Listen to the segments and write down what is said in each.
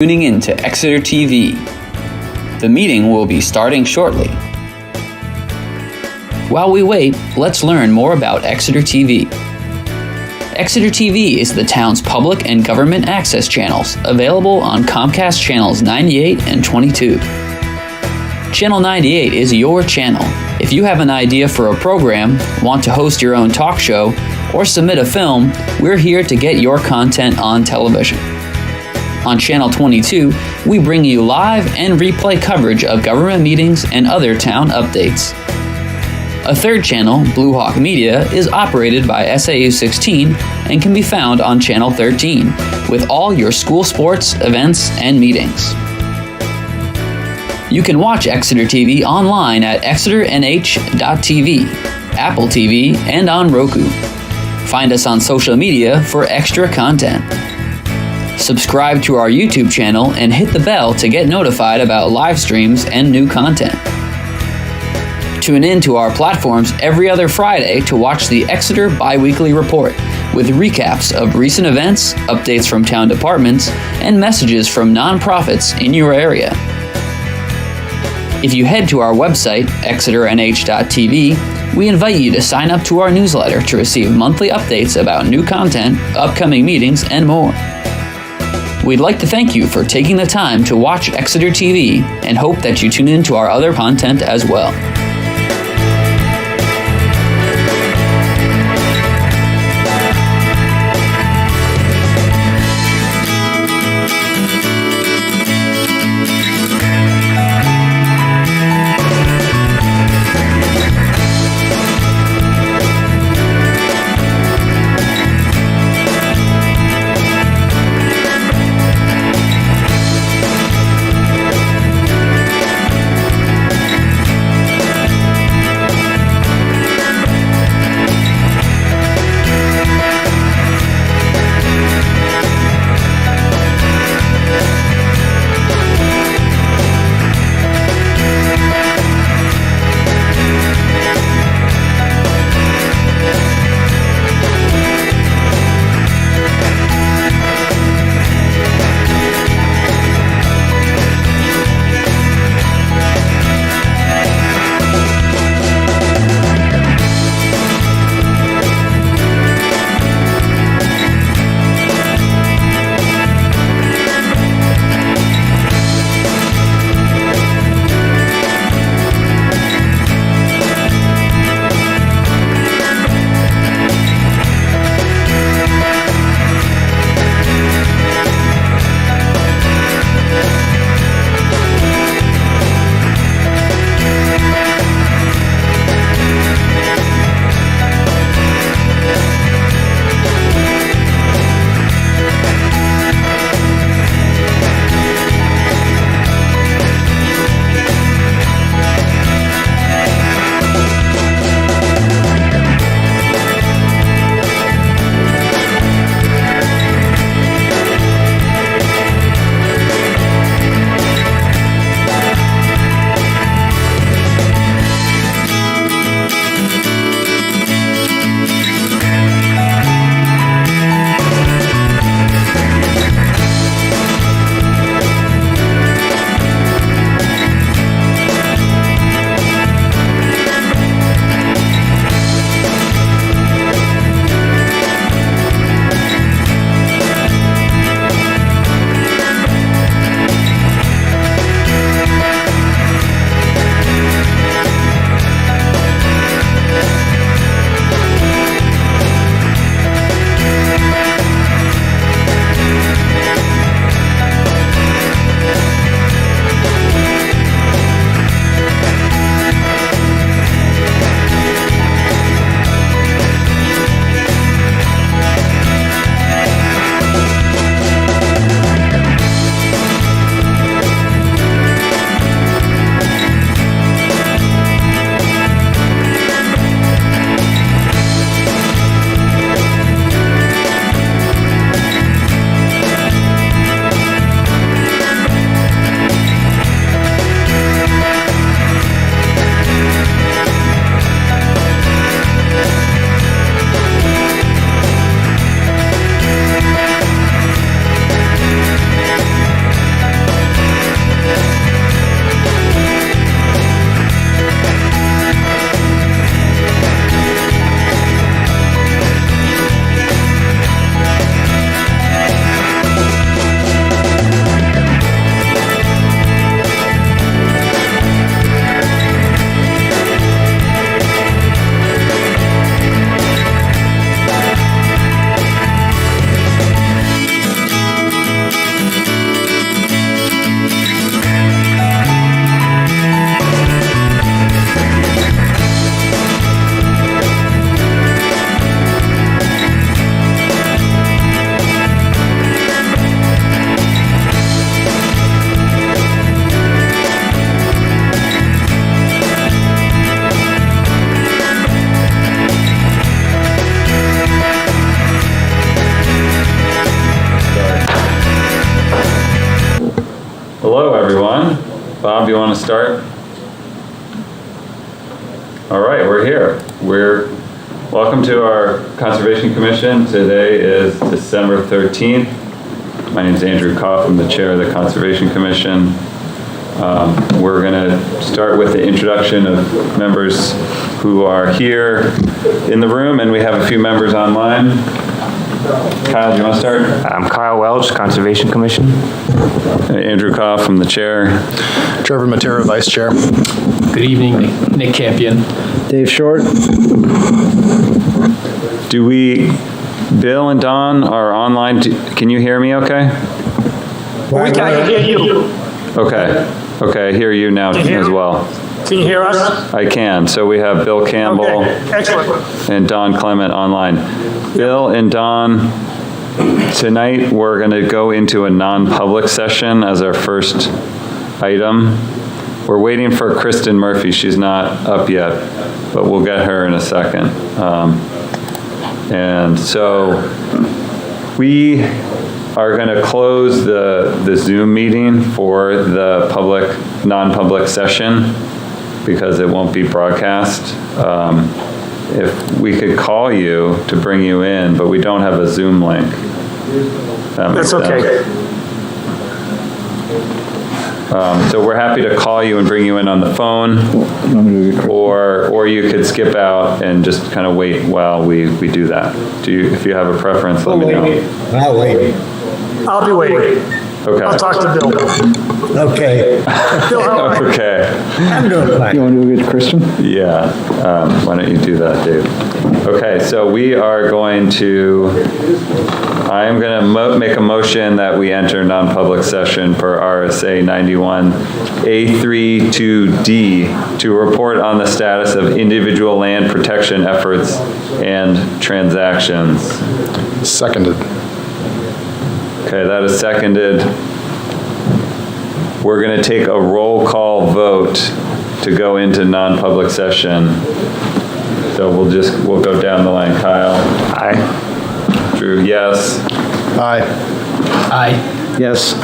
Tuning in to Exeter TV. The meeting will be starting shortly. While we wait, let's learn more about Exeter TV. Exeter TV is the town's public and government access channels, available on Comcast channels 98 and 22. Channel 98 is your channel. If you have an idea for a program, want to host your own talk show, or submit a film, we're here to get your content on television. On Channel 22, we bring you live and replay coverage of government meetings and other town updates. A third channel, Blue Hawk Media, is operated by SAU 16 and can be found on Channel 13, with all your school sports, events, and meetings. You can watch Exeter TV online at exeternh.tv, Apple TV, and on Roku. Find us on social media for extra content. Subscribe to our YouTube channel and hit the bell to get notified about live streams and new content. Tune in to our platforms every other Friday to watch the Exeter Biweekly Report with recaps of recent events, updates from town departments, and messages from nonprofits in your area. If you head to our website, exeternh.tv, we invite you to sign up to our newsletter to receive monthly updates about new content, upcoming meetings, and more. We'd like to thank you for taking the time to watch Exeter TV and hope that you tune in to our other content as well. Hello, everyone. Bob, you want to start? All right, we're here. Welcome to our Conservation Commission. Today is December 13th. My name is Andrew Koff. I'm the chair of the Conservation Commission. We're going to start with the introduction of members who are here in the room, and we have a few members online. Kyle, do you want to start? I'm Kyle Welch, Conservation Commission. Andrew Koff, from the chair. Trevor Matera, Vice Chair. Good evening, Nick Campion. Dave Short. Bill and Don are online. Can you hear me okay? We can hear you. Okay, I hear you now as well. Can you hear us? I can. So we have Bill Campbell Okay, excellent. and Don Clement online. Bill and Don, tonight we're going to go into a non-public session as our first item. We're waiting for Kristen Murphy. She's not up yet, but we'll get her in a second. And so we are going to close the Zoom meeting for the non-public session because it won't be broadcast. If we could call you to bring you in, but we don't have a Zoom link. That's okay. So we're happy to call you and bring you in on the phone, or you could skip out and just kind of wait while we do that. If you have a preference, let me know. I'll wait. I'll be waiting. Okay. I'll talk to Bill. Okay. Bill, how are you? Okay. I'm doing fine. You want to go get Kristen? Yeah. Why don't you do that, Dave? Okay. So we are going to. I am going to make a motion that we enter non-public session per RSA 91A3 to D to report on the status of individual land protection efforts and transactions. Seconded. Okay, that is seconded. We're going to take a roll call vote to go into non-public session. So we'll go down the line. Kyle? Aye. Drew, yes. Aye. Aye. Yes.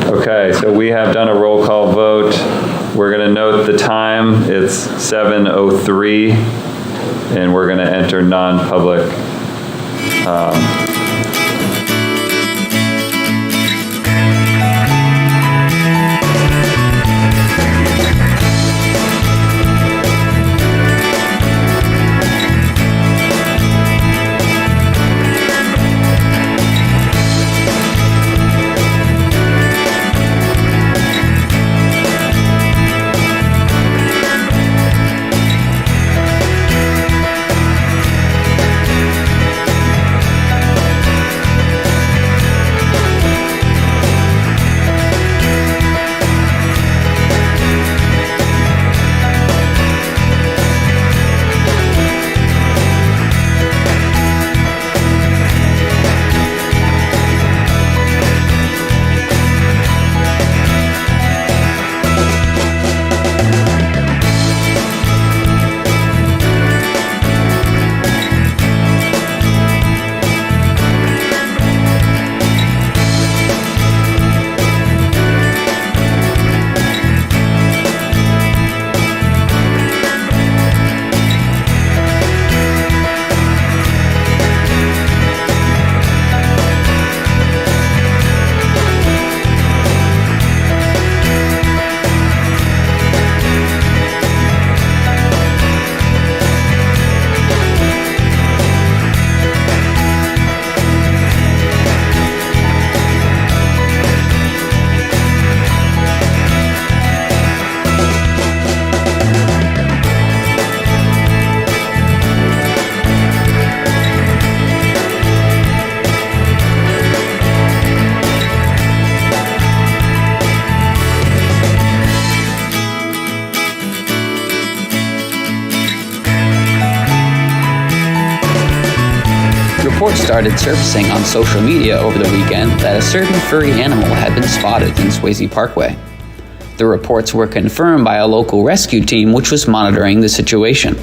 Okay, so we have done a roll call vote. We're going to note the time. It's 7:03, and we're going to enter non-public. Reports started surfacing on social media over the weekend that a certain furry animal had been spotted in Swayze Parkway. The reports were confirmed by a local rescue team which was monitoring the situation.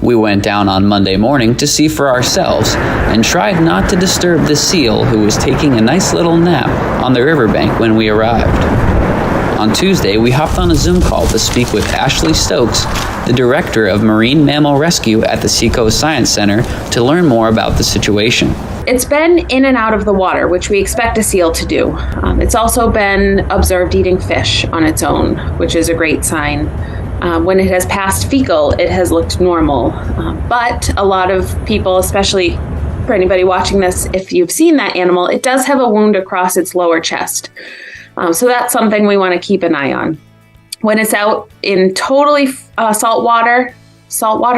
We went down on Monday morning to see for ourselves and tried not to disturb the seal who was taking a nice little nap on the riverbank when we arrived. On Tuesday, we hopped on a Zoom call to speak with Ashley Stokes, the director of Marine Mammal Rescue at the Seacoast Science Center, to learn more about the situation. It's been in and out of the water, which we expect a seal to do. It's also been observed eating fish on its own, which is a great sign. When it has passed fecal, it has looked normal. But a lot of people, especially for anybody watching this, if you've seen that animal, it does have a wound across its lower chest. So that's something we want to keep an eye on. When it's out in totally salt water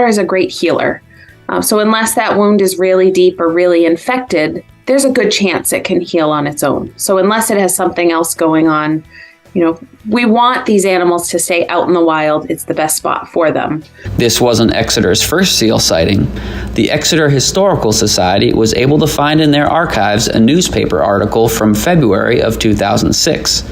is a great healer. So unless that wound is really deep or really infected, there's a good chance it can heal on its own. So unless it has something else going on, we want these animals to stay out in the wild. It's the best spot for them. This wasn't Exeter's first seal sighting. The Exeter Historical Society was able to find in their archives a newspaper article from February of 2006.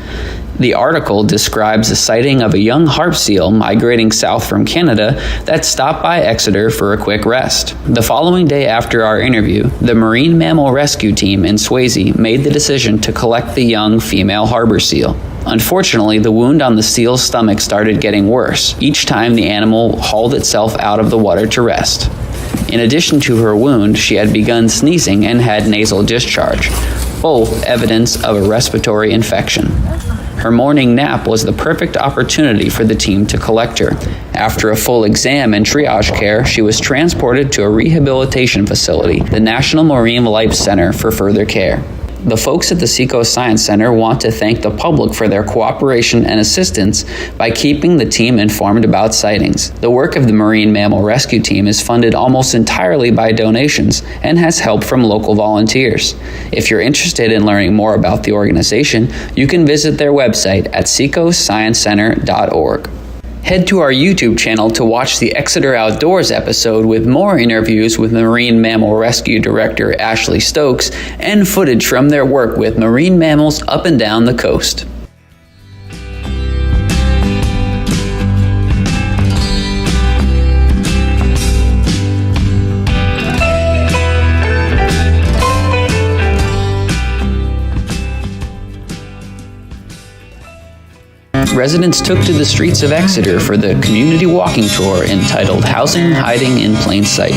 The article describes the sighting of a young harp seal migrating south from Canada that stopped by Exeter for a quick rest. The following day after our interview, the Marine Mammal Rescue Team in Swayze made the decision to collect the young female harbor seal. Unfortunately, the wound on the seal's stomach started getting worse each time the animal hauled itself out of the water to rest. In addition to her wound, she had begun sneezing and had nasal discharge, both evidence of a respiratory infection. Her morning nap was the perfect opportunity for the team to collect her. After a full exam and triage care, she was transported to a rehabilitation facility, the National Marine Life Center, for further care. The folks at the Seacoast Science Center want to thank the public for their cooperation and assistance by keeping the team informed about sightings. The work of the Marine Mammal Rescue Team is funded almost entirely by donations and has help from local volunteers. If you're interested in learning more about the organization, you can visit their website at seacoastsciencecenter.org. Head to our YouTube channel to watch the Exeter Outdoors episode with more interviews with Marine Mammal Rescue Director Ashley Stokes and footage from their work with marine mammals up and down the coast. Residents took to the streets of Exeter for the community walking tour entitled Housing Hiding in Plain Sight.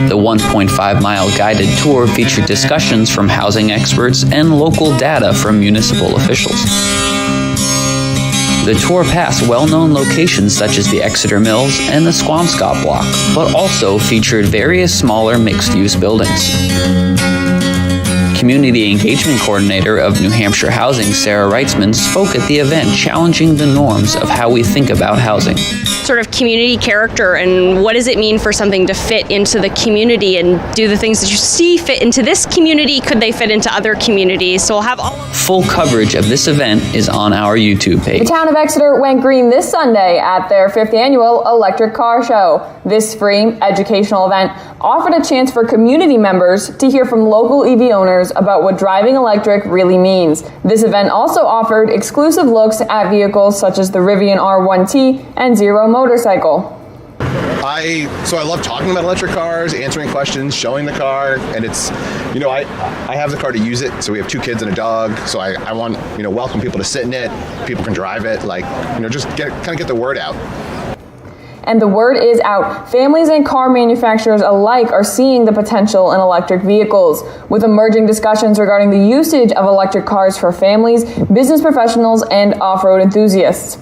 The 1.5-mile guided tour featured discussions from housing experts and local data from municipal officials. The tour passed well-known locations such as the Exeter Mills and the Squamscott Block, but also featured various smaller mixed-use buildings. Community Engagement Coordinator of New Hampshire Housing, Sarah Reitzman, spoke at the event challenging the norms of how we think about housing. Sort of community character, and what does it mean for something to fit into the community, and do the things that you see fit into this community, could they fit into other communities? So we'll have all of Full coverage of this event is on our YouTube page. The town of Exeter went green this Sunday at their 5th annual Electric Car Show. This free educational event offered a chance for community members to hear from local EV owners about what driving electric really means. This event also offered exclusive looks at vehicles such as the Rivian R1T and Zero motorcycle. I love talking about electric cars, answering questions, showing the car, and it's, I have the car to use it, so we have 2 kids and a dog, so I want, welcome people to sit in it, people can drive it, just get the word out. And the word is out. Families and car manufacturers alike are seeing the potential in electric vehicles, with emerging discussions regarding the usage of electric cars for families, business professionals, and off-road enthusiasts.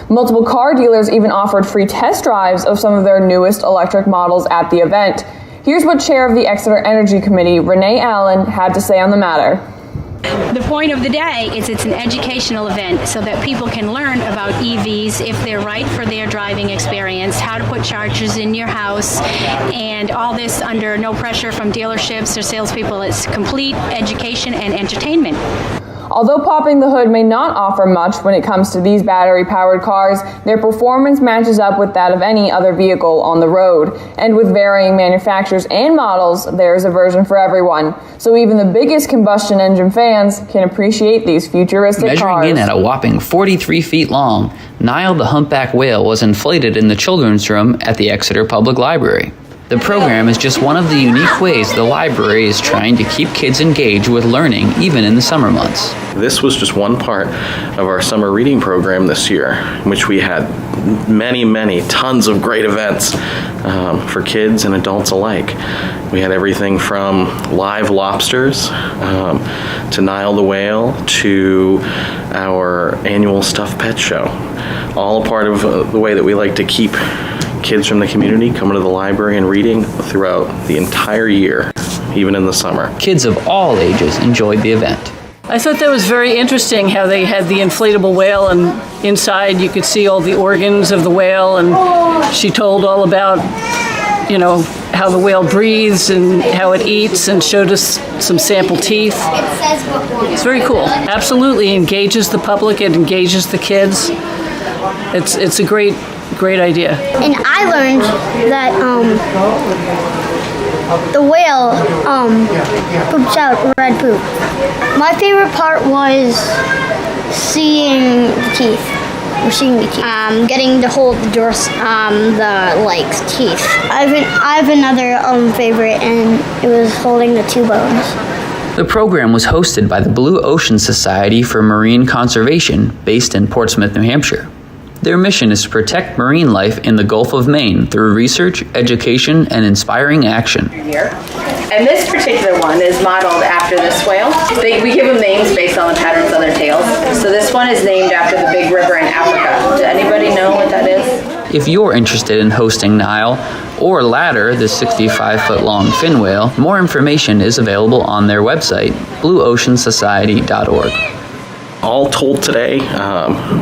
Multiple car dealers even offered free test drives of some of their newest electric models at the event. Here's what Chair of the Exeter Energy Committee, Renee Allen, had to say on the matter. The point of the day is it's an educational event so that people can learn about EVs, if they're right for their driving experience, how to put chargers in your house, and all this under no pressure from dealerships or salespeople. It's complete education and entertainment. Although popping the hood may not offer much when it comes to these battery-powered cars, their performance matches up with that of any other vehicle on the road. And with varying manufacturers and models, there's a version for everyone. So even the biggest combustion engine fans can appreciate these futuristic cars. Measuring in at a whopping 43 feet long, Nile the humpback whale was inflated in the children's room at the Exeter Public Library. The program is just one of the unique ways the library is trying to keep kids engaged with learning even in the summer months. This was just one part of our summer reading program this year, in which we had many tons of great events for kids and adults alike. We had everything from live lobsters to Nile the whale to our annual stuffed pet show. All a part of the way that we like to keep kids from the community coming to the library and reading throughout the entire year, even in the summer. Kids of all ages enjoyed the event. I thought that was very interesting how they had the inflatable whale, and inside you could see all the organs of the whale, and she told all about, you know, how the whale breathes and how it eats, and showed us some sample teeth. It's very cool. Absolutely engages the public, it engages the kids. It's a great idea. And I learned that the whale poops out red poop. My favorite part was seeing the teeth. Getting to hold the doors, the teeth. I have another favorite, and it was holding the two bones. The program was hosted by the Blue Ocean Society for Marine Conservation, based in Portsmouth, New Hampshire. Their mission is to protect marine life in the Gulf of Maine through research, education, and inspiring action. Here. And this particular one is modeled after this whale. We give them names based on the patterns on their tails. So this one is named after the big river in Africa. Does anybody know what that is? If you're interested in hosting Nile or Ladder, the 65-foot-long fin whale, more information is available on their website, blueoceansociety.org. All told today,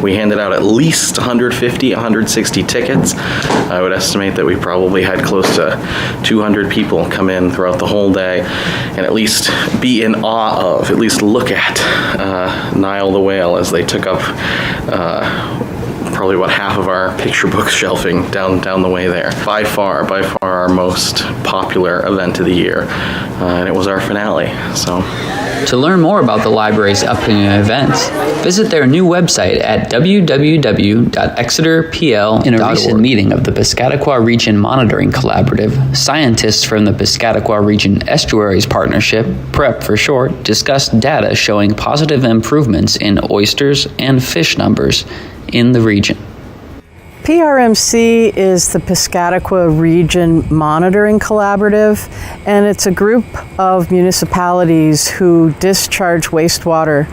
we handed out at least 150, 160 tickets. I would estimate that we probably had close to 200 people come in throughout the whole day and at least be in awe of, at least look at Nile the whale as they took up probably about half of our picture book shelving down the way there. By far our most popular event of the year, and it was our finale. So, to learn more about the library's upcoming events, visit their new website at www.exeterpl.org. In a recent meeting of the Piscataqua Region Monitoring Collaborative, scientists from the Piscataqua Region Estuaries Partnership, PREP for short, discussed data showing positive improvements in oysters and fish numbers in the region. PRMC is the Piscataqua Region Monitoring Collaborative, and it's a group of municipalities who discharge wastewater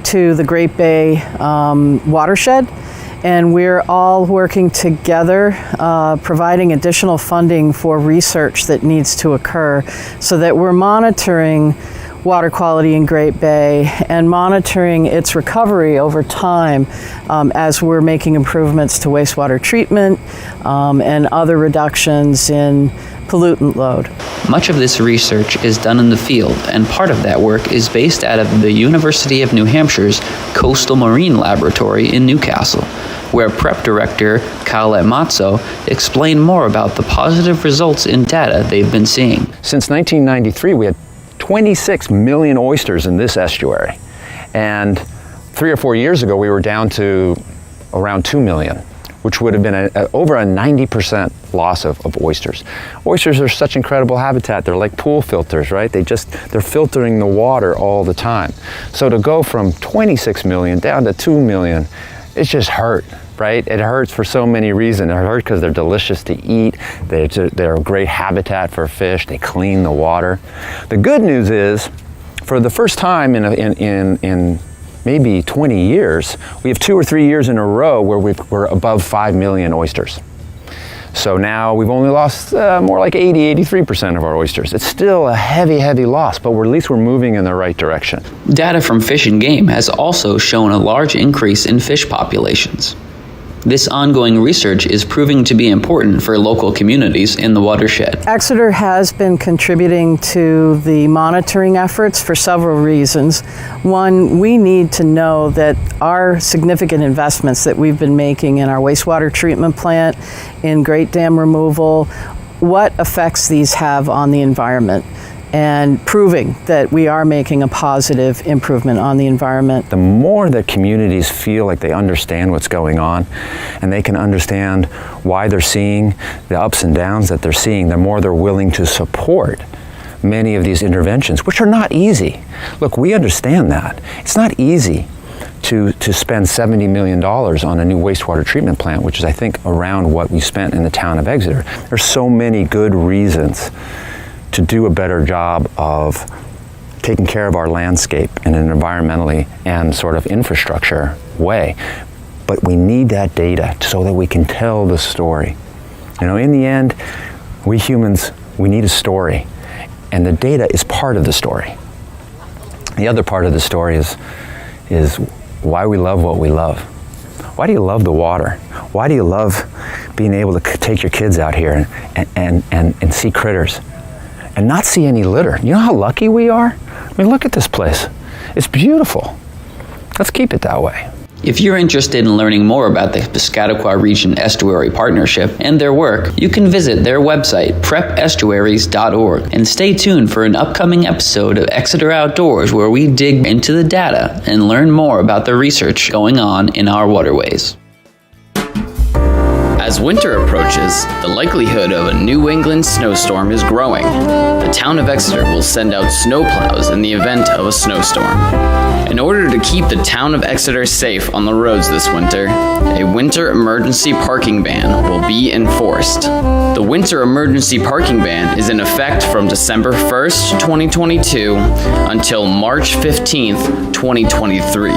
to the Great Bay watershed, and we're all working together, providing additional funding for research that needs to occur so that we're monitoring water quality in Great Bay and monitoring its recovery over time as we're making improvements to wastewater treatment and other reductions in pollutant load. Much of this research is done in the field, and part of that work is based out of the University of New Hampshire's Coastal Marine Laboratory in Newcastle, where PREP Director Kyle Mazzo explained more about the positive results in data they've been seeing. Since 1993, we had 26 million oysters in this estuary, and 3 or 4 years ago we were down to around 2 million, which would have been over a 90% loss of oysters. Oysters are such incredible habitat. They're like pool filters, right? They're filtering the water all the time. So to go from 26 million down to 2 million, it's just hurt, right? It hurts for so many reasons. It hurts because they're delicious to eat. They're a great habitat for fish. They clean the water. The good news is, for the first time in maybe 20 years, we have 2 or 3 years in a row where we're above 5 million oysters. So now we've only lost more like 83% of our oysters. It's still a heavy loss, but at least we're moving in the right direction. Data from Fish and Game has also shown a large increase in fish populations. This ongoing research is proving to be important for local communities in the watershed. Exeter has been contributing to the monitoring efforts for several reasons. One, we need to know that our significant investments that we've been making in our wastewater treatment plant, in Great Dam removal, what effects these have on the environment. and proving that we are making a positive improvement on the environment. The more that communities feel like they understand what's going on and they can understand why they're seeing the ups and downs that they're seeing, the more they're willing to support many of these interventions, which are not easy. Look, we understand that. It's not easy to spend $70 million on a new wastewater treatment plant, which is, I think, around what we spent in the town of Exeter. There's so many good reasons to do a better job of taking care of our landscape in an environmentally and sort of infrastructure way. But we need that data so that we can tell the story. You know, in the end, we humans, we need a story. And the data is part of the story. The other part of the story is why we love what we love. Why do you love the water? Why do you love being able to take your kids out here and see critters and not see any litter? You know how lucky we are? I mean, look at this place. It's beautiful. Let's keep it that way. If you're interested in learning more about the Piscataqua Region Estuary Partnership and their work, you can visit their website, prepestuaries.org, and stay tuned for an upcoming episode of Exeter Outdoors where we dig into the data and learn more about the research going on in our waterways. As winter approaches, the likelihood of a New England snowstorm is growing. The town of Exeter will send out snowplows in the event of a snowstorm. In order to keep the town of Exeter safe on the roads this winter, a winter emergency parking ban will be enforced. The winter emergency parking ban is in effect from December 1st, 2022 until March 15th, 2023,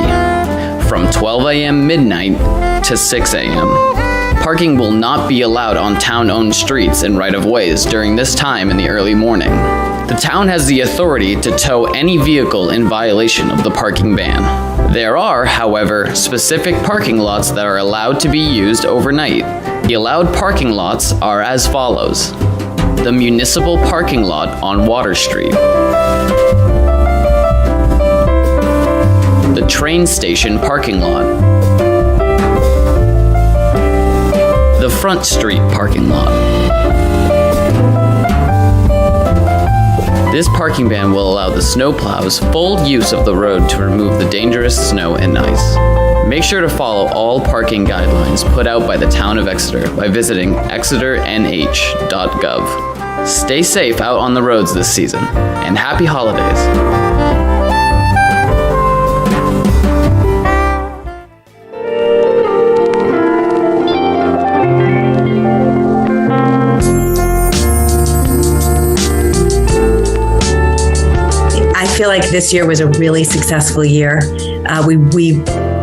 from 12 a.m. midnight to 6 a.m. Parking will not be allowed on town-owned streets and right-of-ways during this time in the early morning. The town has the authority to tow any vehicle in violation of the parking ban. There are, however, specific parking lots that are allowed to be used overnight. The allowed parking lots are as follows: the municipal parking lot on Water Street, the train station parking lot, the Front Street parking lot. This parking ban will allow the snowplows full use of the road to remove the dangerous snow and ice. Make sure to follow all parking guidelines put out by the town of Exeter by visiting exeternh.gov. Stay safe out on the roads this season, and happy holidays. I feel like this year was a really successful year. We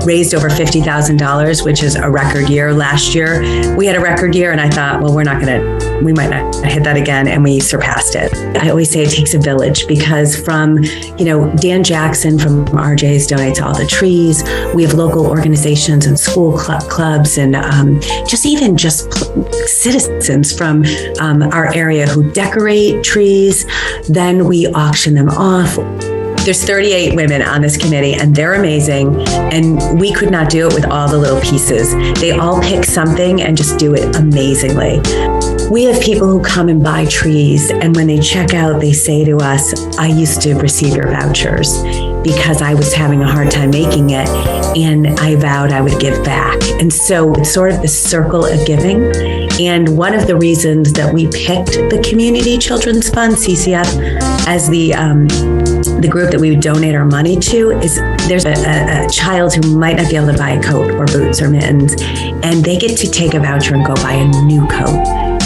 raised over $50,000, which is a record year. Last year, we had a record year, and I thought, well, we might not hit that again, and we surpassed it. I always say it takes a village, because from, Dan Jackson from RJ's donates all the trees. We have local organizations and school clubs, and just citizens from our area who decorate trees. Then we auction them off. There's 38 women on this committee, and they're amazing, and we could not do it with all the little pieces. They all pick something and just do it amazingly. We have people who come and buy trees, and when they check out, they say to us, I used to receive your vouchers because I was having a hard time making it, and I vowed I would give back. And so it's sort of the circle of giving. And one of the reasons that we picked the Community Children's Fund, CCF, as the group that we would donate our money to is there's a child who might not be able to buy a coat or boots or mittens, and they get to take a voucher and go buy a new coat.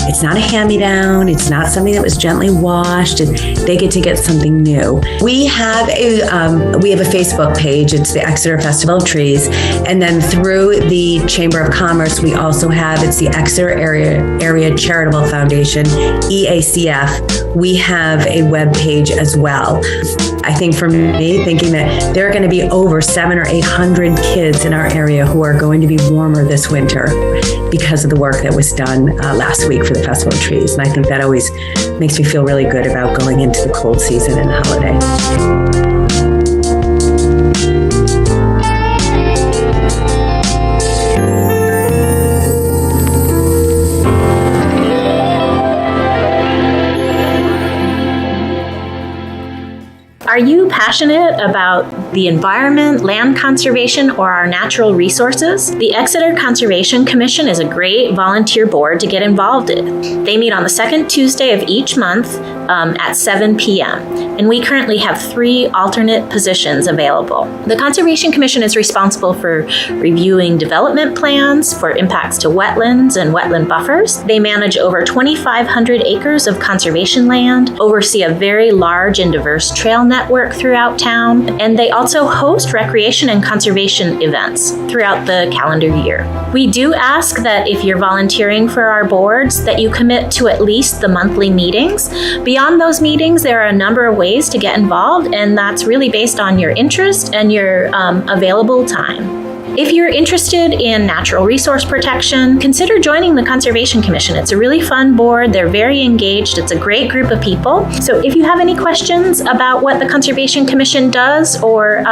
It's not a hand-me-down. It's not something that was gently washed. They get to get something new. We have a Facebook page. It's the Exeter Festival of Trees. And then through the Chamber of Commerce, we also have, it's the Exeter Area Charitable Foundation, EACF. We have a web page as well. I think for me, thinking that there are going to be over 700 or 800 kids in our area who are going to be warmer this winter because of the work that was done last week for the Festival of Trees. And I think that always makes me feel really good about going into the cold season and the holiday. Are you passionate about the environment, land conservation, or our natural resources? The Exeter Conservation Commission is a great volunteer board to get involved in. They meet on the second Tuesday of each month at 7 p.m. And we currently have 3 alternate positions available. The Conservation Commission is responsible for reviewing development plans for impacts to wetlands and wetland buffers. They manage over 2,500 acres of conservation land, oversee a very large and diverse trail network throughout town, and they also host recreation and conservation events throughout the calendar year. We do ask that if you're volunteering for our boards, that you commit to at least the monthly meetings. Beyond those meetings, there are a number of ways to get involved, and that's really based on your interest and your available time. If you're interested in natural resource protection, consider joining the Conservation Commission. It's a really fun board. They're very engaged. It's a great group of people. So if you have any questions about what the Conservation Commission does or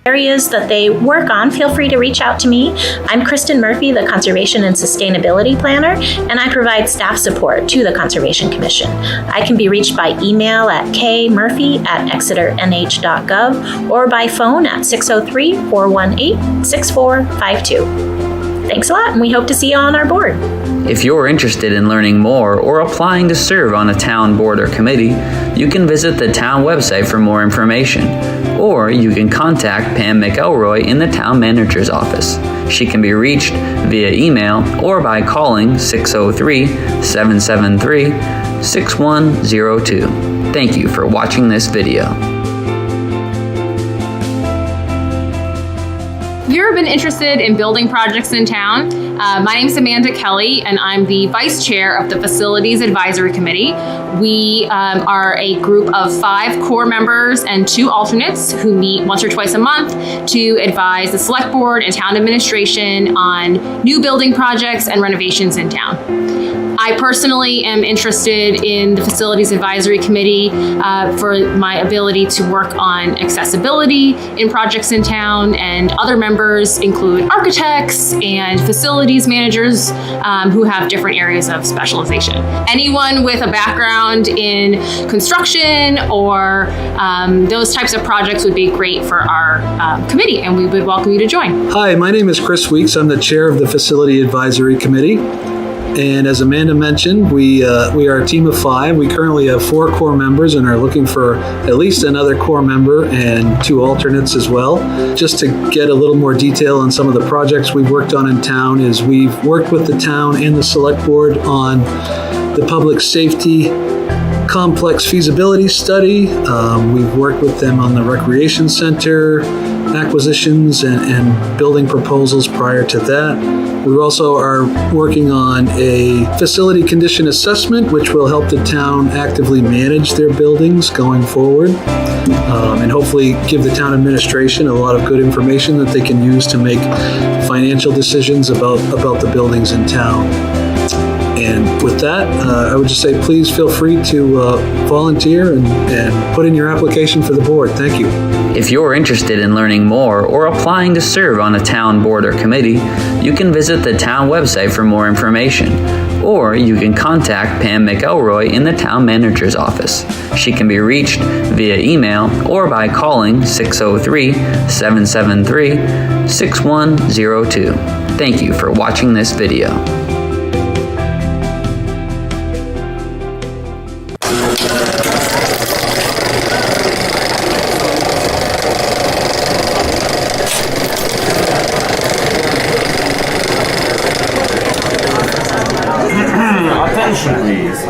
areas that they work on, feel free to reach out to me. I'm Kristen Murphy, the Conservation and Sustainability Planner, and I provide staff support to the Conservation Commission. I can be reached by email at kmurphy@exeternh.gov or by phone at 603-418-6452. Thanks a lot, and we hope to see you on our board. If you're interested in learning more or applying to serve on a town board or committee, you can visit the town website for more information, or you can contact Pam McElroy in the town manager's office. She can be reached via email or by calling 603-773-6102. Thank you for watching this video. Have you ever been interested in building projects in town? My name is Amanda Kelly, and I'm the Vice Chair of the Facilities Advisory Committee. We are a group of 5 core members and 2 alternates who meet once or twice a month to advise the Select Board and Town Administration on new building projects and renovations in town. I personally am interested in the Facilities Advisory Committee for my ability to work on accessibility in projects in town, and other members include architects and facilities managers who have different areas of specialization. Anyone with a background in construction or those types of projects would be great for our committee, and we would welcome you to join. Hi, my name is Chris Weeks. I'm the chair of the Facility Advisory Committee. And as Amanda mentioned, we are a team of 5. We currently have 4 core members and are looking for at least another core member and 2 alternates as well. Just to get a little more detail on some of the projects we've worked on in town, is we've worked with the town and the select board on the public safety complex feasibility study. We've worked with them on the recreation center acquisitions and building proposals prior to that. We also are working on a facility condition assessment, which will help the town actively manage their buildings going forward, and hopefully give the town administration a lot of good information that they can use to make financial decisions about the buildings in town. And with that, I would just say please feel free to volunteer and put in your application for the board. Thank you. If you're interested in learning more or applying to serve on a town board or committee, you can visit the town website for more information, or you can contact Pam McElroy in the town manager's office. She can be reached via email or by calling 603-773-6102. Thank you for watching this video. Attention, please.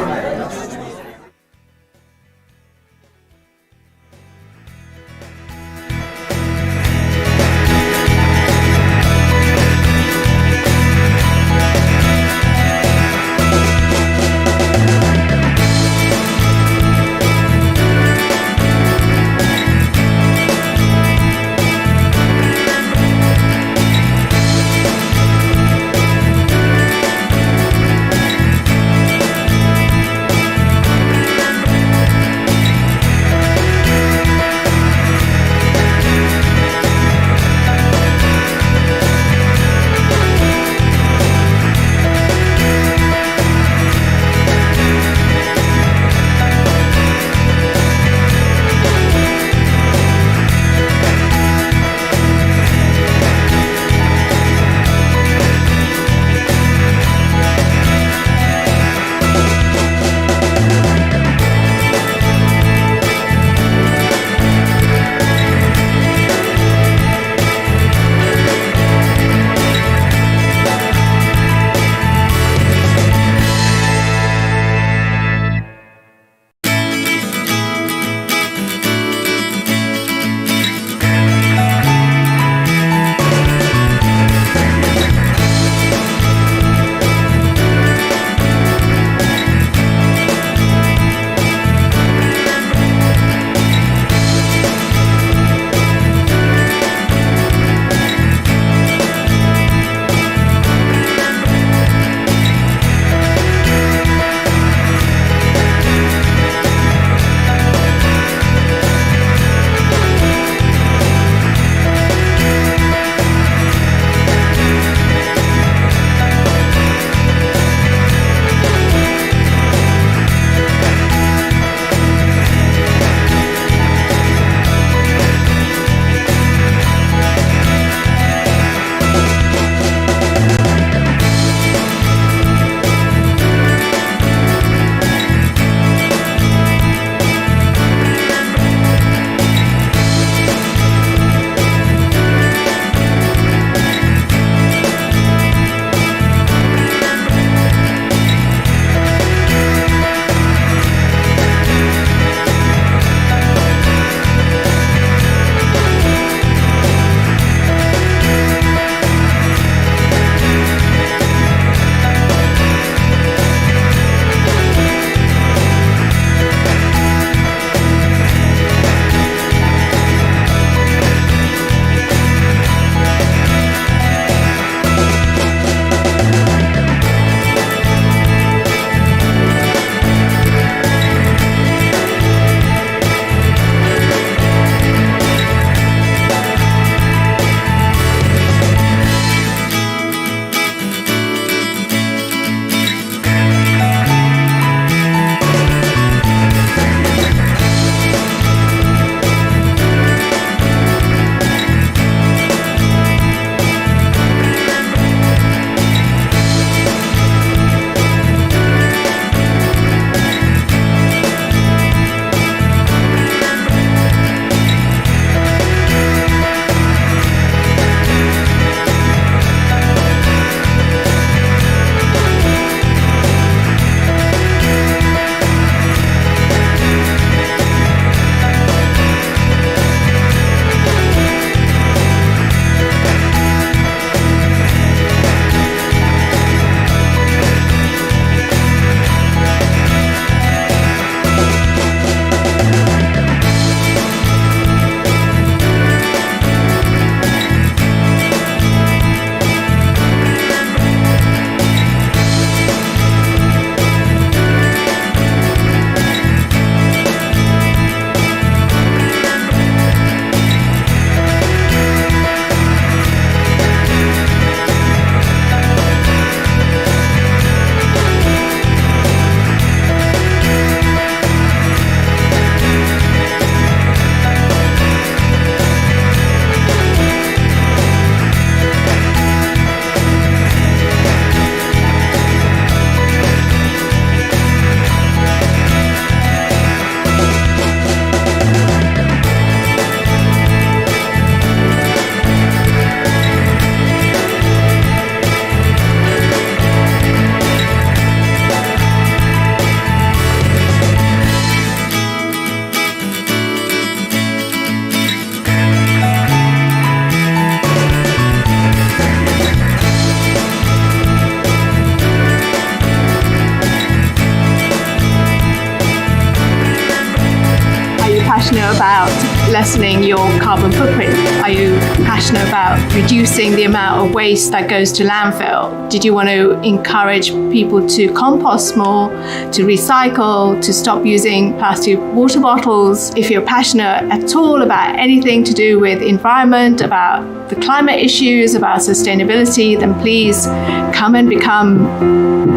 passionate about lessening your carbon footprint? Are you passionate about reducing the amount of waste that goes to landfill? Did you want to encourage people to compost more, to recycle, to stop using plastic water bottles? If you're passionate at all about anything to do with environment, about the climate issues, about sustainability, then please come and become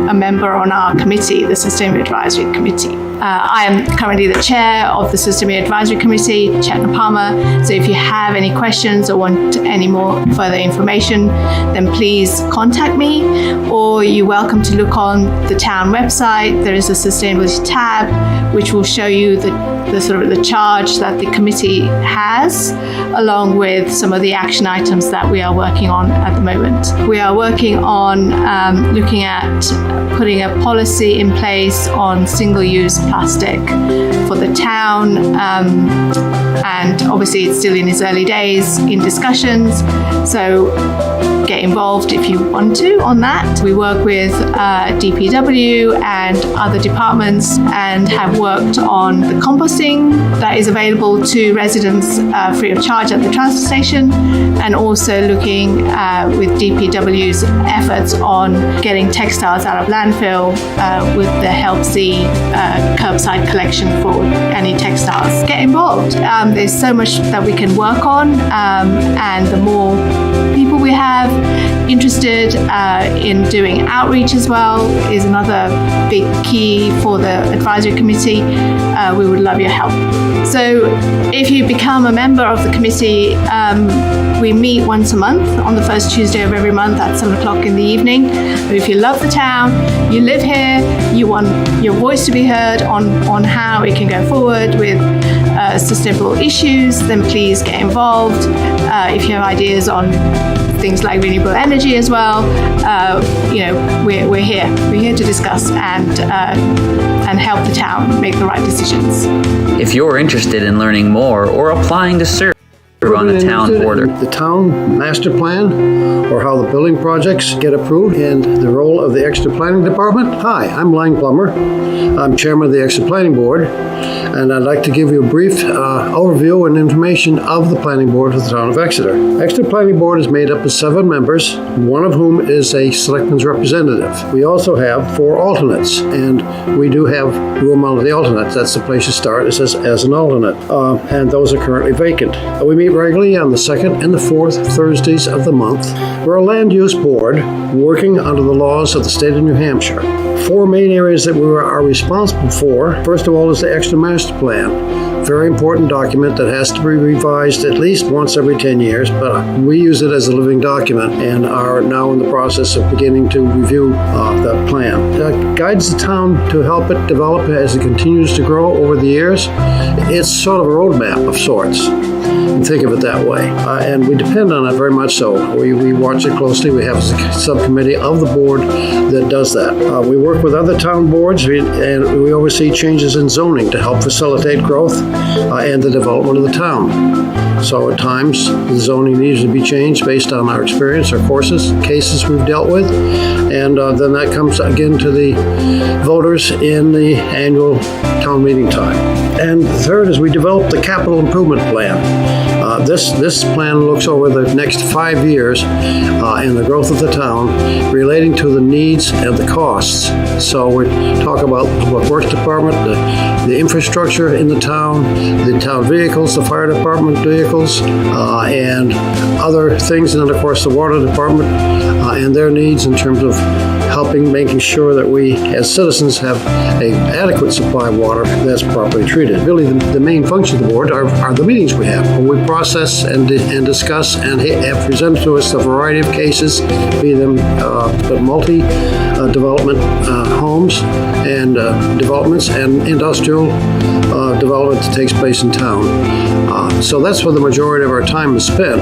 a member on our committee, the Sustainability Advisory Committee. I am currently the chair of the Sustainability Advisory Committee, Chetna Palmer. So if you have any questions or want any more further information, then please contact me, or you're welcome to look on the town website. There is a sustainability tab which will show you the sort of the charge that the committee has, along with some of the action items that we are working on at the moment. We are working on looking at putting a policy in place on single-use plastic for the town, and obviously it's still in its early days in discussions, so get involved if you want to on that. We work with DPW and other departments and have worked on the composting that is available to residents free of charge at the transfer station, and also looking with DPW's efforts on getting textiles out of landfill with the Help Z curbside collection for any textiles. Get involved. There's so much that we can work on, and the more people we have interested in doing outreach as well is another big key for the advisory committee. We would love your help. So if you become a member of the committee, we meet once a month on the first Tuesday of every month at 7 o'clock in the evening. But if you love the town, you live here, you want your voice to be heard on how it can go forward with sustainable issues, then please get involved. If you have ideas on things like renewable energy as well, we're here. We're here to discuss and help the town make the right decisions. If you're interested in learning more or applying to serve on the town board, the town master plan, or how the building projects get approved, and the role of the Exeter Planning Department. Hi, I'm Lang Plummer. I'm chairman of the Exeter Planning Board, and I'd like to give you a brief overview and information of the planning board for the town of Exeter. Exeter Planning Board is made up of 7 members, one of whom is a selectman's representative. We also have 4 alternates, and we do have room under the alternates. That's the place you start, it says as an alternate, and those are currently vacant. We meet regularly on the 2nd and the 4th Thursdays of the month. We're a land use board working under the laws of the state of New Hampshire. 4 main areas that we are responsible for. First of all is the Exeter Master Plan. Very important document that has to be revised at least once every 10 years, but we use it as a living document and are now in the process of beginning to review that plan. That guides the town to help it develop as it continues to grow over the years. It's sort of a roadmap of sorts. Think of it that way. And we depend on it very much so. We watch it closely. We have a subcommittee of the board that does that. We work with other town boards, and we oversee changes in zoning to help facilitate growth and the development of the town. So at times, the zoning needs to be changed based on our experience, our courses, cases we've dealt with, and then that comes again to the voters in the annual town meeting time. And the third is we develop the capital improvement plan. This plan looks over the next 5 years and the growth of the town relating to the needs and the costs. So we talk about the works department, the infrastructure in the town vehicles, the fire department vehicles, and other things, and then of course the water department and their needs in terms of making sure that we as citizens have an adequate supply of water that's properly treated. Really the main function of the board are the meetings we have, where we process and discuss and have presented to us a variety of cases, be them multi-development homes and developments and industrial development that takes place in town. So that's where the majority of our time is spent.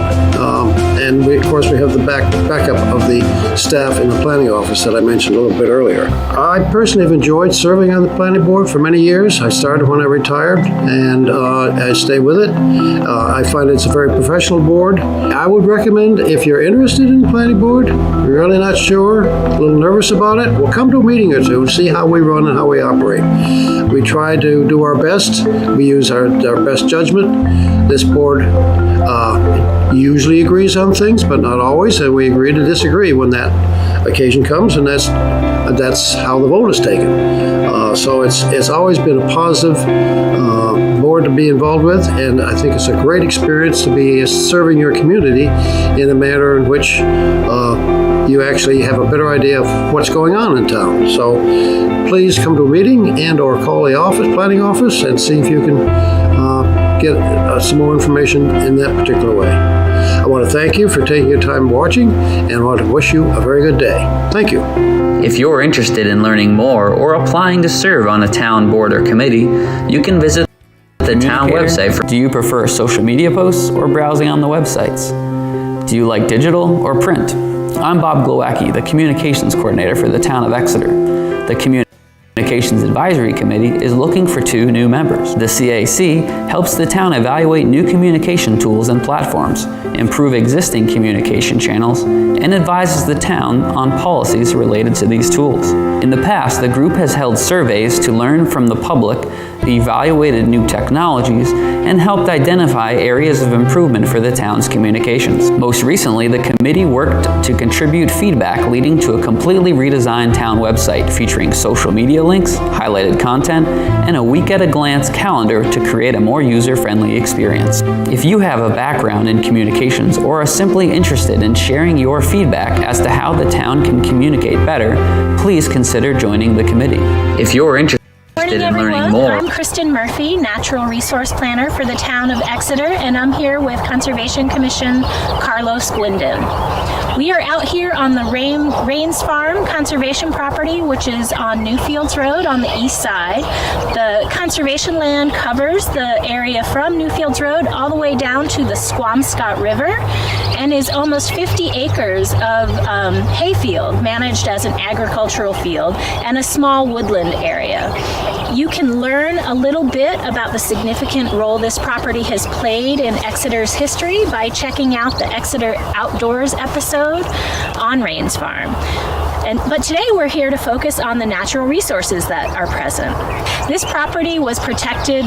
And we, of course, we have the backup of the staff in the planning office that I mentioned a little bit earlier. I personally have enjoyed serving on the planning board for many years. I started when I retired, and I stay with it. I find it's a very professional board. I would recommend, if you're interested in the planning board, you're really not sure, a little nervous about it, well, come to a meeting or two and see how we run and how we operate. We try to do our best. We use our best judgment. This board usually agrees on things, but not always, and we agree to disagree when that occasion comes, and that's how the vote is taken. So it's always been a positive board to be involved with, and I think it's a great experience to be serving your community in a manner in which you actually have a better idea of what's going on in town. So please come to a meeting and or call the planning office and see if you can get some more information in that particular way. I want to thank you for taking your time watching, and I want to wish you a very good day. Thank you. If you're interested in learning more or applying to serve on a town board or committee, you can visit the town website. Do you prefer social media posts or browsing on the websites? Do you like digital or print? I'm Bob Glowacki, the Communications Coordinator for the town of Exeter. The Communications Advisory Committee is looking for 2 new members. The CAC helps the town evaluate new communication tools and platforms, improve existing communication channels, and advises the town on policies related to these tools. In the past, the group has held surveys to learn from the public, evaluated new technologies, and helped identify areas of improvement for the town's communications. Most recently, the committee worked to contribute feedback leading to a completely redesigned town website featuring social media links, highlighted content, and a week-at-a-glance calendar to create a more user-friendly experience. If you have a background in communications or are simply interested in sharing your feedback as to how the town can communicate better, please consider joining the committee. If you're interested in learning more, I'm Kristen Murphy, Natural Resource Planner for the town of Exeter, and I'm here with Conservation Commission Carlos Glindon. We are out here on the Rains Farm conservation property, which is on Newfields Road on the east side. The conservation land covers the area from Newfields Road all the way down to the Squamscott River and is almost 50 acres of hayfield managed as an agricultural field and a small woodland area. You can learn a little bit about the significant role this property has played in Exeter's history by checking out the Exeter Outdoors episode on Rains Farm. But today we're here to focus on the natural resources that are present. This property was protected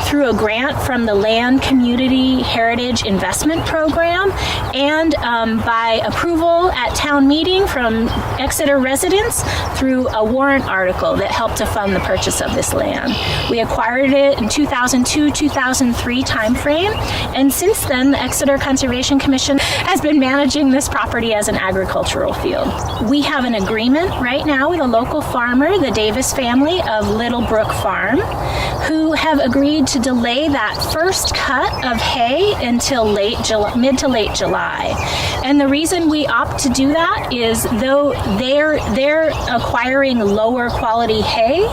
through a grant from the Land Community Heritage Investment Program and by approval at town meeting from Exeter residents through a warrant article that helped to fund the purchase of this land. We acquired it in 2002-2003 timeframe, and since then the Exeter Conservation Commission has been managing this property as an agricultural field. We have an agreement right now with a local farmer, the Davis family of Little Brook Farm, who have agreed to delay that first cut of hay until mid to late July. And the reason we opt to do that is though they're acquiring lower quality hay,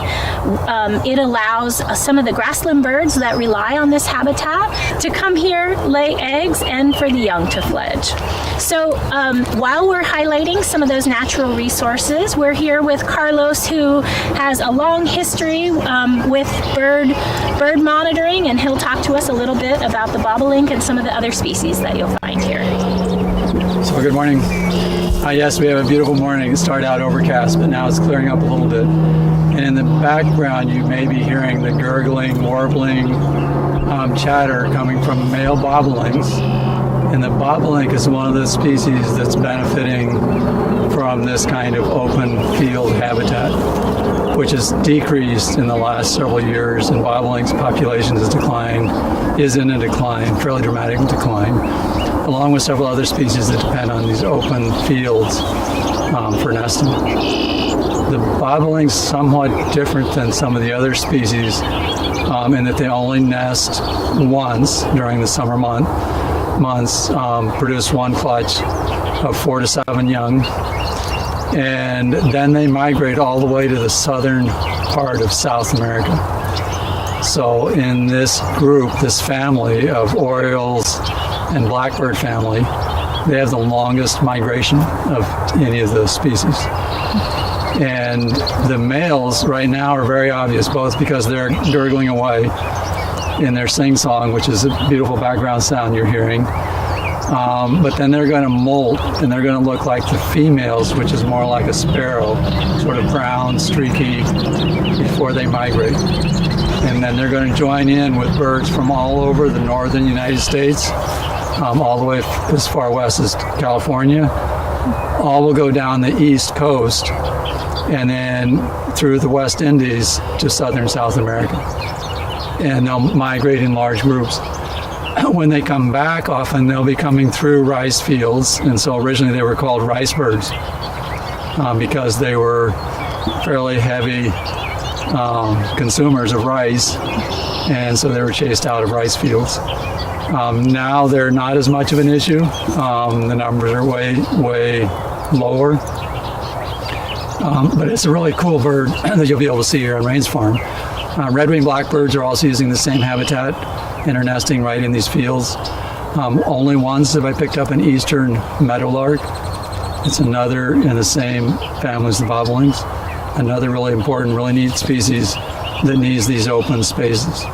it allows some of the grassland birds that rely on this habitat to come here, lay eggs, and for the young to fledge. So while we're highlighting some of those natural resources, we're here with Carlos, who has a long history with bird monitoring, and he'll talk to us a little bit about the bobolink and some of the other species that you'll find here. So good morning. Yes, we have a beautiful morning. It started out overcast, but now it's clearing up a little bit. And in the background, you may be hearing the gurgling, warbling chatter coming from male bobolinks. And the bobolink is one of the species that's benefiting from this kind of open field habitat, which has decreased in the last several years, and bobolinks' population is in a decline, fairly dramatic decline, along with several other species that depend on these open fields for nesting. The bobolink's somewhat different than some of the other species in that they only nest once during the summer months, produce one clutch of 4 to 7 young, and then they migrate all the way to the southern part of South America. So in this group, this family of orioles and blackbird family, they have the longest migration of any of those species. And the males right now are very obvious, both because they're gurgling away in their sing-song, which is a beautiful background sound you're hearing. But then they're going to molt, and they're going to look like the females, which is more like a sparrow, sort of brown, streaky, before they migrate. And then they're going to join in with birds from all over the northern United States, all the way as far west as California. All will go down the east coast, and then through the West Indies to southern South America. And they'll migrate in large groups. When they come back, often they'll be coming through rice fields, and so originally they were called rice birds because they were fairly heavy consumers of rice, and so they were chased out of rice fields. Now they're not as much of an issue. The numbers are way lower. But it's a really cool bird that you'll be able to see here on Rains Farm. Red-winged blackbirds are also using the same habitat and are nesting right in these fields. Only once have I picked up an eastern meadowlark. It's another in the same family as the bobolinks. Another really important, really neat species that needs these open spaces.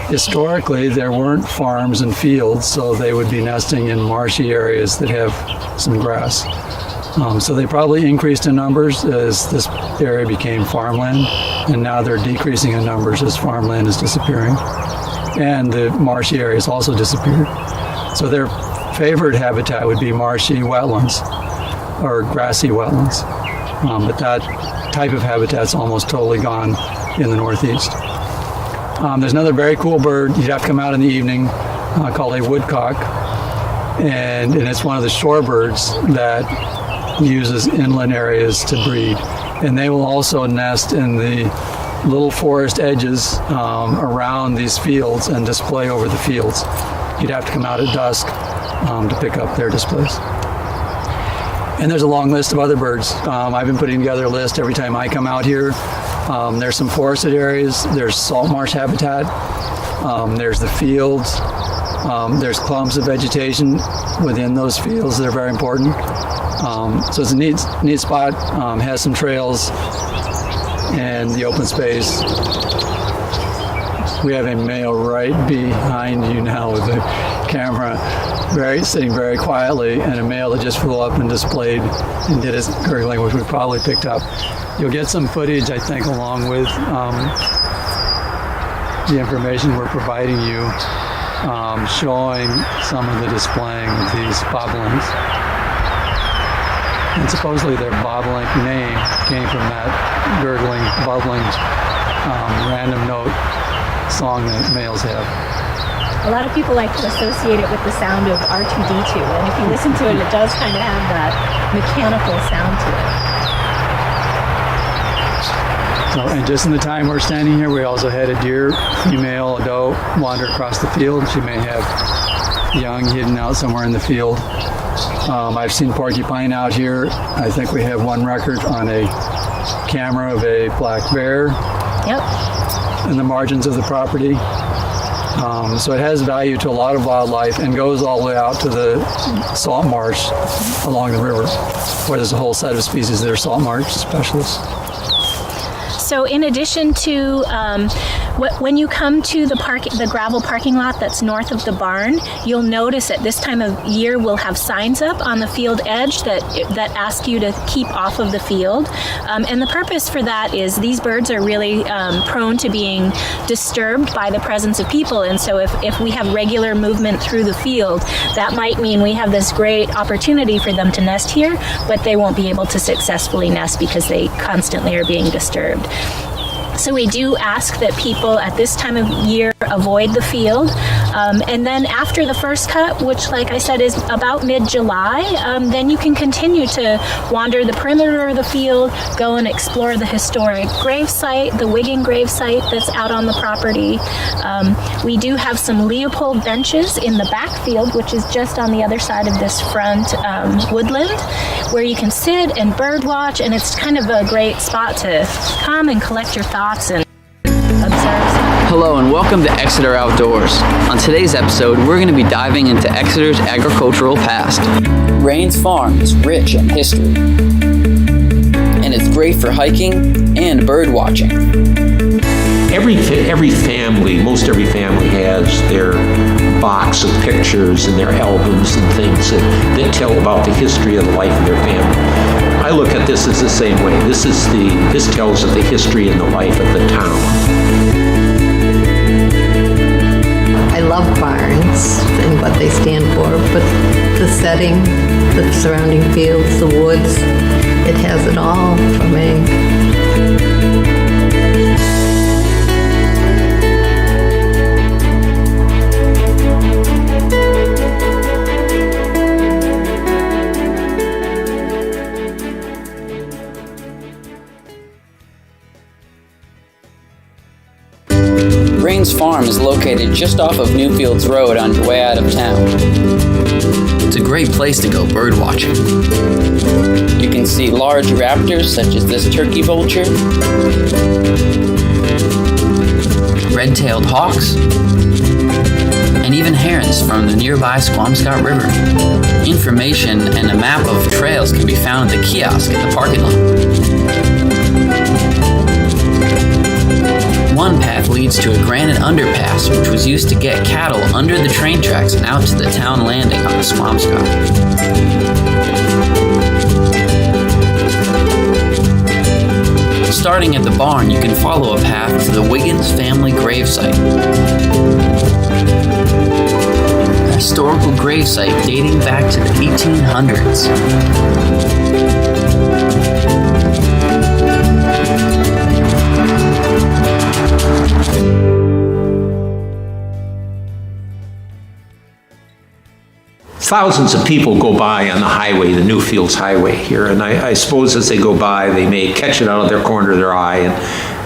Historically, there weren't farms and fields, so they would be nesting in marshy areas that have some grass. So they probably increased in numbers as this area became farmland, and now they're decreasing in numbers as farmland is disappearing. And the marshy areas also disappeared. So their favorite habitat would be marshy wetlands or grassy wetlands. But that type of habitat's almost totally gone in the Northeast. There's another very cool bird. You'd have to come out in the evening called a woodcock. And it's one of the shorebirds that uses inland areas to breed. And they will also nest in the little forest edges around these fields and display over the fields. You'd have to come out at dusk to pick up their displays. And there's a long list of other birds. I've been putting together a list every time I come out here. There's some forested areas, there's salt marsh habitat, there's the fields, there's clumps of vegetation within those fields that are very important. So it's a neat spot, has some trails and the open space. We have a male right behind you now with the camera, sitting very quietly, and a male that just flew up and displayed and did his gurgling, which we probably picked up. You'll get some footage, I think, along with the information we're providing you, showing some of the displaying of these bobolinks. And supposedly their bobolink name came from that gurgling, bubbling, random note song that males have. A lot of people like to associate it with the sound of R2-D2, and if you listen to it, it does kind of have that mechanical sound to it. So, and just in the time we're standing here, we also had a deer, female, a doe, wander across the field. She may have young hidden out somewhere in the field. I've seen porcupine out here. I think we have one record on a camera of a black bear. Yep. In the margins of the property. So it has value to a lot of wildlife and goes all the way out to the salt marsh along the river, where there's a whole set of species that are salt marsh specialists. So in addition to when you come to the gravel parking lot that's north of the barn, you'll notice at this time of year we'll have signs up on the field edge that ask you to keep off of the field. And the purpose for that is these birds are really prone to being disturbed by the presence of people. And so if we have regular movement through the field, that might mean we have this great opportunity for them to nest here, but they won't be able to successfully nest because they constantly are being disturbed. So we do ask that people at this time of year avoid the field. And then after the first cut, which like I said is about mid-July, then you can continue to wander the perimeter of the field, go and explore the historic grave site, the Wiggin grave site that's out on the property. We do have some Leopold benches in the backfield, which is just on the other side of this front woodland, where you can sit and bird watch, and it's kind of a great spot to come and collect your thoughts and observe some Hello and welcome to Exeter Outdoors. On today's episode, we're going to be diving into Exeter's agricultural past. Rains Farm is rich in history, and it's great for hiking and bird watching. Every family, most every family has their box of pictures and their albums and things that tell about the history of the life of their family. I look at this as the same way. This tells of the history and the life of the town. I love barns and what they stand for, but the setting, the surrounding fields, the woods, it has it all for me. Rains Farm is located just off of Newfields Road on your way out of town. It's a great place to go bird watching. You can see large raptors such as this turkey vulture, red-tailed hawks, and even herons from the nearby Squamscott River. Information and a map of trails can be found at the kiosk in the parking lot. One path leads to a granite underpass, which was used to get cattle under the train tracks and out to the town landing on the Squamscott. Starting at the barn, you can follow a path to the Wiggins family gravesite. A historical gravesite dating back to the 1800s. Thousands of people go by on the highway, the Newfields Highway here, and I suppose as they go by, they may catch it out of their corner of their eye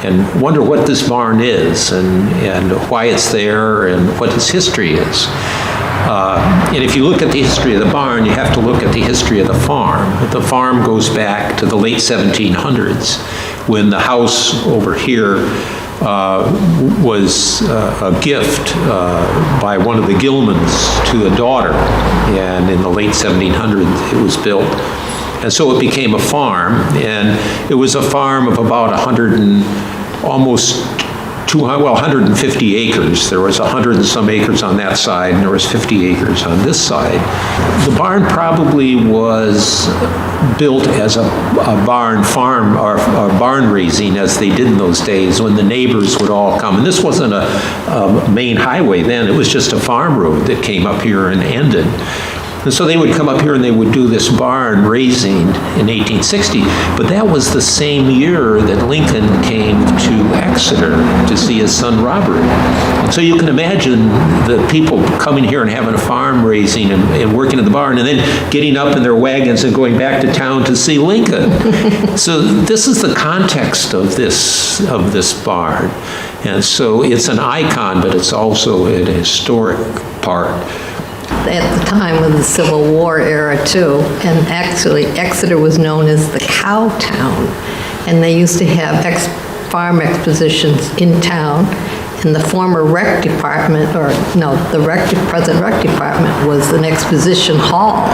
and wonder what this barn is and why it's there and what its history is. And if you look at the history of the barn, you have to look at the history of the farm. The farm goes back to the late 1700s when the house over here was a gift by one of the Gilmans to a daughter, and in the late 1700s it was built. And so it became a farm, and it was a farm of about 150 acres. There was 100 and some acres on that side, and there was 50 acres on this side. The barn probably was built as a barn farm or barn raising, as they did in those days when the neighbors would all come. And this wasn't a main highway then, it was just a farm road that came up here and ended. And so they would come up here and they would do this barn raising in 1860, but that was the same year that Lincoln came to Exeter to see his son Robert. And so you can imagine the people coming here and having a farm raising and working at the barn and then getting up in their wagons and going back to town to see Lincoln. So this is the context of this barn. And so it's an icon, but it's also an historic part. At the time of the Civil War era too, and actually Exeter was known as the cow town, and they used to have farm expositions in town, and the former rec department, present rec department was an exposition hall,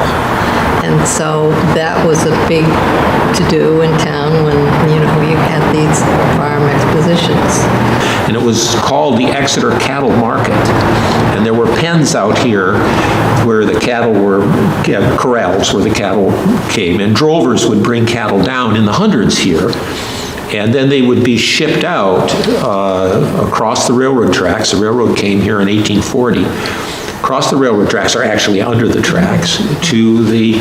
and so that was a big to-do in town when you had these farm expositions. And it was called the Exeter Cattle Market. And there were pens out here where the cattle were, corrals where the cattle came, and drovers would bring cattle down in the hundreds here. And then they would be shipped out across the railroad tracks. The railroad came here in 1840. Across the railroad tracks, are actually under the tracks, to the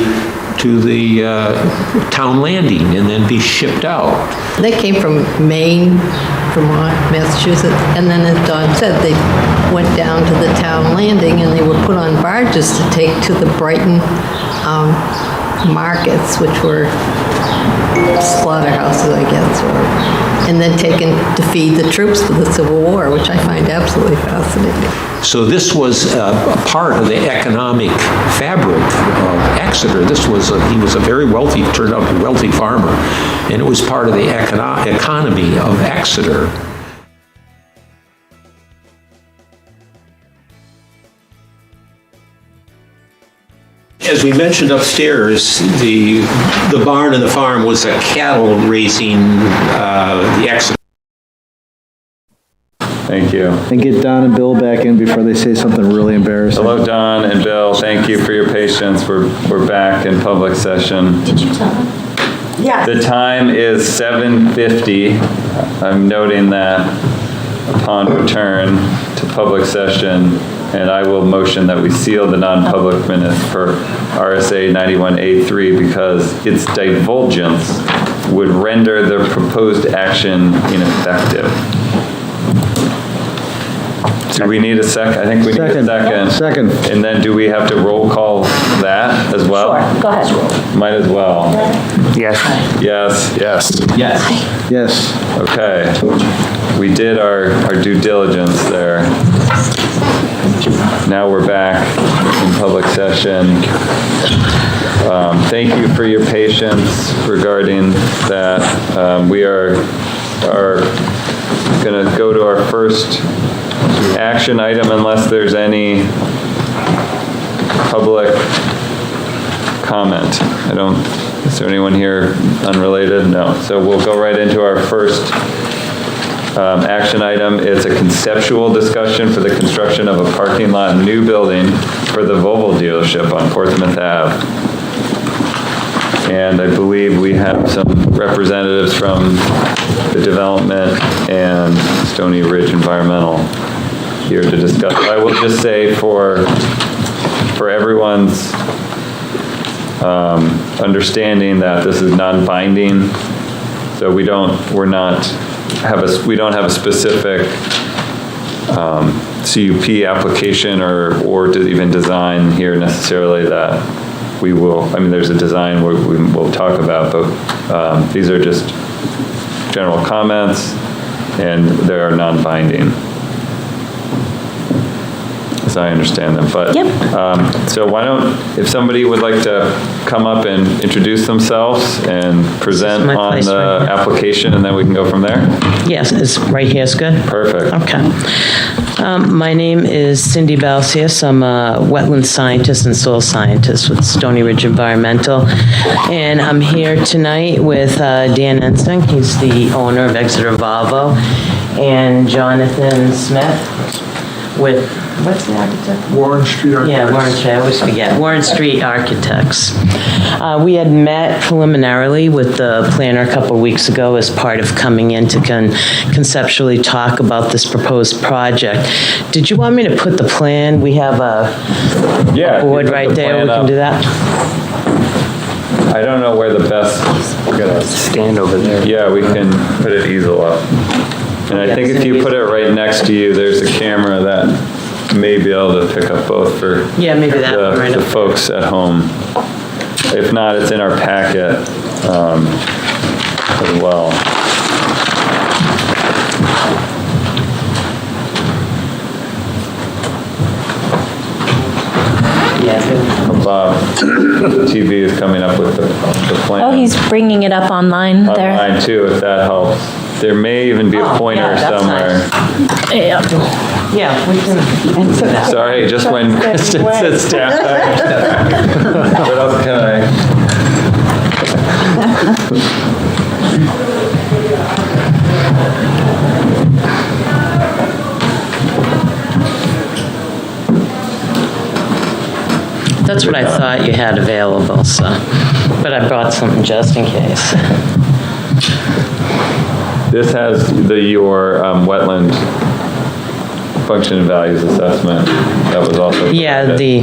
town landing and then be shipped out. They came from Maine, Vermont, Massachusetts, and then as Don said, they went down to the town landing and they were put on barges to take to the Brighton markets, which were slaughterhouses, I guess, and then taken to feed the troops for the Civil War, which I find absolutely fascinating. So this was a part of the economic fabric of Exeter. He was a very wealthy, turned out a wealthy farmer, and it was part of the economy of Exeter. As we mentioned upstairs, the barn and the farm was a cattle raising, the Exeter. Thank you. And get Don and Bill back in before they say something really embarrassing. Hello, Don and Bill. Thank you for your patience. We're back in public session. Did you tell them? Yeah. The time is 7:50. I'm noting that upon return to public session, and I will motion that we seal the non-public minutes for RSA 91A3 because its divulgence would render the proposed action ineffective. Do we need a second? I think we need a second. Second. And then do we have to roll call that as well? Sure, go ahead. Might as well. Yes. Yes. Yes. Yes. Yes. Okay. We did our due diligence there. Now we're back in public session. Thank you for your patience regarding that. We are going to go to our first action item unless there's any public comment. Is there anyone here unrelated? No. So we'll go right into our first action item. It's a conceptual discussion for the construction of a parking lot new building for the Volvo dealership on Portsmouth Ave. And I believe we have some representatives from the development and Stony Ridge Environmental here to discuss. I will just say for everyone's understanding that this is non-binding, so we don't have a specific CUP application or to even design here necessarily that we will. I mean, there's a design we will talk about, but these are just general comments, and they are non-binding, as I understand them. But so why don't, if somebody would like to come up and introduce themselves and present on the application, and then we can go from there? Yes, it's right here is good? Perfect. Okay. My name is Cindy Balsius. I'm a wetland scientist and soil scientist with Stony Ridge Environmental. And I'm here tonight with Dan Ensing. He's the owner of Exeter Volvo. And Jonathan Smith with, what's the architect? Warren Street Architects. Yeah, Warren Street, I always forget. Warren Street Architects. We had met preliminarily with the planner a couple of weeks ago as part of coming in to conceptually talk about this proposed project. Did you want me to put the plan? We have a board right there. We can do that. I don't know where the best, we're gonna stand over there. Yeah, we can put an easel up. And I think if you put it right next to you, there's a camera that may be able to pick up both for maybe that one right the up folks at home. If not, it's in our packet as well. Bob, TV is coming up with the plan. Oh, he's bringing it up online there. Online too, if that helps. There may even be a pointer somewhere. Yeah, we can. Sorry, just when Kristen sits down. What else can I? That's what I thought you had available, so, but I brought something just in case. This has your wetland function and values assessment. That was also. Yeah, the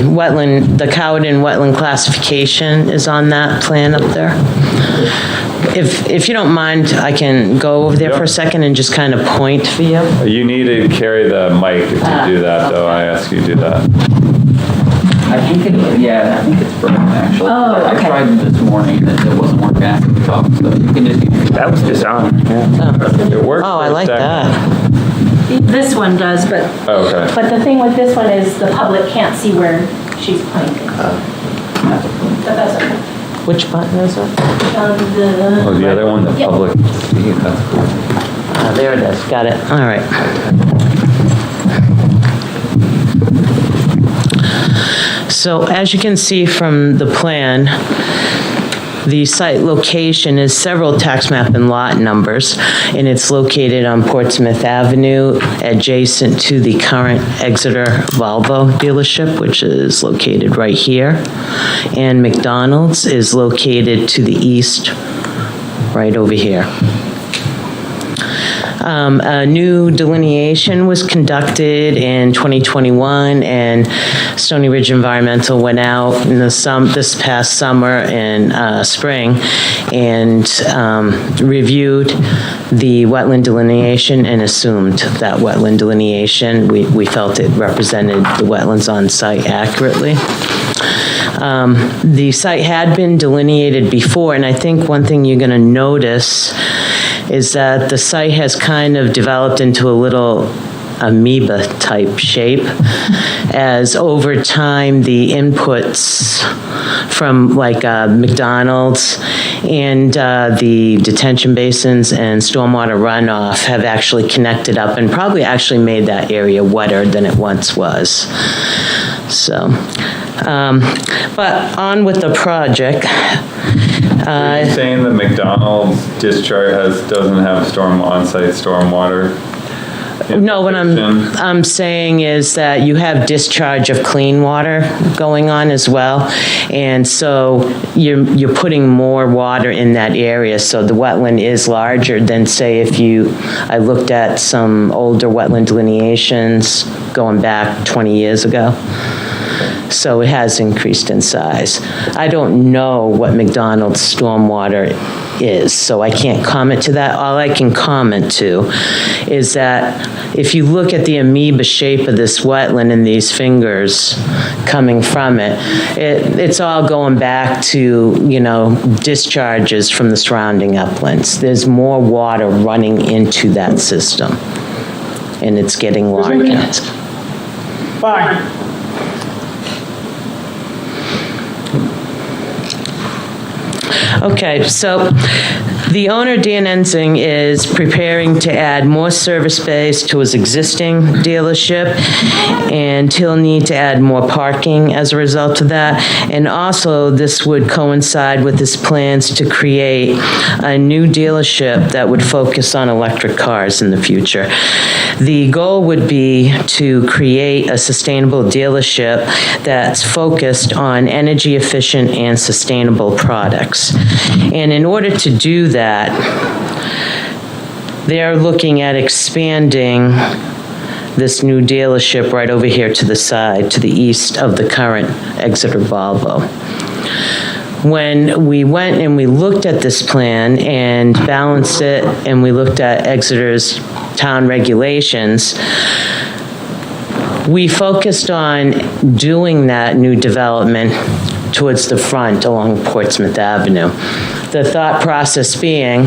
Cowden wetland classification is on that plan up there. If you don't mind, I can go over there for a second and just kind of point for you. You need to carry the mic if you do that, though. I ask you to do that. I think it's broken actually. Oh, okay. I tried this morning and it wasn't working after we talked, so you can just use that was just on. It worked. Oh, I like that. This one does, but okay. But the thing with this one is the public can't see where she's pointing. But that's okay. Which button is it? Oh, the other one, the public. See, that's cool. There it is. Got it. All right. So as you can see from the plan, the site location is several tax map and lot numbers, and it's located on Portsmouth Avenue, adjacent to the current Exeter Volvo dealership, which is located right here. And McDonald's is located to the east, right over here. A new delineation was conducted in 2021, and Stony Ridge Environmental went out in this past summer and spring and reviewed the wetland delineation and assumed that wetland delineation. We felt it represented the wetlands on site accurately. The site had been delineated before, and I think one thing you're going to notice is that the site has kind of developed into a little amoeba type shape, as over time the inputs from like McDonald's and the detention basins and stormwater runoff have actually connected up and probably actually made that area wetter than it once was. So, but on with the project. Are you saying the McDonald's discharge doesn't have on-site stormwater? No, what I'm saying is that you have discharge of clean water going on as well, and so you're putting more water in that area, so the wetland is larger than, say, I looked at some older wetland delineations going back 20 years ago. So it has increased in size. I don't know what McDonald's stormwater is, so I can't comment to that. All I can comment to is that if you look at the amoeba shape of this wetland and these fingers coming from it's all going back to, discharges from the surrounding uplands. There's more water running into that system, and it's getting larger. Bye. Okay, so the owner, Dan Ensing, is preparing to add more service space to his existing dealership, and he'll need to add more parking as a result of that. And also, this would coincide with his plans to create a new dealership that would focus on electric cars in the future. The goal would be to create a sustainable dealership that's focused on energy efficient and sustainable products. And in order to do that, they're looking at expanding this new dealership right over here to the side, to the east of the current Exeter Volvo. When we went and we looked at this plan and balanced it, and we looked at Exeter's town regulations, we focused on doing that new development towards the front along Portsmouth Avenue. The thought process being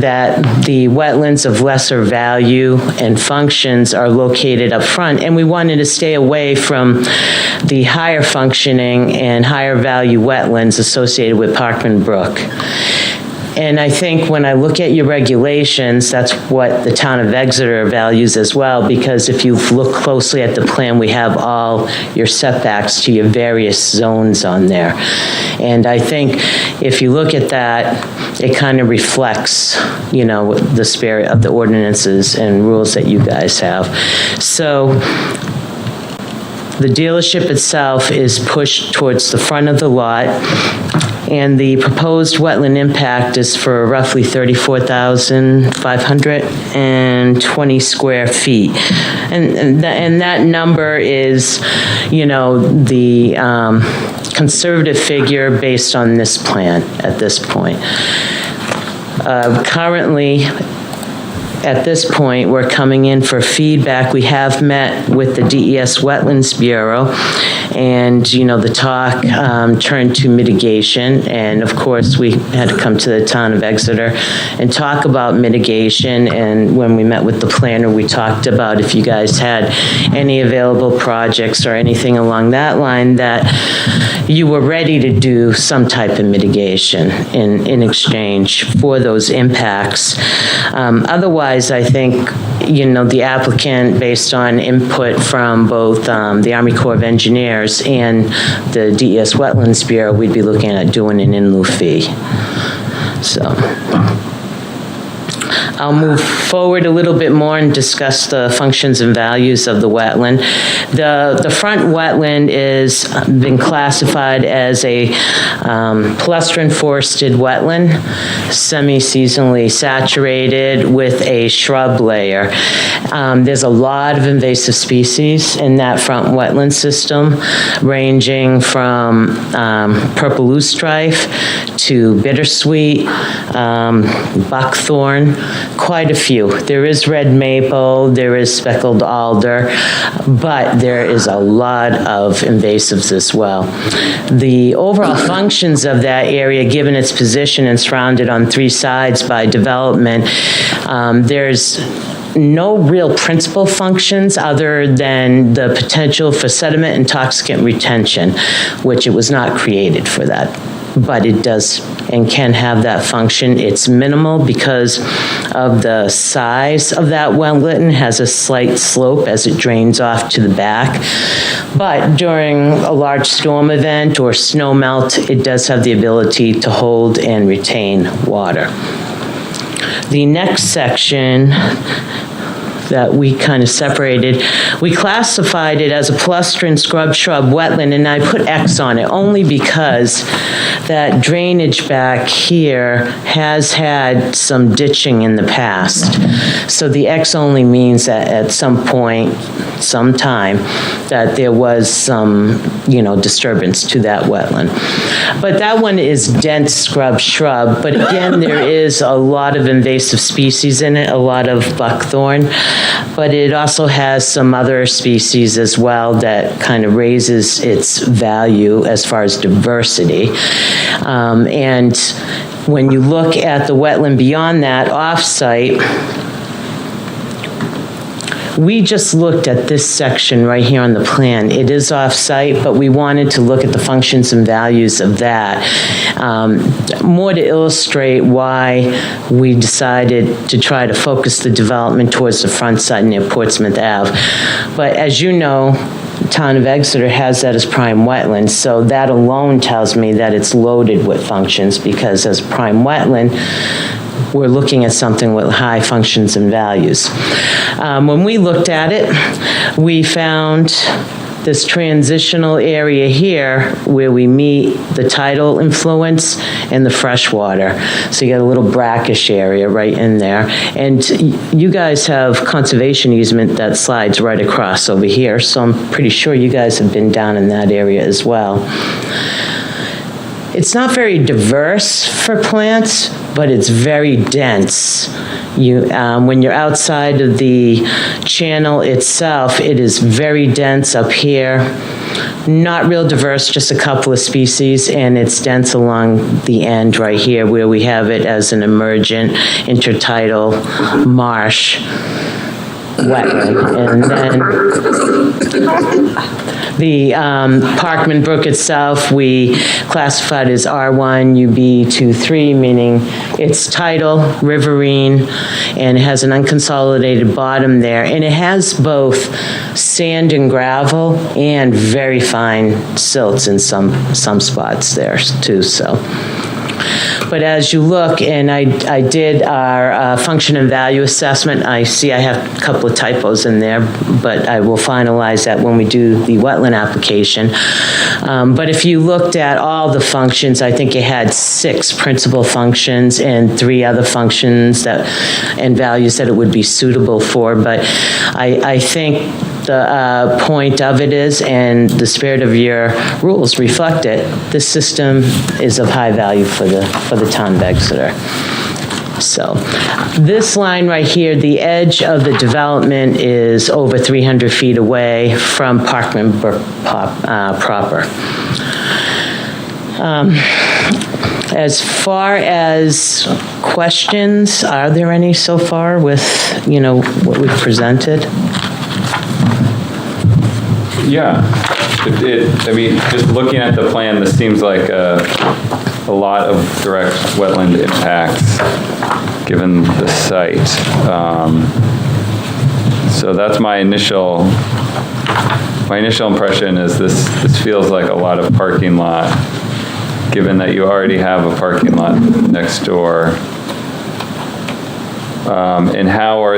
that the wetlands of lesser value and functions are located up front, and we wanted to stay away from the higher functioning and higher value wetlands associated with Parkman Brook. And I think when I look at your regulations, that's what the town of Exeter values as well, because if you look closely at the plan, we have all your setbacks to your various zones on there. And I think if you look at that, it kind of reflects, the spirit of the ordinances and rules that you guys have. So the dealership itself is pushed towards the front of the lot, and the proposed wetland impact is for roughly 34,520 square feet. And that number is, the conservative figure based on this plan at this point. Currently, at this point, we're coming in for feedback. We have met with the DES Wetlands Bureau, and, the talk turned to mitigation. And of course, we had to come to the town of Exeter and talk about mitigation. And when we met with the planner, we talked about if you guys had any available projects or anything along that line that you were ready to do some type of mitigation in exchange for those impacts. Otherwise, I think the applicant, based on input from both the Army Corps of Engineers and the DES Wetlands Bureau, we'd be looking at doing an in lieu fee. So I'll move forward a little bit more and discuss the functions and values of the wetland. The front wetland is been classified as a palustrin forested wetland, semi-seasonally saturated with a shrub layer. There's a lot of invasive species in that front wetland system, ranging from purple loosestrife to bittersweet, buckthorn, quite a few. There is red maple, there is speckled alder, but there is a lot of invasives as well. The overall functions of that area, given its position and surrounded on three sides by development, there's no real principal functions other than the potential for sediment and toxicant retention, which it was not created for that. But it does and can have that function. It's minimal because of the size of that wetland. It has a slight slope as it drains off to the back. But during a large storm event or snow melt, it does have the ability to hold and retain water. The next section that we kind of separated, we classified it as a palustrin scrub shrub wetland, and I put X on it only because that drainage back here has had some ditching in the past. So the X only means that at some point, sometime, that there was some, disturbance to that wetland. But that one is dense scrub shrub, but again, there is a lot of invasive species in it, a lot of buckthorn, but it also has some other species as well that kind of raises its value as far as diversity. And when you look at the wetland beyond that, off-site, we just looked at this section right here on the plan. It is off-site, but we wanted to look at the functions and values of that, more to illustrate why we decided to try to focus the development towards the front side near Portsmouth Ave. But as you know, the town of Exeter has that as prime wetland, so that alone tells me that it's loaded with functions, because as prime wetland, we're looking at something with high functions and values. When we looked at it, we found this transitional area here where we meet the tidal influence and the freshwater. So you got a little brackish area right in there. And you guys have conservation easement that slides right across over here, so I'm pretty sure you guys have been down in that area as well. It's not very diverse for plants, but it's very dense. When you're outside of the channel itself, it is very dense up here. Not real diverse, just a couple of species, and it's dense along the end right here where we have it as an emergent intertidal marsh wetland. And then the Parkman Brook itself, we classified as R1 UB23, meaning it's tidal, riverine, and it has an unconsolidated bottom there. And it has both sand and gravel and very fine silts in some spots there too, so. But as you look, and I did our function and value assessment. I see I have a couple of typos in there, but I will finalize that when we do the wetland application. But if you looked at all the functions, I think it had 6 principal functions and 3 other functions and values that it would be suitable for. But I think the point of it is, and the spirit of your rules reflect it, this system is of high value for the town of Exeter. So this line right here, the edge of the development is over 300 feet away from Parkman Brook proper. As far as questions, are there any so far with, what we've presented? Yeah, I mean, just looking at the plan, this seems like a lot of direct wetland impacts given the site. So that's my initial impression is this feels like a lot of parking lot, given that you already have a parking lot next door. And how are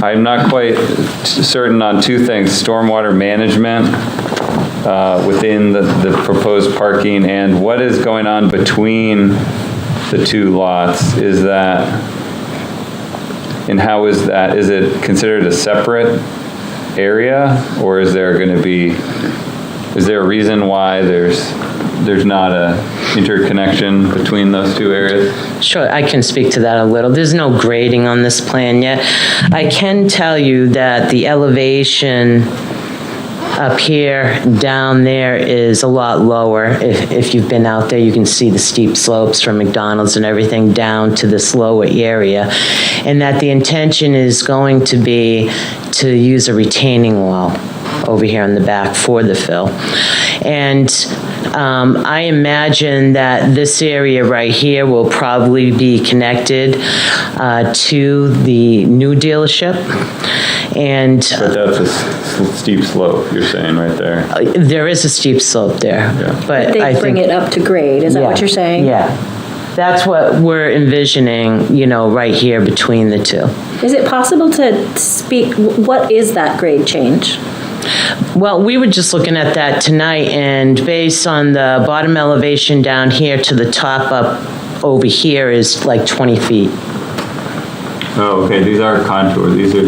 I'm not quite certain on two things, stormwater management within the proposed parking and what is going on between the two lots. And how is that? Is it considered a separate area, or is there a reason why there's not a interconnection between those two areas? Sure, I can speak to that a little. There's no grading on this plan yet. I can tell you that the elevation up here, down there is a lot lower. If you've been out there, you can see the steep slopes from McDonald's and everything down to this lower area. And that the intention is going to be to use a retaining wall over here in the back for the fill. And I imagine that this area right here will probably be connected to the new dealership. But that's a steep slope, you're saying, right there? There is a steep slope there. Yeah. But they bring it up to grade, is that what you're saying? Yeah. That's what we're envisioning, right here between the two. Is it possible to speak, what is that grade change? Well, we were just looking at that tonight, and based on the bottom elevation down here to the top up over here is like 20 feet. Oh, okay, these are contours. These are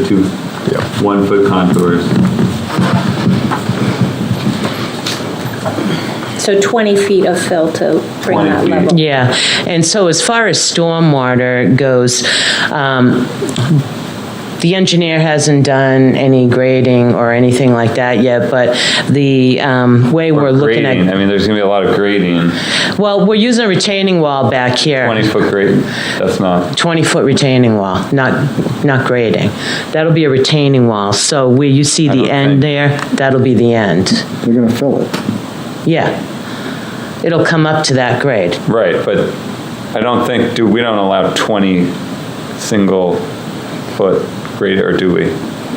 1 foot contours. So 20 feet of fill to bring that level. Yeah, and so as far as stormwater goes, the engineer hasn't done any grading or anything like that yet, but the way we're looking at... I mean, there's going to be a lot of grading. Well, we're using a retaining wall back here. 20-foot grade, that's not... 20-foot retaining wall, not grading. That'll be a retaining wall. So where you see the end there, that'll be the end. They're going to fill it. Yeah. It'll come up to that grade. Right, but I don't think, we don't allow 20 single foot grade, or do we?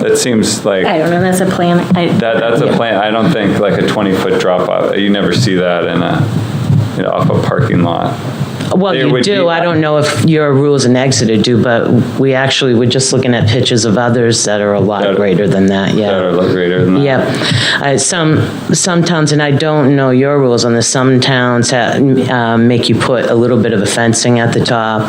That seems like... I don't know, that's a plan. That's a plan. I don't think like a 20-foot drop off, you never see that in off a parking lot. Well, you do. I don't know if your rules in Exeter do, but we actually were just looking at pictures of others that are a lot greater than that. Yeah. That are a lot greater than that. Yeah. Some towns, and I don't know your rules on this, some towns make you put a little bit of a fencing at the top.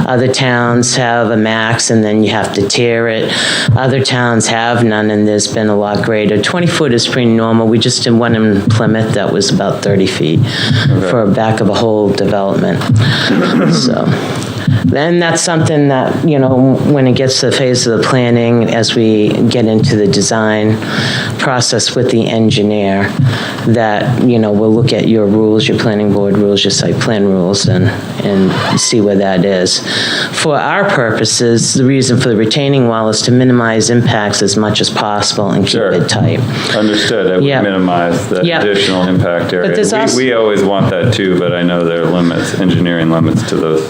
Other towns have a max, and then you have to tear it. Other towns have none, and there's been a lot greater. 20 foot is pretty normal. We just did one in Plymouth that was about 30 feet for a back of a whole development. So, then that's something that, when it gets to the phase of the planning, as we get into the design process with the engineer, that, we'll look at your rules, your planning board rules, your site plan rules, and see where that is. For our purposes, the reason for the retaining wall is to minimize impacts as much as possible and keep it tight. Understood. That would minimize the additional impact area. We always want that too, but I know there are limits, engineering limits to those.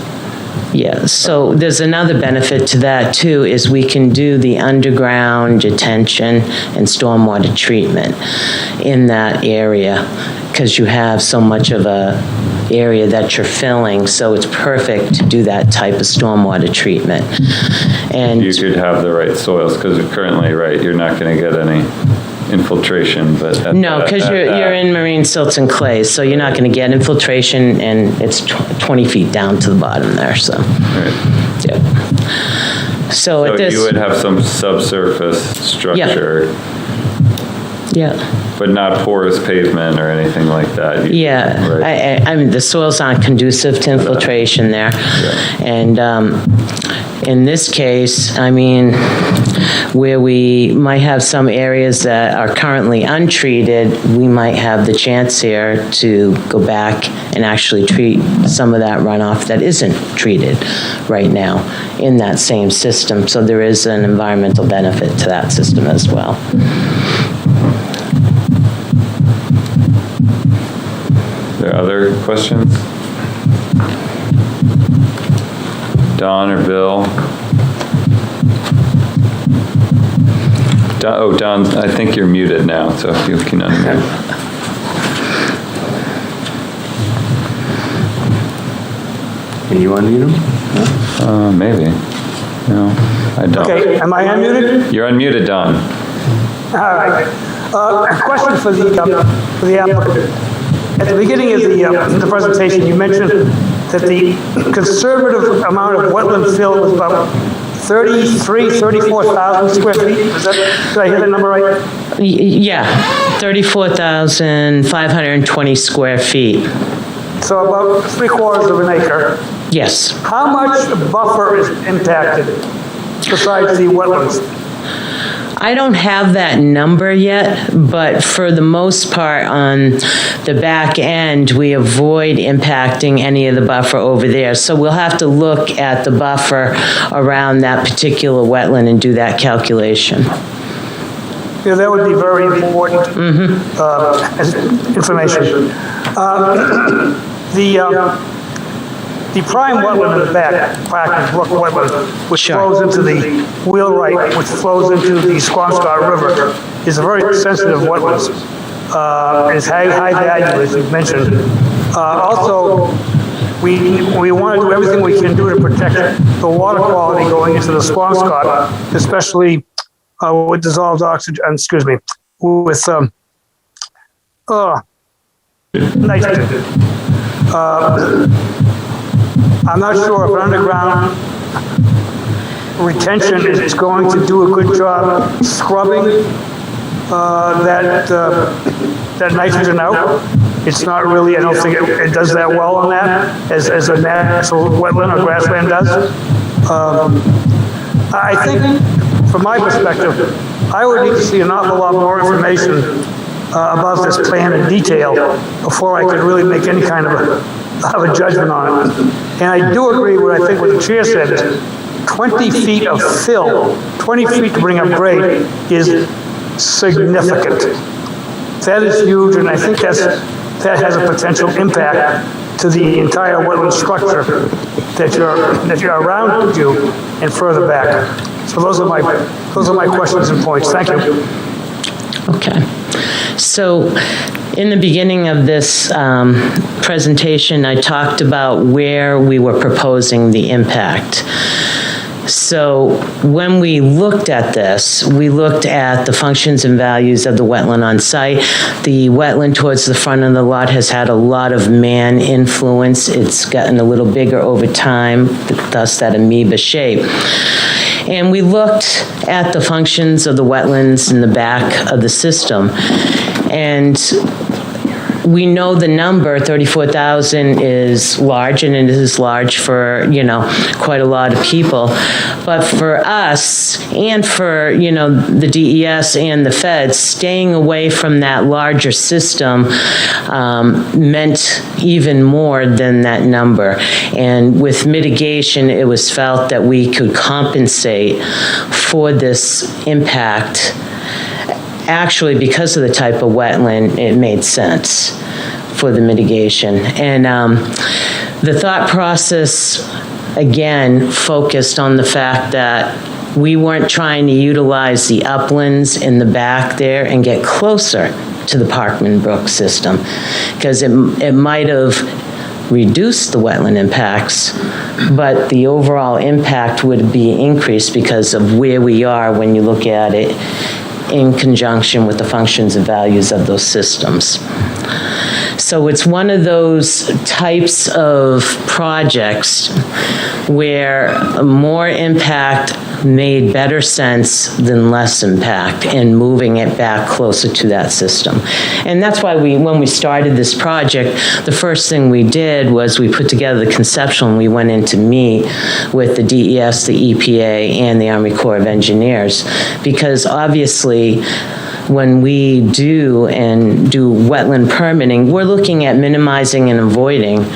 Yeah, so there's another benefit to that too, is we can do the underground detention and stormwater treatment in that area, because you have so much of a area that you're filling, so it's perfect to do that type of stormwater treatment. And you could have the right soils, because currently, you're not going to get any infiltration, but... No, because you're in marine silts and clays, so you're not going to get infiltration, and it's 20 feet down to the bottom there, so... Right. Yeah. So at this... you would have some subsurface structure... Yeah. But not porous pavement or anything like that. I mean, the soils aren't conducive to infiltration there. And in this case, I mean, where we might have some areas that are currently untreated, we might have the chance here to go back and actually treat some of that runoff that isn't treated right now in that same system. So there is an environmental benefit to that system as well. Are there other questions? Don or Bill? Don, I think you're muted now, so if you can unmute. Can you unmute him? Maybe. No, I don't. Okay, am I unmuted? You're unmuted, Don. All right. A question for the applicant. At the beginning of the presentation, you mentioned that the conservative amount of wetland fill was about 34,000 square feet. Did I hear that number right? Yeah, 34,520 square feet. So about 3/4 of an acre. Yes. How much buffer is impacted besides the wetlands? I don't have that number yet, but for the most part on the back end, we avoid impacting any of the buffer over there. So we'll have to look at the buffer around that particular wetland and do that calculation. Yeah, that would be very important as information. The prime wetland in the back, Clackamas Brook wetland, which flows into the Wheelwright, which flows into the Squamscott River, is a very sensitive wetland. It's high value, as you've mentioned. Also, we want to do everything we can do to protect the water quality going into the Squamscott, especially with dissolved oxygen, with nitrogen. I'm not sure if underground retention is going to do a good job scrubbing that nitrogen out. It's not really, I don't think it does that well on that as a natural wetland or grassland does. I think, from my perspective, I would need to see an awful lot more information about this plan in detail before I could really make any kind of a judgment on it. And I do agree with, I think what the chair said, is 20 feet of fill, 20 feet to bring up grade is significant. That is huge, and I think that has a potential impact to the entire wetland structure that you're around you and further back. So those are my questions and points. Thank you. Okay. So in the beginning of this presentation, I talked about where we were proposing the impact. So when we looked at this, we looked at the functions and values of the wetland on site. The wetland towards the front of the lot has had a lot of man influence. It's gotten a little bigger over time, thus that amoeba shape. And we looked at the functions of the wetlands in the back of the system. And we know the number, 34,000, is large, and it is large for, quite a lot of people. But for us and for, the DES and the feds, staying away from that larger system meant even more than that number. And with mitigation, it was felt that we could compensate for this impact. Actually, because of the type of wetland, it made sense for the mitigation. And the thought process, again, focused on the fact that we weren't trying to utilize the uplands in the back there and get closer to the Parkman Brook system, because it might have reduced the wetland impacts, but the overall impact would be increased because of where we are when you look at it in conjunction with the functions and values of those systems. So it's one of those types of projects where more impact made better sense than less impact in moving it back closer to that system. And that's why when we started this project, the first thing we did was we put together the conceptual, and we went in to meet with the DES, the EPA, and the Army Corps of Engineers, because obviously when we do wetland permitting, we're looking at minimizing and avoiding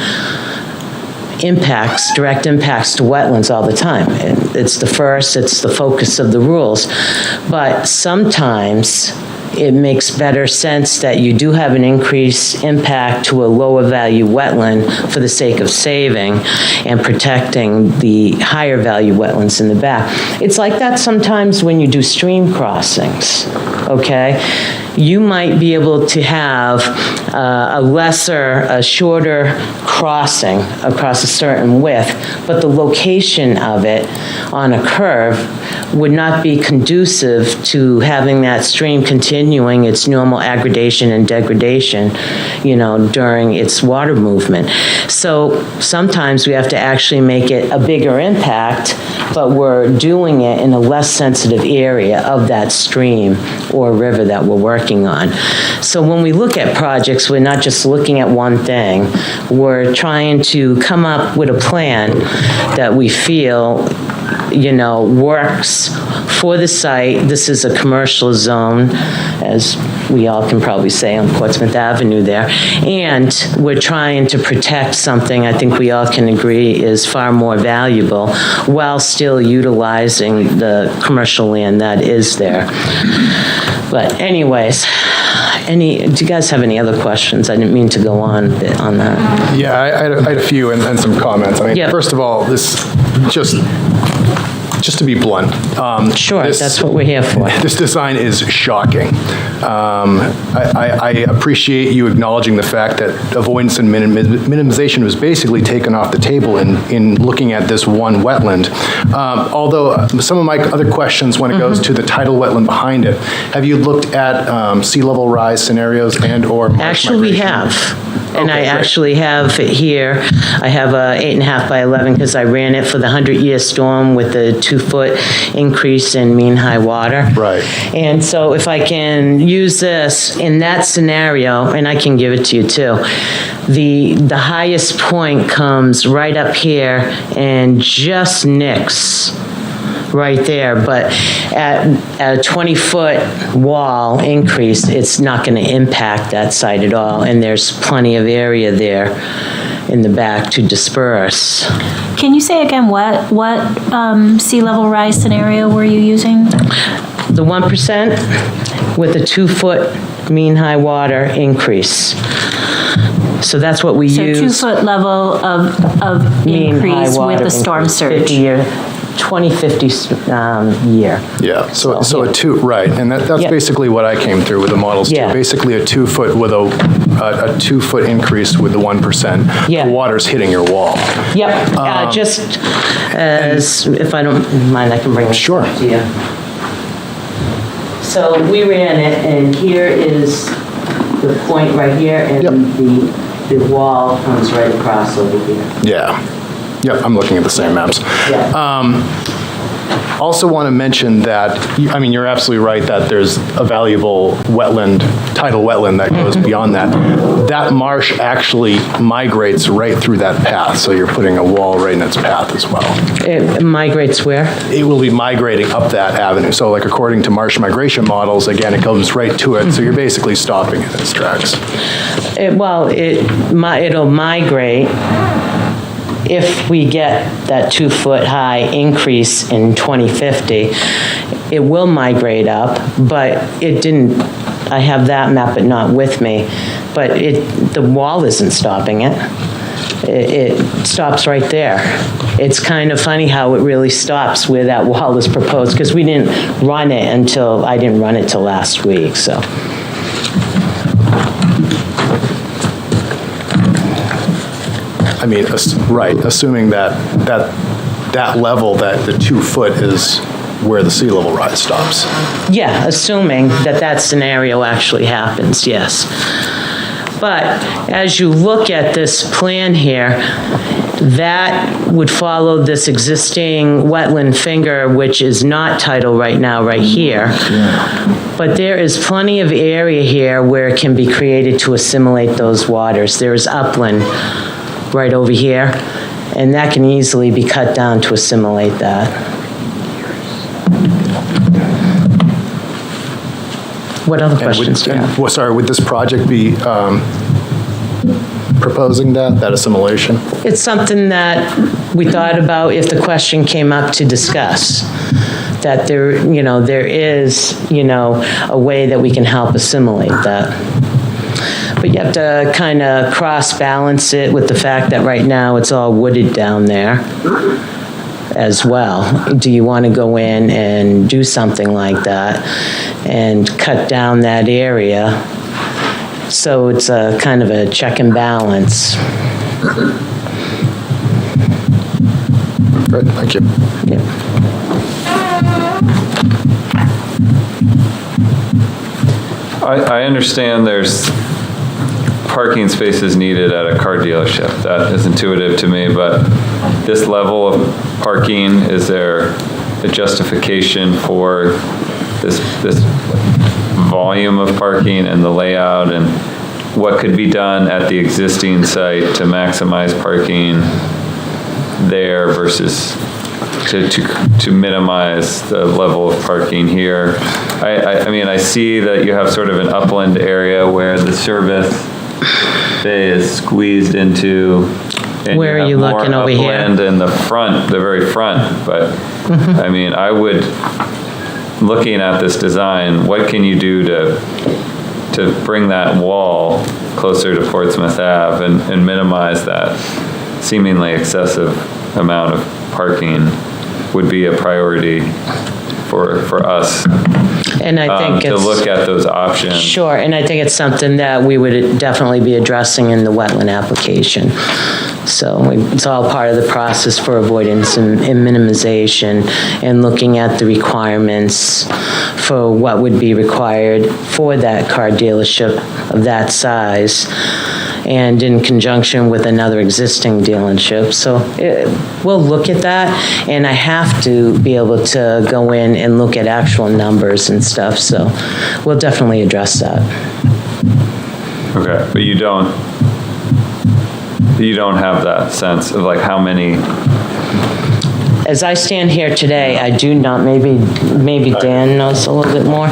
impacts, direct impacts to wetlands all the time. It's the focus of the rules. But sometimes it makes better sense that you do have an increased impact to a lower value wetland for the sake of saving and protecting the higher value wetlands in the back. It's like that sometimes when you do stream crossings, okay? You might be able to have a shorter crossing across a certain width, but the location of it on a curve would not be conducive to having that stream continuing its normal aggradation and degradation, during its water movement. So sometimes we have to actually make it a bigger impact, but we're doing it in a less sensitive area of that stream or river that we're working on. So when we look at projects, we're not just looking at one thing. We're trying to come up with a plan that we feel works for the site. This is a commercial zone, as we all can probably say on Portsmouth Avenue there. And we're trying to protect something I think we all can agree is far more valuable while still utilizing the commercial land that is there. But anyways, do you guys have any other questions? I didn't mean to go on a bit on that. Yeah, I had a few and some comments. First of all, this just to be blunt. Sure, that's what we're here for. This design is shocking. I appreciate you acknowledging the fact that avoidance and minimization was basically taken off the table in looking at this one wetland. Although some of my other questions when it goes to the tidal wetland behind it, have you looked at sea level rise scenarios and or marsh Actually, we migration? have. And I actually have it here. I have a 8.5 by 11 because I ran it for the 100-year storm with the 2-foot increase in mean high water. Right. And so if I can use this in that scenario, and I can give it to you too, the highest point comes right up here and just nicks right there, but at a 20-foot wall increase, it's not going to impact that site at all, and there's plenty of area there in the back to disperse. Can you say again what sea level rise scenario were you using? The 1% with a 2-foot mean high water increase. So that's what we use. So 2-foot level of increase with the storm surge. 2050 year. Yeah, so a two, right, and that's basically what I came through with the models too. Basically a 2-foot with a 2-foot increase with the 1%. Yeah. The water's hitting your wall. Yep, just as, if I don't mind, I can bring this up to you. So we ran it, and here is the point right here, and the wall comes right across over here. Yeah. Yep, I'm looking at the same maps. Also want to mention that, you're absolutely right that there's a valuable wetland, tidal wetland that goes beyond that. That marsh actually migrates right through that path, so you're putting a wall right in its path as well. It migrates where? It will be migrating up that avenue. So like according to marsh migration models, again, it goes right to it, so you're basically stopping it in its tracks. It'll migrate if we get that 2-foot high increase in 2050, it will migrate up, but it didn't. I have that map, but not with me. But the wall isn't stopping it. It stops right there. It's kind of funny how it really stops where that wall is proposed, because I didn't run it till last week, so. Right, assuming that level, that the 2-foot is where the sea level rise stops. Yeah, assuming that scenario actually happens, yes. But as you look at this plan here, that would follow this existing wetland finger, which is not tidal right now, right here. But there is plenty of area here where it can be created to assimilate those waters. There's upland right over here, and that can easily be cut down to assimilate that. What other questions do you have? Sorry, would this project be proposing that assimilation? It's something that we thought about if the question came up to discuss, that there is, a way that we can help assimilate that. But you have to kind of cross-balance it with the fact that right now it's all wooded down there as well. Do you want to go in and do something like that and cut down that area? So it's a kind of a check and balance. Great, thank you. Yeah. I understand there's parking spaces needed at a car dealership. That is intuitive to me, but this level of parking, is there a justification for this volume of parking and the layout, and what could be done at the existing site to maximize parking there versus to minimize the level of parking here? I mean, I see that you have sort of an upland area where the service bay is squeezed into. And Where are you looking over here? Upland in the front, the very front, but I mean, looking at this design, what can you do to bring that wall closer to Portsmouth Ave and minimize that seemingly excessive amount of parking would be a priority for us. And I think to look at those options. Sure, and I think it's something that we would definitely be addressing in the wetland application. So it's all part of the process for avoidance and minimization, and looking at the requirements for what would be required for that car dealership of that size, and in conjunction with another existing dealership. So we'll look at that, and I have to be able to go in and look at actual numbers and stuff, so we'll definitely address that. Okay, but you don't have that sense of like how many. As I stand here today, I do not, maybe Dan knows a little bit more,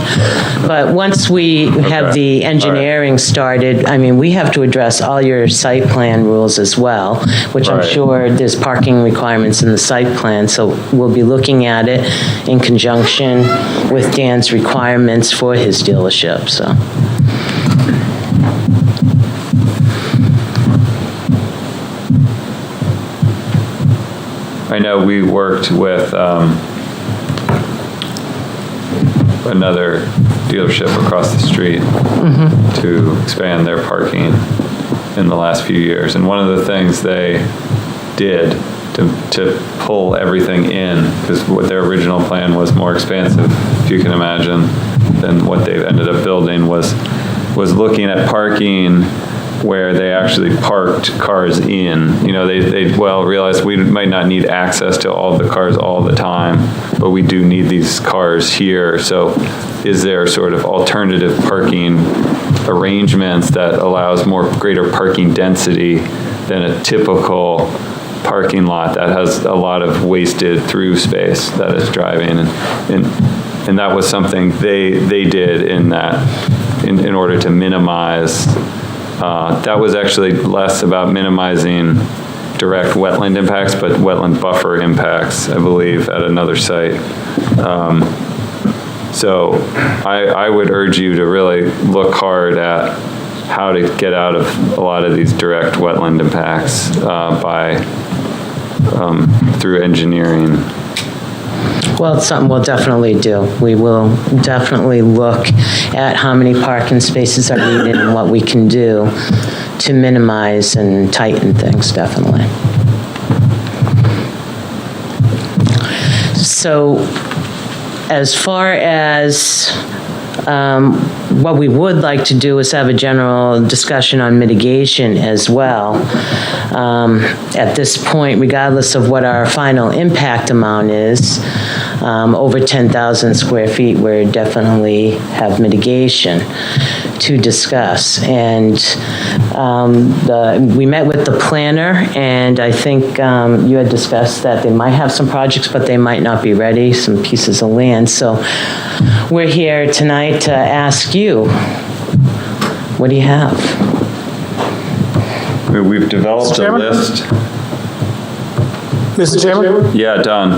but once we have the engineering started, I mean, we have to address all your site plan rules as well, which I'm sure there's parking requirements in the site plan, so we'll be looking at it in conjunction with Dan's requirements for his dealership, so. I know we worked with another dealership across the street to expand their parking in the last few years. And one of the things they did to pull everything in, because what their original plan was more expansive, if you can imagine, than what they ended up building, was looking at parking where they actually parked cars in. You know, they realized we might not need access to all the cars all the time, but we do need these cars here. So is there sort of alternative parking arrangements that allows greater parking density than a typical parking lot that has a lot of wasted through space that is driving? And that was something they did in order to minimize. That was actually less about minimizing direct wetland impacts, but wetland buffer impacts, I believe, at another site. So I would urge you to really look hard at how to get out of a lot of these direct wetland impacts through engineering. Well, it's something we'll definitely do. We will definitely look at how many parking spaces are needed and what we can do to minimize and tighten things, definitely. So as far as what we would like to do is have a general discussion on mitigation as well. At this point, regardless of what our final impact amount is, over 10,000 square feet, we definitely have mitigation to discuss. And we met with the planner, and I think you had discussed that they might have some projects, but they might not be ready, some pieces of land. So we're here tonight to ask you, what do you have? We've developed a list. Mr. Chairman? Yeah, Don.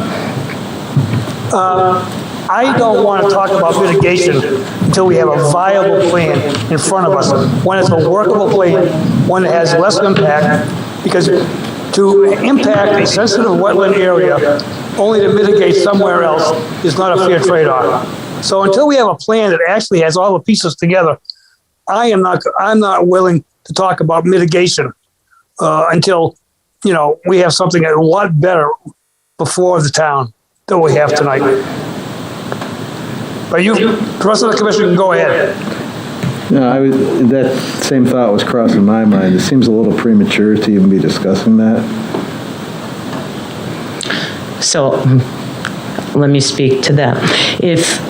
I don't want to talk about mitigation until we have a viable plan in front of us. One that's a workable plan, one that has less impact, because to impact a sensitive wetland area only to mitigate somewhere else is not a fair trade-off. So until we have a plan that actually has all the pieces together, I'm not willing to talk about mitigation until, we have something a lot better before the town than we have tonight. But the rest of the commission can go ahead. No, that same thought was crossing my mind. It seems a little premature to even be discussing that. So let me speak to that. If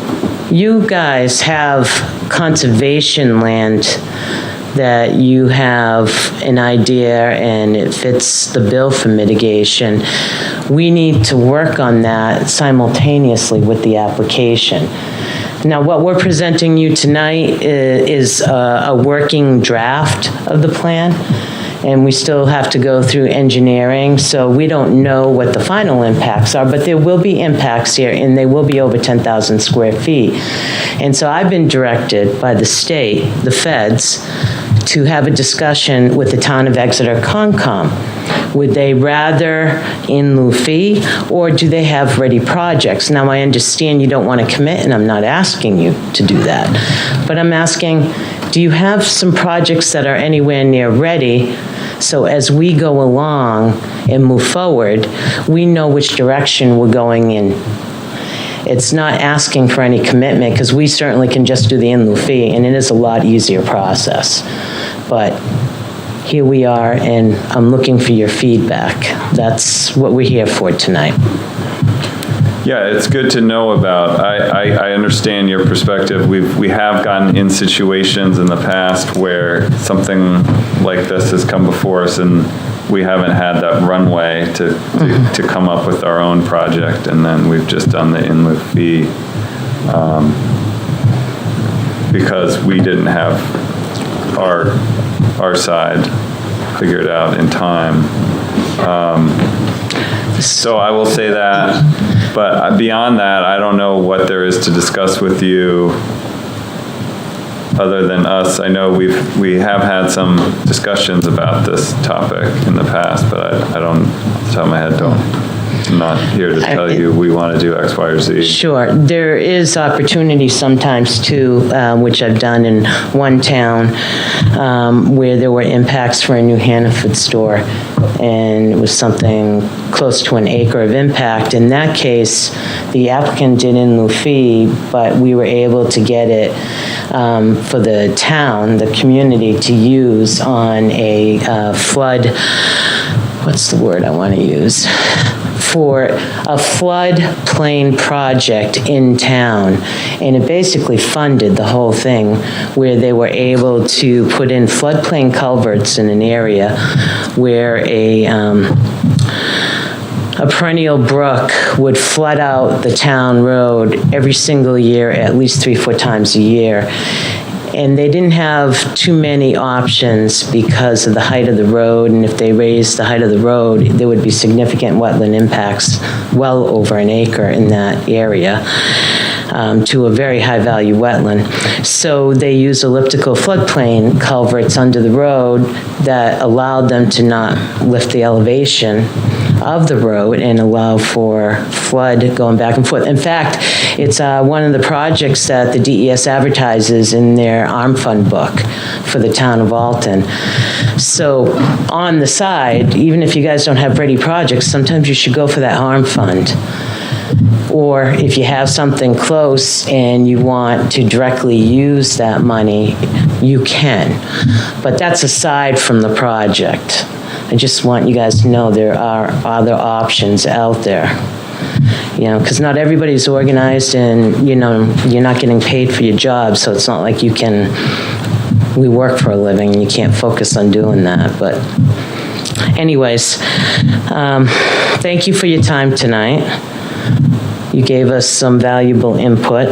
you guys have conservation land that you have an idea and it fits the bill for mitigation, we need to work on that simultaneously with the application. Now, what we're presenting you tonight is a working draft of the plan, and we still have to go through engineering, so we don't know what the final impacts are, but there will be impacts here, and they will be over 10,000 square feet. And so I've been directed by the state, the feds, to have a discussion with the town of Exeter Concom. Would they rather in lieu fee, or do they have ready projects? Now, I understand you don't want to commit, and I'm not asking you to do that. But I'm asking, do you have some projects that are anywhere near ready, so as we go along and move forward, we know which direction we're going in? It's not asking for any commitment, because we certainly can just do the in lieu fee, and it is a lot easier process. But here we are, and I'm looking for your feedback. That's what we're here for tonight. Yeah, it's good to know about. I understand your perspective. We have gotten in situations in the past where something like this has come before us, and we haven't had that runway to come up with our own project, and then we've just done the in lieu fee because we didn't have our side figured out in time. So I will say that, but beyond that, I don't know what there is to discuss with you other than us. I know we have had some discussions about this topic in the past, but I don't, off the top of my head, I'm not here to tell you we want to do X, Y, or Z. Sure. There is opportunity sometimes too, which I've done in one town, where there were impacts for a new Hannaford store, and it was something close to an acre of impact. In that case, the applicant did in lieu fee, but we were able to get it for the town, the community, to use on a flood, what's the word I want to use? For a floodplain project in town, and it basically funded the whole thing, where they were able to put in floodplain culverts in an area where a perennial brook would flood out the town road every single year, at least 3-4 times a year. And they didn't have too many options because of the height of the road, and if they raised the height of the road, there would be significant wetland impacts, well over an acre in that area, to a very high-value wetland. So they used elliptical floodplain culverts under the road that allowed them to not lift the elevation of the road and allow for flood going back and forth. In fact, it's one of the projects that the DES advertises in their ARM Fund book for the town of Alton. So on the side, even if you guys don't have ready projects, sometimes you should go for that ARM Fund. Or if you have something close and you want to directly use that money, you can. But that's aside from the project. I just want you guys to know there are other options out there. Because not everybody's organized, and, you're not getting paid for your job, so it's not like we work for a living and you can't focus on doing that. But anyways, thank you for your time tonight. You gave us some valuable input.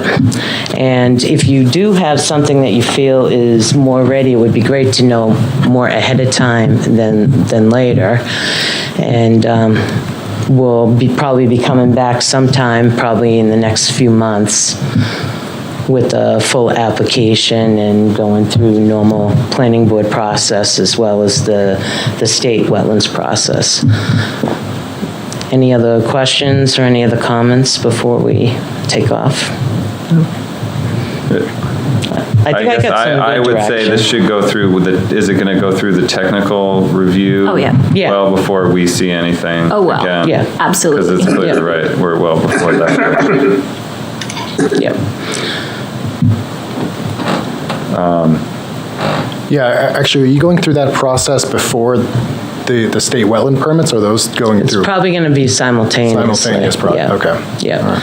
And if you do have something that you feel is more ready, it would be great to know more ahead of time than later. And we'll probably be coming back sometime, probably in the next few months, with a full application and going through normal planning board process as well as the state wetlands process. Any other questions or any other comments before we take off? I think I got some good I would say direction. this should go through with the, is it going to go through the technical review? Oh, yeah. Yeah. Well, before we see anything Oh, well. again? Yeah. Absolutely. Because it's clear, Yeah. right, we're well before that. Yep. Yeah, actually, are you going through that process before the state wetland permits, or are those going It's through? probably going to be simultaneously. Simultaneous, probably, Yeah. okay. Yeah.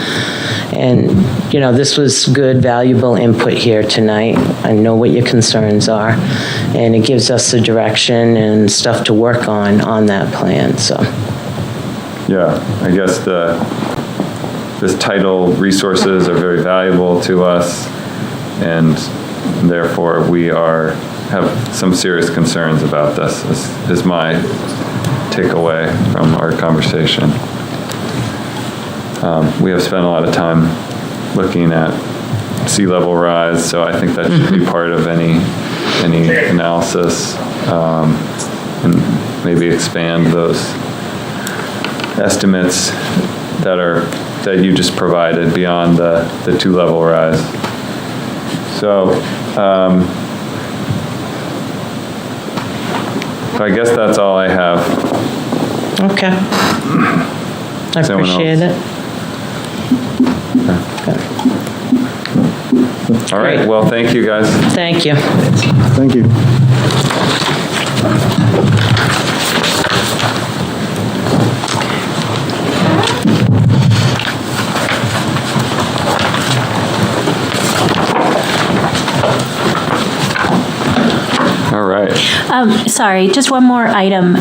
And, you know, this was good, valuable input here tonight. I know what your concerns are, and it gives us the direction and stuff to work on that plan, so. Yeah, I guess this title resources are very valuable to us, and therefore we have some serious concerns about this, is my takeaway from our conversation. We have spent a lot of time looking at sea level rise, so I think that should be part of any analysis, and maybe expand those estimates that you just provided beyond the 2-level rise. So I guess that's all I have. Okay. I Someone appreciate else? it. All right, well, thank you, guys. Thank you. Thank you. All right. Sorry, just one more item.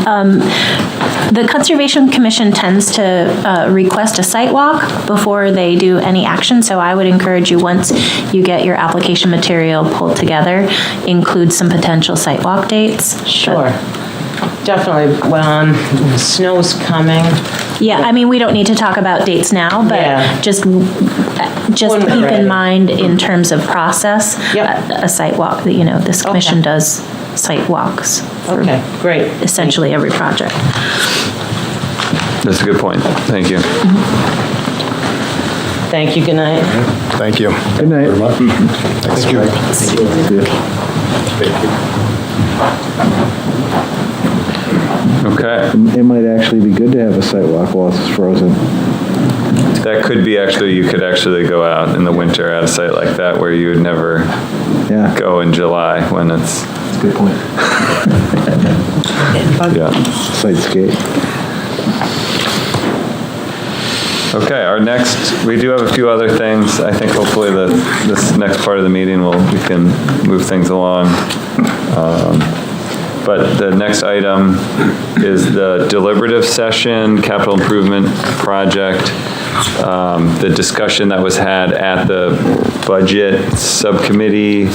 The Conservation Commission tends to request a site walk before they do any action, so I would encourage you, once you get your application material pulled together, include some potential site walk dates. Sure. Definitely. Snow's coming. Yeah, I mean, we don't need to talk about dates now, but Yeah. just When keep we're ready. in mind in terms of process, a site walk, that, you know, this commission does site walks for Okay, great. essentially every project. That's a good point. Thank you. Thank you, good night. Thank you. Good night. Thank you. Okay. It might actually be good to have a site walk while it's frozen. That could be actually, you could actually go out in the winter at a site like that where you would never go in July when it's. That's a good point. Yeah. Sitescape. Okay, we do have a few other things. I think hopefully this next part of the meeting we can move things along. But the next item is the deliberative session, capital improvement project, the discussion that was had at the budget subcommittee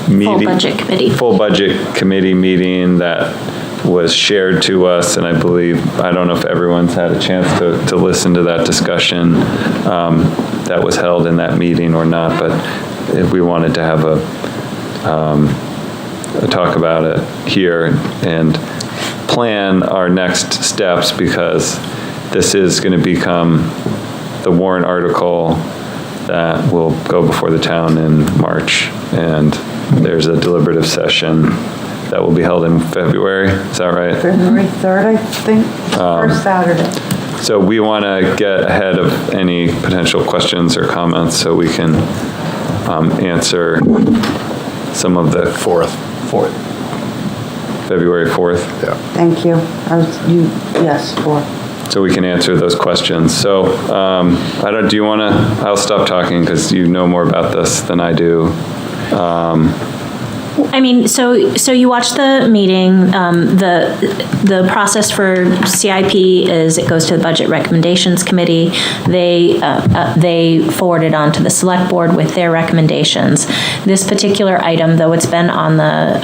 meeting. Full budget committee meeting that was shared to us, and I don't know if everyone's had a chance to listen to that discussion that was held in that meeting or not, but if we wanted to have a talk about it here and plan our next steps, because this is going to become the warrant article that will go before the town in March, and there's a deliberative session that will be held in February. Is that right? February 3rd, I think, first Saturday. So we want to get ahead of any potential questions or comments so we can answer some of the February 4th. Yeah. Thank you. Yes, 4th. So we can answer those questions. So do you want to, I'll stop talking because you know more about this than I do. I mean, so you watched the meeting. The process for CIP is it goes to the Budget Recommendations Committee. They forward it on to the Select Board with their recommendations. This particular item, though it's been on the,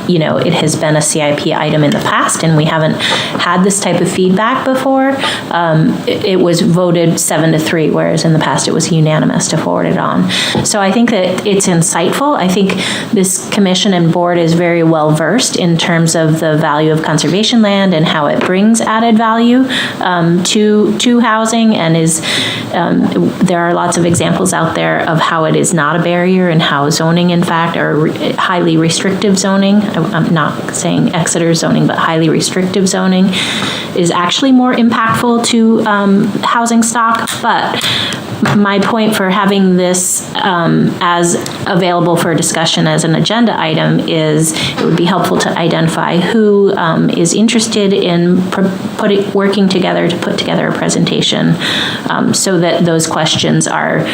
it has been a CIP item in the past, and we haven't had this type of feedback before. It was voted 7-3, whereas in the past it was unanimous to forward it on. So I think that it's insightful. I think this commission and board is very well versed in terms of the value of conservation land and how it brings added value to housing, and there are lots of examples out there of how it is not a barrier and how zoning, in fact, or highly restrictive zoning, I'm not saying Exeter zoning, but highly restrictive zoning is actually more impactful to housing stock. But my point for having this as available for discussion as an agenda item is it would be helpful to identify who is interested in working together to put together a presentation so that those questions are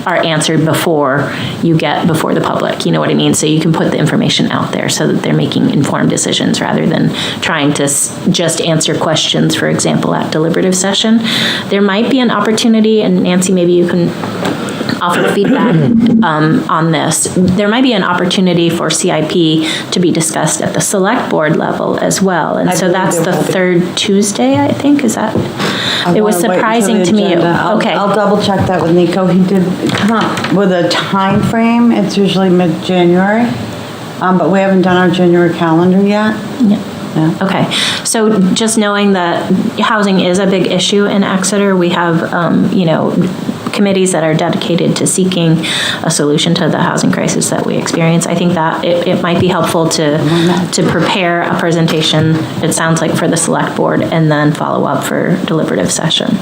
answered before you get before the public. You know what I mean? So you can put the information out there so that they're making informed decisions rather than trying to just answer questions, for example, at deliberative session. There might be an opportunity, and Nancy, maybe you can offer feedback on this. There might be an opportunity for CIP to be discussed at the select board level as well. And so that's the third Tuesday, I think, is that? It was surprising to me. Okay. I'll double check that with Nico. He did come up with a time frame. It's usually mid-January, but we haven't done our January calendar yet. Yeah. Okay, so just knowing that housing is a big issue in Exeter, we have, committees that are dedicated to seeking a solution to the housing crisis that we experience. I think that it might be helpful to prepare a presentation, it sounds like, for the select board, and then follow up for deliberative session.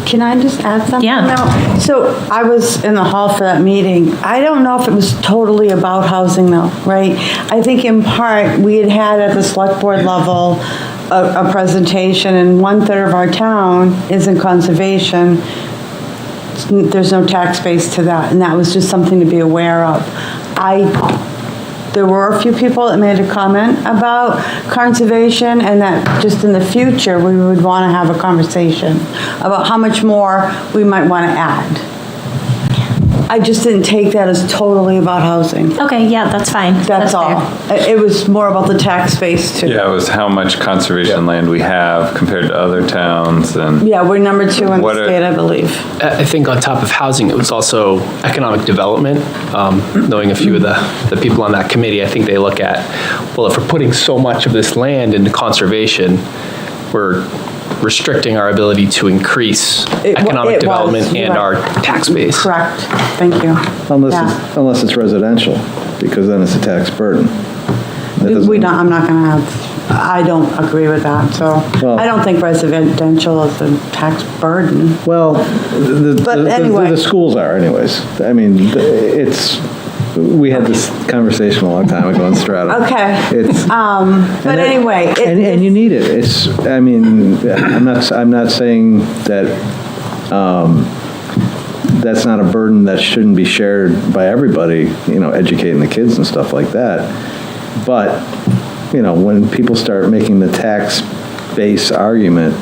Can I just add something? Yeah. Now? So I was in the hall for that meeting. I don't know if it was totally about housing though, right? I think in part we had at the select board level a presentation, and 1/3 of our town is in conservation. There's no tax base to that, and that was just something to be aware of. There were a few people that made a comment about conservation, and that just in the future we would want to have a conversation about how much more we might want to add. I just didn't take that as totally about housing. Okay, yeah, that's fine. That's all. Fair. It was more about the tax base too. Yeah, it was how much conservation land we have compared to other towns, and yeah, we're number 2 in the state, I believe. I think on top of housing, it was also economic development. Knowing a few of the people on that committee, I think they look at, well, if we're putting so much of this land into conservation, we're restricting our ability to increase economic development and our tax base. Correct. Thank you. Unless it's residential, because then it's a tax burden. I'm not going to have, I don't agree with that. So I don't think residential is a tax burden. Well, anyway. the schools are anyways. I mean, we had this conversation a long time ago in Strata. Okay. But anyway. And you need it. I'm not saying that that's not a burden that shouldn't be shared by everybody, educating the kids and stuff like that. But, when people start making the tax base argument,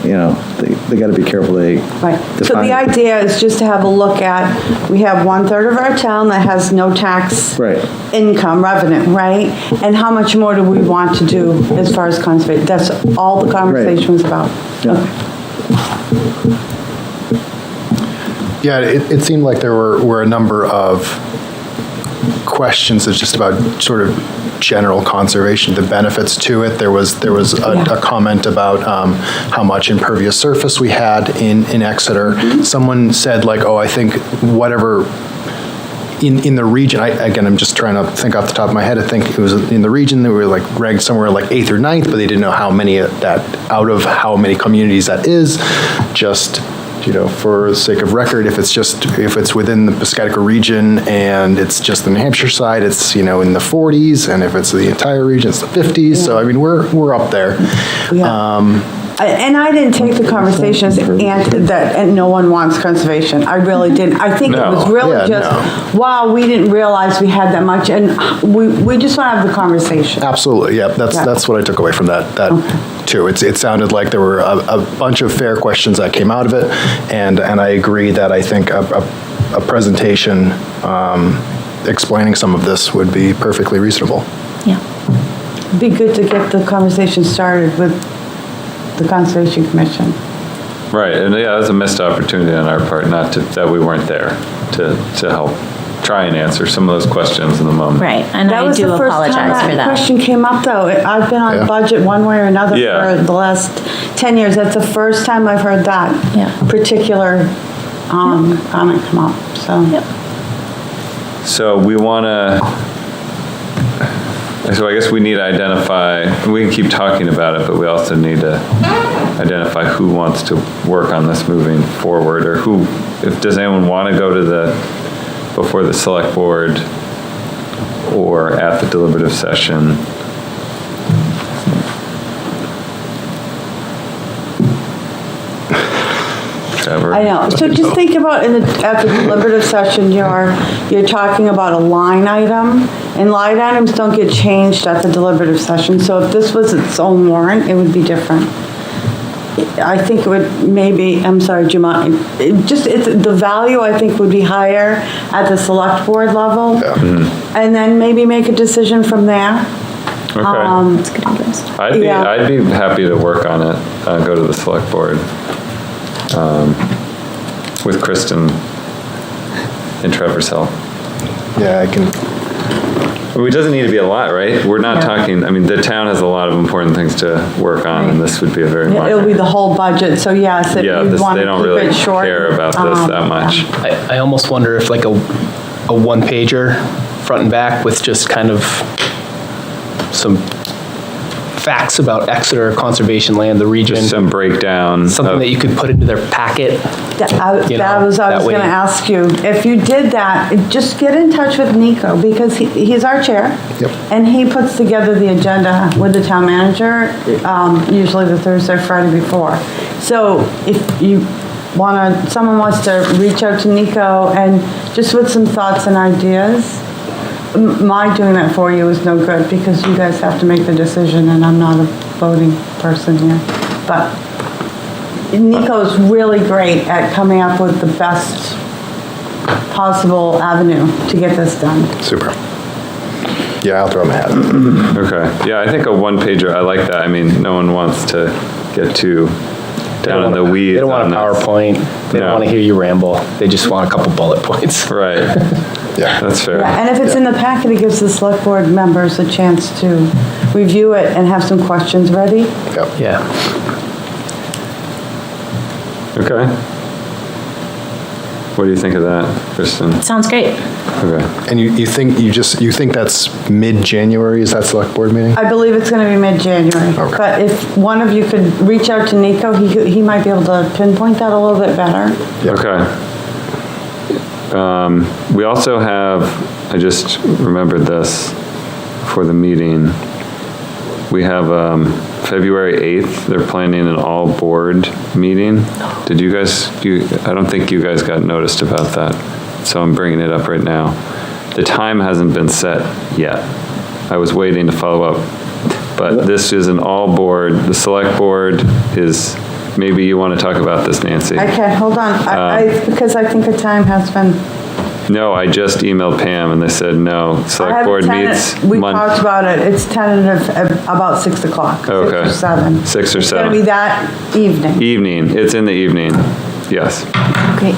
they got to be careful. Right. So the idea is just to have a look at, we have 1/3 of our town that has no tax income, revenue, right? And how much more do we want to do as far as conservation? That's all the conversation was about. Yeah, it seemed like there were a number of questions that's just about sort of general conservation, the benefits to it. There was a comment about how much impervious surface we had in Exeter. Someone said like, I think whatever in the region, I'm just trying to think off the top of my head, I think it was in the region that we were like ranked somewhere like 8th or 9th, but they didn't know how many out of how many communities that is. Just for the sake of record, if it's within the Piscataqua region and it's just the New Hampshire side, it's in the 40s, and if it's the entire region, it's the 50s. So I mean, we're up there. And I didn't take the conversation as and no one wants conservation. I really didn't. I think it was really wow, we didn't realize we had that much, and we just want to have the conversation. Absolutely, yeah. That's what I took away from that too. It sounded like there were a bunch of fair questions that came out of it, and I agree that I think a presentation explaining some of this would be perfectly reasonable. Yeah. It'd be good to get the conversation started with the Conservation Commission. Right, and yeah, it was a missed opportunity on our part, that we weren't there to help try and answer some of those questions in the moment. Right, and I do apologize for that. Question came up though. I've been on budget one way or another for the last 10 years. That's the first time I've heard that particular comment come up. So we want to. So I guess we need to identify, we can keep talking about it, but we also need to identify who wants to work on this moving forward, or does anyone want to go to before the select board or at the deliberative session? Trevor? I know. So just think about at the deliberative session, you're talking about a line item, and line items don't get changed at the deliberative session. So if this was its own warrant, it would be different. I think it would maybe, I'm sorry, Jemima, the value I think would be higher at the select board level, and then maybe make a decision from there. Okay. That's good advice. I'd be happy to work on it, go to the select board with Kristen and Trevor's help. Yeah, I can. It doesn't need to be a lot, right? We're not talking, I mean, the town has a lot of important things to work on, and this would be a very minor. It'll be the whole budget, so yes, if you want they to don't keep really it short. care about this that much. I almost wonder if like a one-pager, front and back, with just kind of some facts about Exeter conservation land, the region. Just some breakdown. Something that you could put into their packet. I was going to ask you, if you did that, just get in touch with Nico, because he's our chair. And he puts together the agenda with the town manager, usually the Thursday or Friday before. So if you someone wants to reach out to Nico and just with some thoughts and ideas, my doing that for you is no good, because you guys have to make the decision, and I'm not a voting person here. But Nico's really great at coming up with the best possible avenue to get this done. Super. Yeah, I'll throw my hat. Okay. Yeah, I think a one-pager, I like that. I mean, no one wants to get too down in the weeds. They don't want a PowerPoint. They don't want to hear you ramble. They just want a couple bullet points. Right. Yeah, that's fair. Yeah, and if it's in the packet, it gives the select board members a chance to review it and have some questions ready. Yeah. Okay. What do you think of that, Kristen? Sounds great. Okay. And you think that's mid-January? Is that select board meeting? I believe it's going to be mid-January. Okay. But if one of you could reach out to Nico, he might be able to pinpoint that a little bit better. Okay. We also have, I just remembered this for the meeting, we have February 8th, they're planning an all-board meeting. Did you guys, I don't think you guys got noticed about that, so I'm bringing it up right now. The time hasn't been set yet. I was waiting to follow up, but this is an all-board, the select board is, maybe you want to talk about this, Nancy. Okay, hold on, because I think a time has been. No, I just emailed Pam and they said no. Select board meets We talked about it. It's tentative about 6 o'clock. Okay. 6 or 7. 6 or 7. It's going to be that evening. Evening. It's in the evening. Yes. Okay.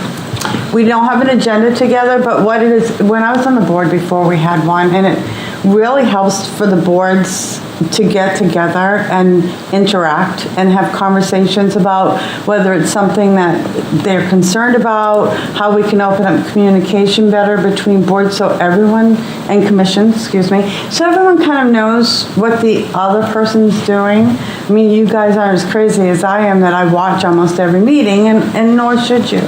We don't have an agenda together, but what it is, when I was on the board before, we had one, and it really helps for the boards to get together and interact and have conversations about whether it's something that they're concerned about, how we can open up communication better between boards so everyone, and commissions, excuse me, so everyone kind of knows what the other person's doing. I mean, you guys aren't as crazy as I am that I watch almost every meeting, and nor should you.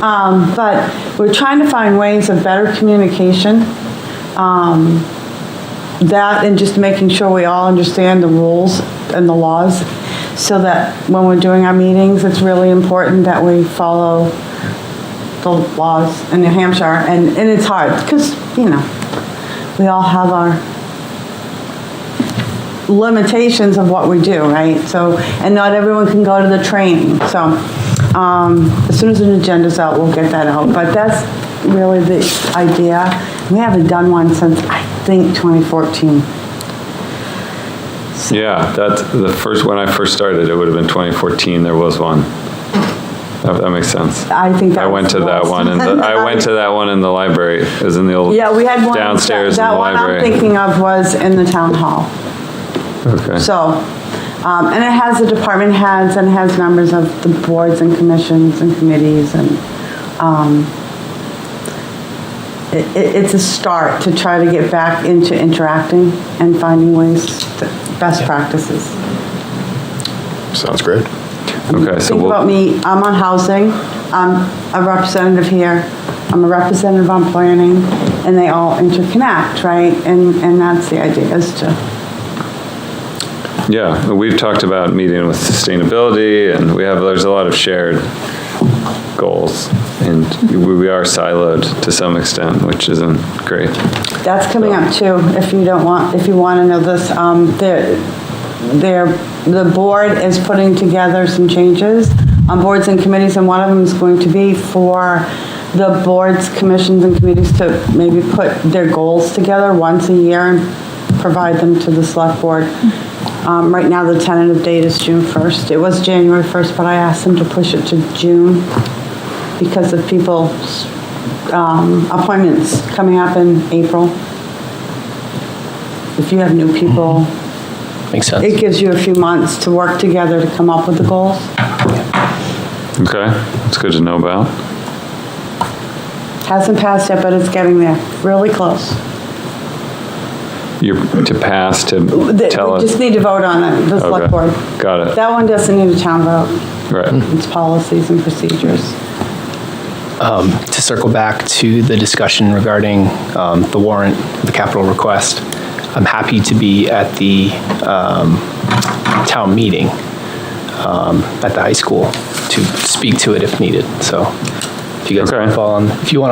But we're trying to find ways of better communication. That and just making sure we all understand the rules and the laws. so that when we're doing our meetings, it's really important that we follow the laws in New Hampshire, and it's hard, because, you know, we all have our limitations of what we do, right? So, and not everyone can go to the training, so as soon as an agenda's out, we'll get that out, but that's really the idea. We haven't done one since, I think, 2014. Yeah, that's the first, when I first started, it would have been 2014, there was one. That makes sense. I think that I went to that one, and I went to that one in the library. It was in the old Yeah, we had one downstairs in the that one library. I'm thinking of was in the town hall. Okay. So, and it has the department heads and it has members of the boards and commissions and committees, and it's a start to try to get back into interacting and finding ways, best practices. Sounds great. Okay, so Think about me, I'm on housing, I'm a representative here, I'm a representative on planning, and they all interconnect, right? And that's the idea, is to... Yeah, we've talked about meeting with sustainability, and there's a lot of shared goals, and we are siloed to some extent, which isn't great. That's coming up too, if you want to know this. The board is putting together some changes on boards and committees, and one of them is going to be for the boards, commissions, and committees to maybe put their goals together once a year and provide them to the select board. Right now, the tentative date is June 1st. It was January 1st, but I asked them to push it to June because of people's appointments coming up in April. If you have new people, Makes sense. it gives you a few months to work together to come up with the goals. Okay, it's good to know about. Hasn't passed yet, but it's getting there, really close. You're to pass to tell We us. just need to vote on it, the select board. Got it. That one doesn't need a town vote. Right. It's policies and procedures. To circle back to the discussion regarding the warrant, the capital request, I'm happy to be at the town meeting at the high school to speak to it if needed. So if you guys want to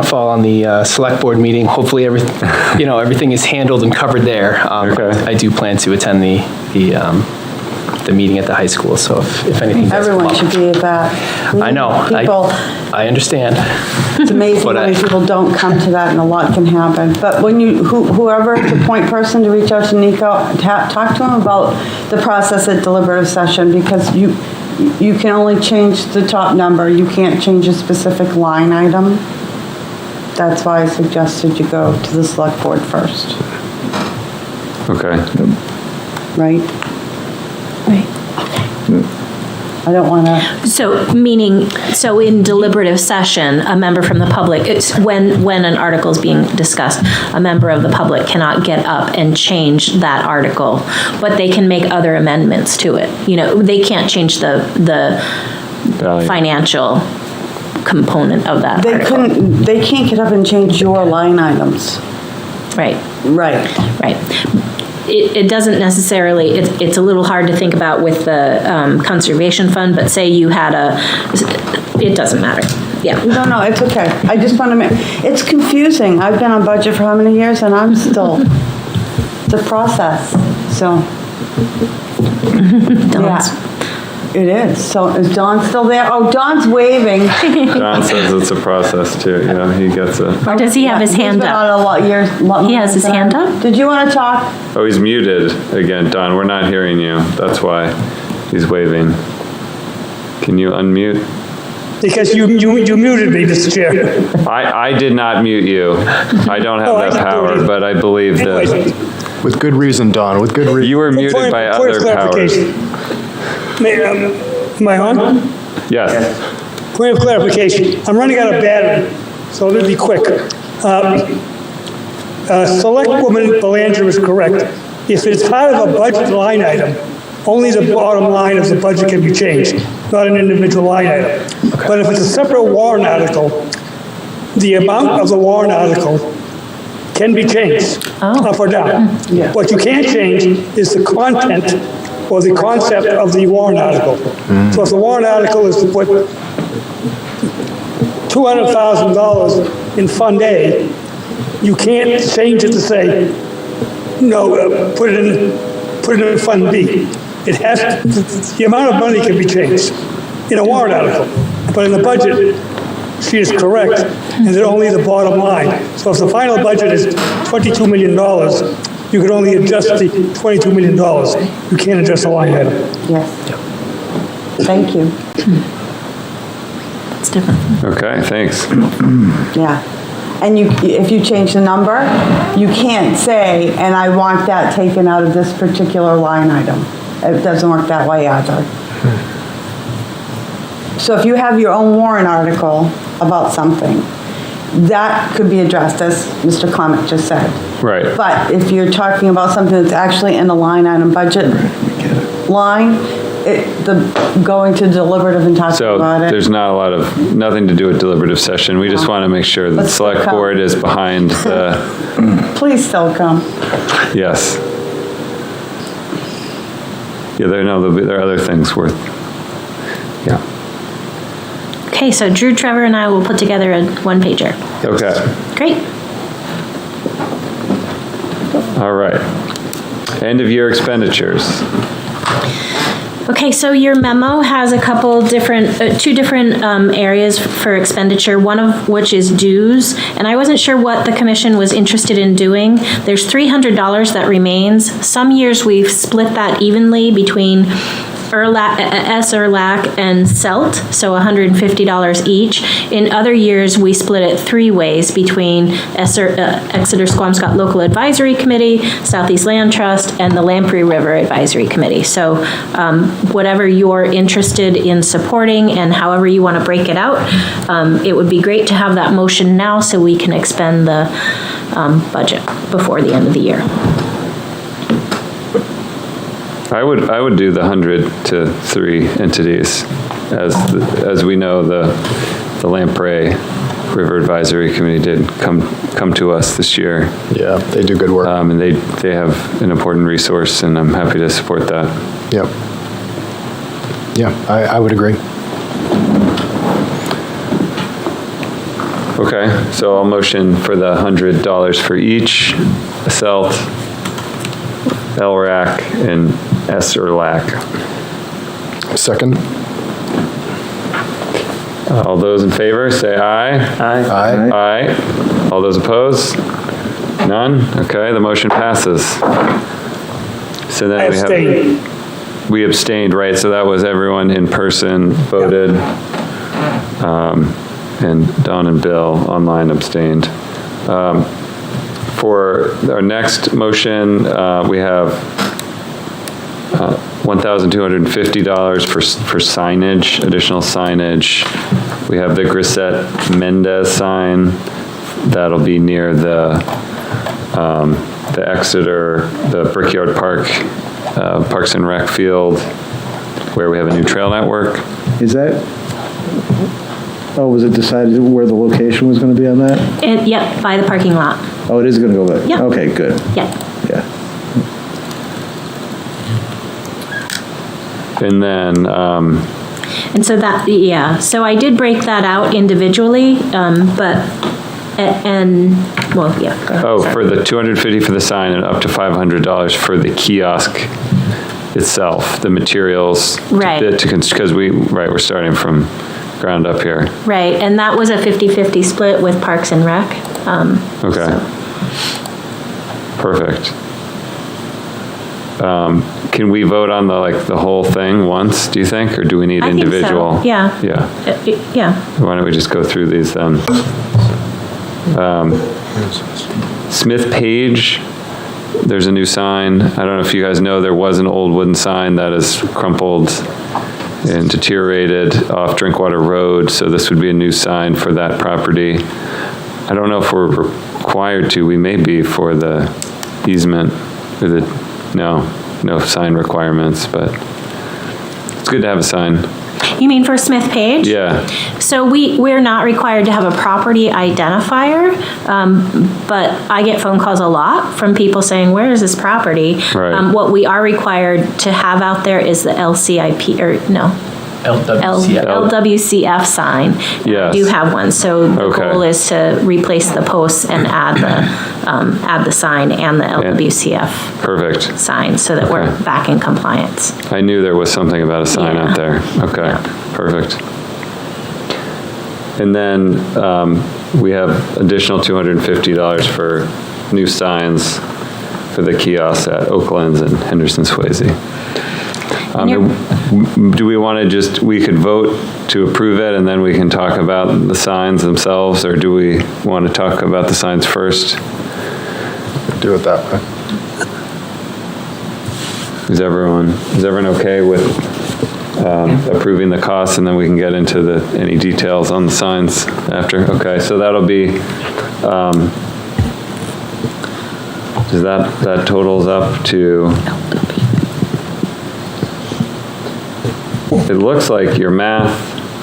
fall on the select board meeting, hopefully everything is handled and covered there. I do plan to attend the meeting at the high school. So if anything does Everyone come up. should be at that. I know. People, I understand. it's amazing how many people don't come to that, and a lot can happen. But when whoever the point person to reach out to Nico, talk to him about the process at deliberative session, because you can only change the top number. You can't change a specific line item. That's why I suggested you go to the select board first. Okay. Right? Right. Okay. I don't want to... So in deliberative session, a member from the public, it's when an article is being discussed, a member of the public cannot get up and change that article, but they can make other amendments to it. They can't change the financial component of that article. They can't get up and change your line items. Right. Right. It doesn't necessarily, it's a little hard to think about with the conservation fund, but say you had it doesn't matter. Yeah. No, it's okay. I just want to make, it's confusing. I've been on budget for how many years, and I'm still, it's a process, so. Yeah. It is. So is Don still there? Oh, Don's waving. Don says it's a process too. Yeah, he gets it. Or does he have his hand He's been up? on a lot years. He has his hand up? Did you want to talk? Oh, he's muted again. Don, we're not hearing you. That's why he's waving. Can you unmute? Because you muted me, Mr. Chair. I did not mute you. I don't have that power, but I believe that. With good reason, Don, with good reason. You were muted by other powers. Am I on? Yes. Point of clarification. I'm running out of battery, so it'll be quick. Selectwoman Belanger is correct. If it's part of a budget line item, only the bottom line of the budget can be changed, not an individual line item. But if it's a separate warrant article, the amount of the warrant article can be changed, up or down. What you can't change is the content or the concept of the warrant article. So if the warrant article is to put $200,000 in Fund A, you can't change it to say, no, put it in Fund B. It has to, the amount of money can be changed in a warrant article, but in the budget, she is correct, and it's only the bottom line. So if the final budget is $22 million, you can only adjust the $22 million. You can't adjust the line item. Yes. Thank you. It's different. Okay, thanks. Yeah. And if you change the number, you can't say, and I want that taken out of this particular line item. It doesn't work that way either. So if you have your own warrant article about something, that could be addressed, as Mr. Clement just said. Right. But if you're talking about something that's actually in a line item budget line, going to deliberative and talking about it. So there's not a lot of, nothing to do with deliberative session. We just want to make sure that the select board is behind the. Please still come. Yes. Yeah, there are other things worth, yeah. Okay, so Drew, Trevor, and I will put together a one-pager. Okay. Great. All right. End of year expenditures. Okay, so your memo has a couple different, two different areas for expenditure, one of which is dues, and I wasn't sure what the commission was interested in doing. There's $300 that remains. Some years we've split that evenly between SERLAC and CELT, so $150 each. In other years, we split it three ways between Exeter-Squamscott Local Advisory Committee, Southeast Land Trust, and the Lamprey River Advisory Committee. So whatever you're interested in supporting and however you want to break it out, it would be great to have that motion now so we can expend the budget before the end of the year. I would do the 100 to 3 entities. As we know, the Lamprey River Advisory Committee did come to us this year. Yeah, they do good work. And they have an important resource, and I'm happy to support that. Yep. Yeah, I would agree. Okay, so I'll motion for the $100 for each, CELT, LRAC, and SERLAC. Second. All those in favor, say aye. Aye. Aye. All those opposed? None? Okay, the motion passes. So then we abstained, right? So that was everyone in person voted, and Don and Bill online abstained. For our next motion, we have $1,250 for signage, additional signage. We have the Grisette Mendez sign that'll be near the Exeter, the Brickyard Park, Parks and Rec field, where we have a new trail network. Is that, was it decided where the location was going to be on that? Yep, by the parking lot. Oh, it is going to go back? Yep. Okay, good. Yep. Yeah. And then, and so that, yeah, so I did break that out individually, but, well, yeah. Go ahead, for the $250 for the sign and up to $500 for the kiosk itself, the materials. Right. Because we're starting from ground up here. Right, and that was a 50-50 split with Parks and Rec. Okay. So. Perfect. Can we vote on the whole thing once, do you think, or do we need individual? I think so. Yeah. Yeah. Yeah. Why don't we just go through these then? Smith Page, there's a new sign. I don't know if you guys know, there was an old wooden sign that is crumpled and deteriorated off Drinkwater Road, so this would be a new sign for that property. I don't know if we're required to. We may be for the easement, or no sign requirements, but it's good to have a sign. You mean for Smith Page? Yeah. So we're not required to have a property identifier, but I get phone calls a lot from people saying, where is this property? Right. What we are required to have out there is the LCIP, or no, LWCF sign. Yes. We do have one, so the Okay. goal is to replace the posts and add the sign and the LWCF Perfect. sign, so that we're back in compliance. I knew there was something about a sign out there. Okay, perfect. And then we have additional $250 for new signs for the kiosks at Oaklands and Henderson Swayze. Do we want to we could vote to approve it and then we can talk about the signs themselves, or do we want to talk about the signs first? Do it that way. Is everyone okay with approving the costs, and then we can get into any details on the signs after? Okay, so that'll be, that totals up to, it looks like your math,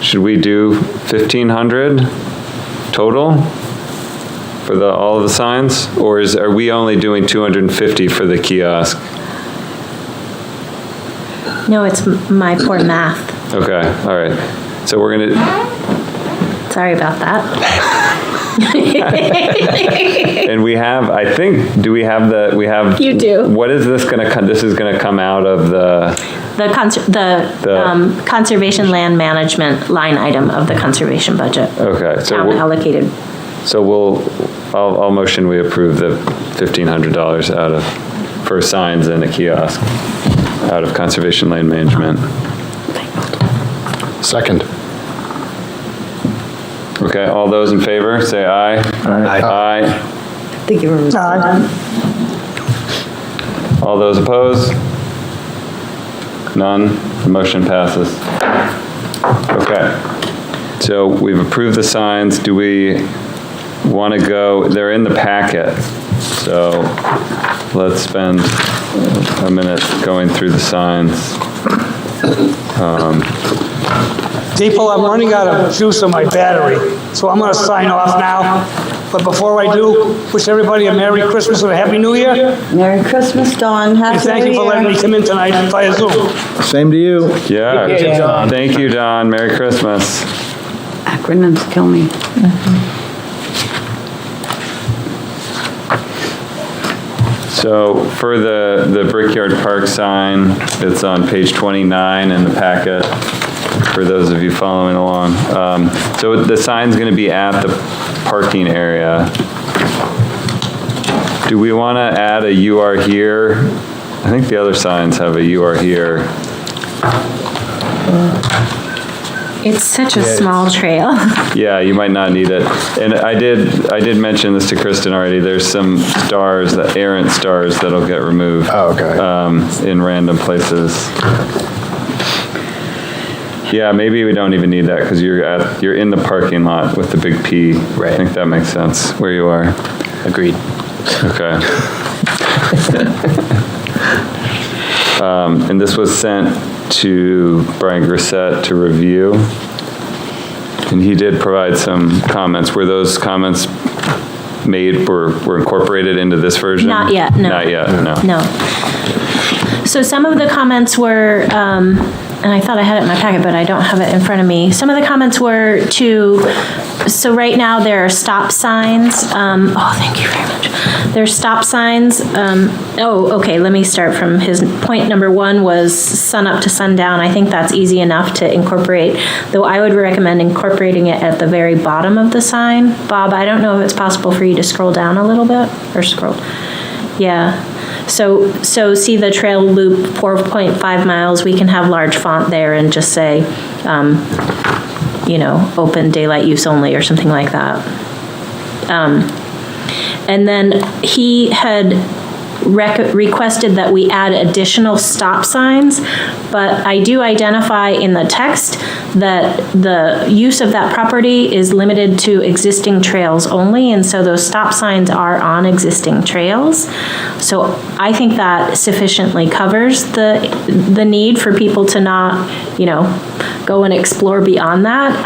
should we do 1,500 total for all of the signs? Or are we only doing 250 for the kiosk? No, it's my poor math. Okay, all right. So we're gonna. Sorry about that. And we have, I think, do we have You do. What is this gonna come, this is gonna come out of the conservation land management line item of the conservation budget. Okay, so Town allocated. So I'll motion we approve the $1,500 for signs and a kiosk out of conservation land management. Second. Okay, all those in favor, say aye. Aye. Thank you very much. All those opposed? None. The motion passes. Okay. So we've approved the signs. Do we want to go, they're in the packet, so let's spend a minute going through the signs. People, I'm running out of juice on my battery, so I'm gonna sign off now. But before I do, wish everybody a Merry Christmas and a Happy New Year. Merry Christmas, Dawn. Happy And thank you for letting me come in tonight via Zoom. Same to you. Yeah. Thank you, Don. Merry Christmas. Acronyms kill me. So for the Brickyard Park sign, it's on page 29 in the packet, for those of you following along. So the sign's going to be at the parking area. Do we want to add a "You Are Here"? I think the other signs have a "You Are Here." It's such a small trail. Yeah, you might not need it. And I did mention this to Kristen already. There's some stars, the errant stars, that'll get removed. Oh, okay. In random places. Yeah, maybe we don't even need that because you're in the parking lot with the big P. Right. I think that makes sense where you are. Agreed. Okay. And this was sent to Brian Grissett to review. And he did provide some comments. Were those comments were incorporated into this version? Not yet, no. Not yet, no. No. So some of the comments were, and I thought I had it in my packet, but I don't have it in front of me. Some of the comments were so right now there are stop signs. Oh, thank you very much. There's stop signs. Okay, let me start from his point. Number one was sun up to sundown. I think that's easy enough to incorporate, though I would recommend incorporating it at the very bottom of the sign. Bob, I don't know if it's possible for you to scroll down a little bit, or scroll. Yeah. So see the trail loop, 4.5 miles, we can have large font there and just say, open daylight use only or something like that. And then he had requested that we add additional stop signs, but I do identify in the text that the use of that property is limited to existing trails only, and so those stop signs are on existing trails. So I think that sufficiently covers the need for people to not, go and explore beyond that.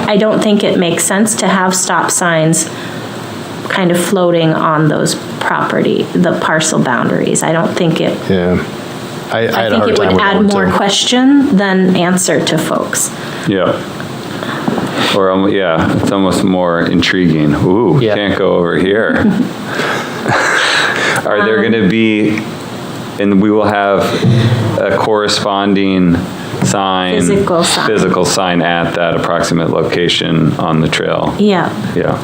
I don't think it makes sense to have stop signs kind of floating on those the parcel boundaries. I don't think it. Yeah. I think it would add more question than answer to folks. Yeah. Or, it's almost more intriguing. Ooh, can't go over here. Are there going to be, and we will have a corresponding sign, physical sign at that approximate location on the trail? Yeah. Yeah.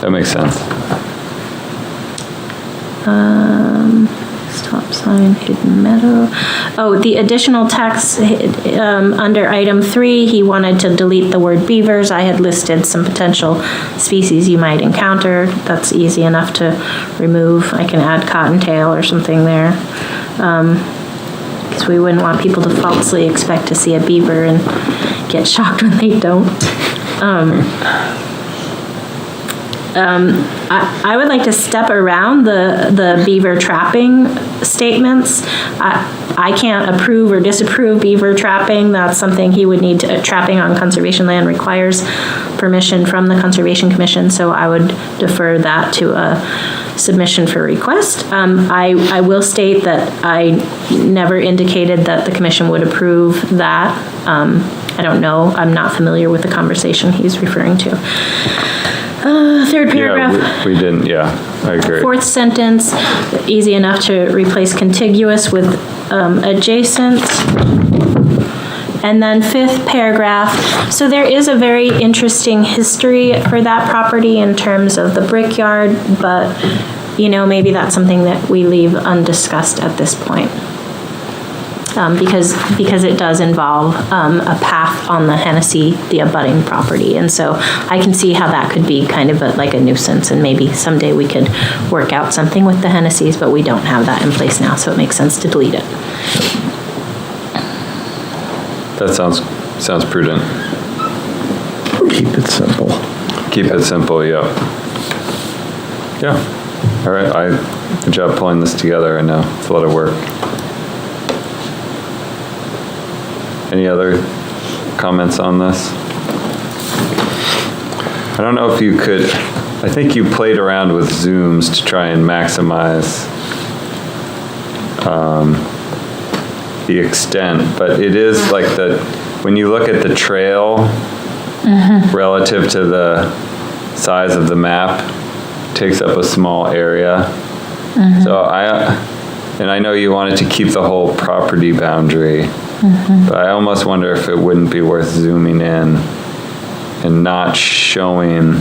That makes sense. Stop sign, hidden meadow. Oh, the additional text under item 3, he wanted to delete the word beavers. I had listed some potential species you might encounter. That's easy enough to remove. I can add cottontail or something there. Because we wouldn't want people to falsely expect to see a beaver and get shocked when they don't. I would like to step around the beaver trapping statements. I can't approve or disapprove beaver trapping. That's something he would need to, trapping on conservation land requires permission from the Conservation Commission, so I would defer that to a submission for request. I will state that I never indicated that the commission would approve that. I don't know. I'm not familiar with the conversation he's referring to. Third paragraph. Yeah, we didn't, I agree. Fourth sentence, easy enough to replace contiguous with adjacent. And then fifth paragraph, so there is a very interesting history for that property in terms of the brickyard, but maybe that's something that we leave undiscussed at this point. Because it does involve a path on the Hennessy, the abutting property. And so I can see how that could be kind of like a nuisance, and maybe someday we could work out something with the Hennessy's, but we don't have that in place now, so it makes sense to delete it. That sounds prudent. Keep it simple. Keep it simple, yeah. Yeah. All right, good job pulling this together. I know it's a lot of work. Any other comments on this? I don't know if you could, I think you played around with zooms to try and maximize the extent, but it is like when you look at the trail relative to the size of the map, it takes up a small area. So I know you wanted to keep the whole property boundary. But I almost wonder if it wouldn't be worth zooming in and not showing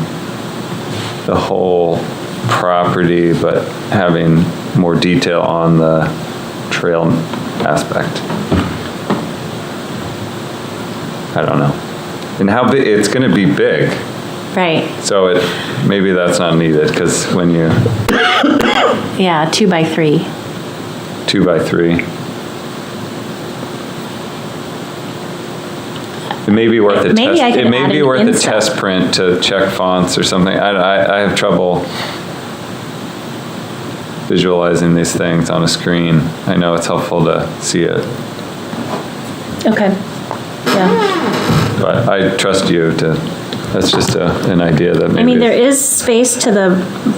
the whole property, but having more detail on the trail aspect. I don't know. And how big, it's going to be big. Right. So maybe that's not needed, because when you... Yeah, 2x3. 2x3. It may be worth a Maybe test. It may be worth a inset. test print to check fonts or something. I have trouble visualizing these things on a screen. I know it's helpful to see it, Okay. Yeah. but I trust you to. That's just an idea that maybe. I mean, there is space to the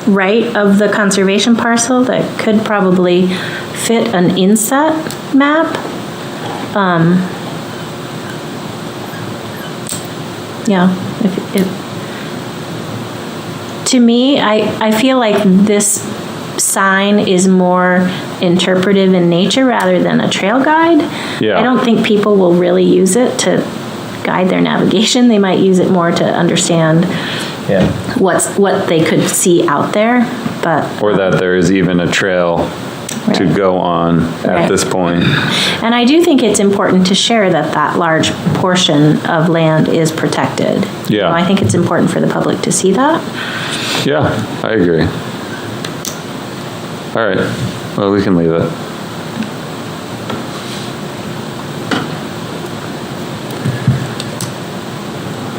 right of the conservation parcel that could probably fit an inset map. Yeah, to me, I feel like this sign is more interpretive in nature rather than a trail guide. Yeah. I don't think people will really use it to guide their navigation. They might use it more to understand what they could see out there, but. Or that there is even a trail to go on at this point. And I do think it's important to share that large portion of land is protected. Yeah. I think it's important for the public to see that. Yeah, I agree. All right, well, we can leave it.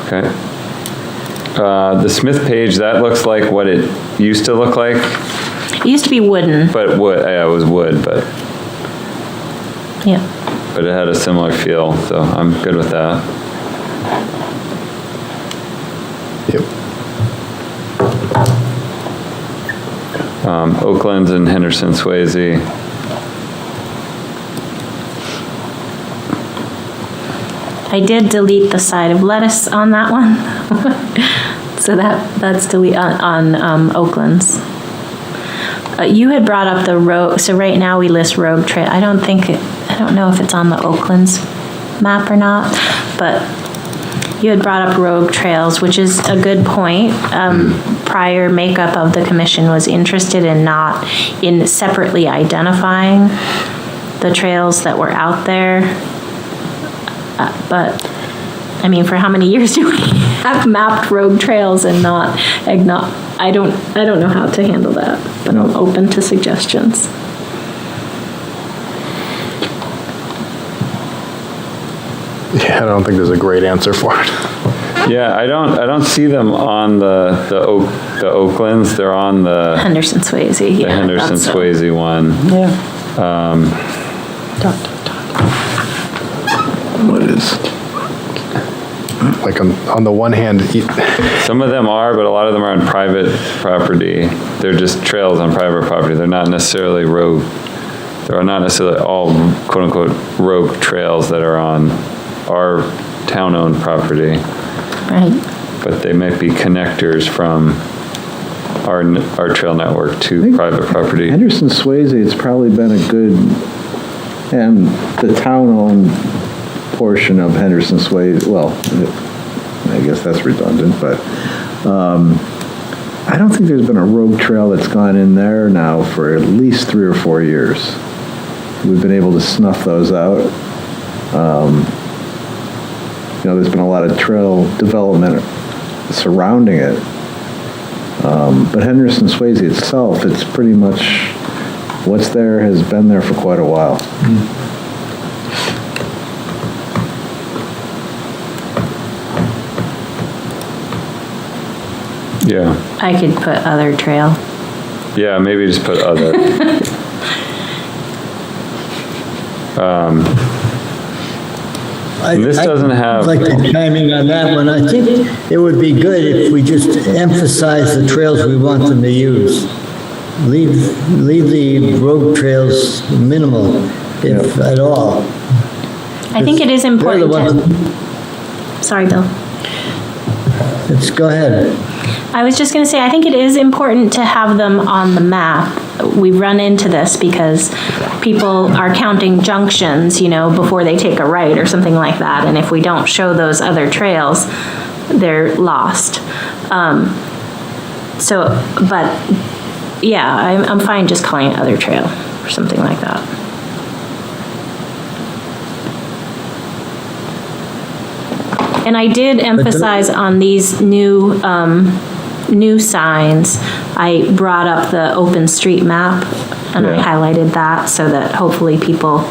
Okay. The Smith page, that looks like what it used to look like, It used to be wooden. but wood, yeah, it was wood, but Yeah. it had a similar feel, so I'm good with that. Yep. Oaklands and Henderson Swayze. I did delete the side of lettuce on that one. So that's delete on Oakland's. You had brought up the road, so right now we list rogue trail. I don't know if it's on the Oakland's map or not, but you had brought up rogue trails, which is a good point. Prior makeup of the commission was interested in separately identifying the trails that were out there. But I mean, for how many years do we have mapped rogue trails and not? I don't know how to handle that, but I'm open to suggestions. Yeah, I don't think there's a great answer for it. Yeah, I don't see them on the Oaklands. They're on the Henderson Swayze. the Henderson Swayze one. Yeah. What is? Like on the one hand, some of them are, but a lot of them are on private property. They're just trails on private property. They're not necessarily rogue. There are not necessarily all quote unquote rogue trails that are on our town-owned property. Right. But they might be connectors from our trail network to private property. Henderson Swayze, it's probably been a good, and the town-owned portion of Henderson Swayze, well, I guess that's redundant, but I don't think there's been a rogue trail that's gone in there now for at least 3 or 4 years. We've been able to snuff those out. There's been a lot of trail development surrounding it. But Henderson Swayze itself, it's pretty much what's there has been there for quite a while. Yeah. I could put other trail. Yeah, maybe just put other. This doesn't have. I'd like to chime in on that one. I think it would be good if we just emphasize the trails we want them to use. Leave the road trails minimal, if at all. I think it is important Sorry, Bill. Go ahead. I was just going to say, I think it is important to have them on the map. We run into this because people are counting junctions, before they take a right or something like that. And if we don't show those other trails, they're lost. But yeah, I'm fine just calling it other trail or something like that. And I did emphasize on these new signs, I brought up the open street map and I highlighted that so that hopefully people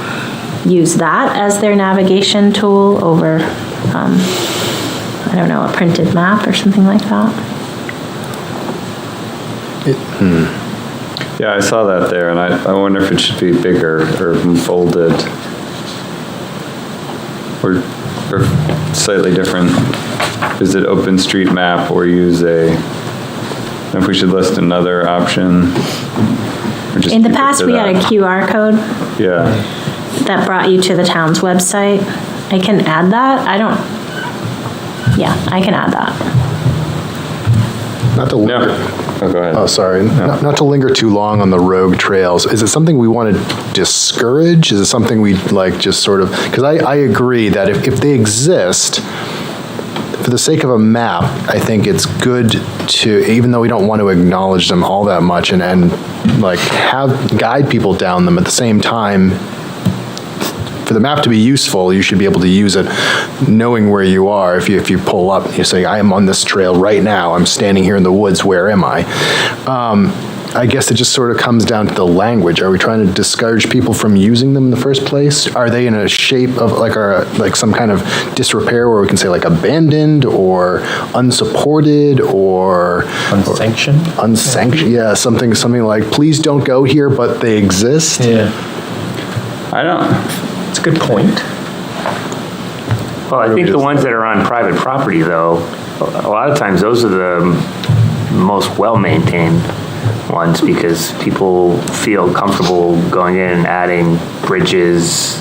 use that as their navigation tool over, a printed map or something like that. Yeah, I saw that there, and I wonder if it should be bigger or folded or slightly different. Is it open street map or use if we should list another option? Or just In the keep it past, to we that? had a QR code Yeah. that brought you to the town's website. I can add that. I can add that. Not to linger. Oh, go ahead. Oh, sorry. No. Not to linger too long on the rogue trails. Is it something we want to discourage? Is it something we just sort of, because I agree that if they exist, for the sake of a map, I think it's good to, even though we don't want to acknowledge them all that much and have guide people down them at the same time. For the map to be useful, you should be able to use it knowing where you are. If you pull up, you say, I am on this trail right now. I'm standing here in the woods. Where am I? I guess it just sort of comes down to the language. Are we trying to discourage people from using them in the first place? Are they in a shape of like some kind of disrepair where we can say like abandoned or unsupported or unsanctioned? Unsanctioned, yeah, something like please don't go here, but they exist. Yeah. It's a good point. Well, I think the ones that are on private property, though, a lot of times those are the most well-maintained ones because people feel comfortable going in and adding bridges,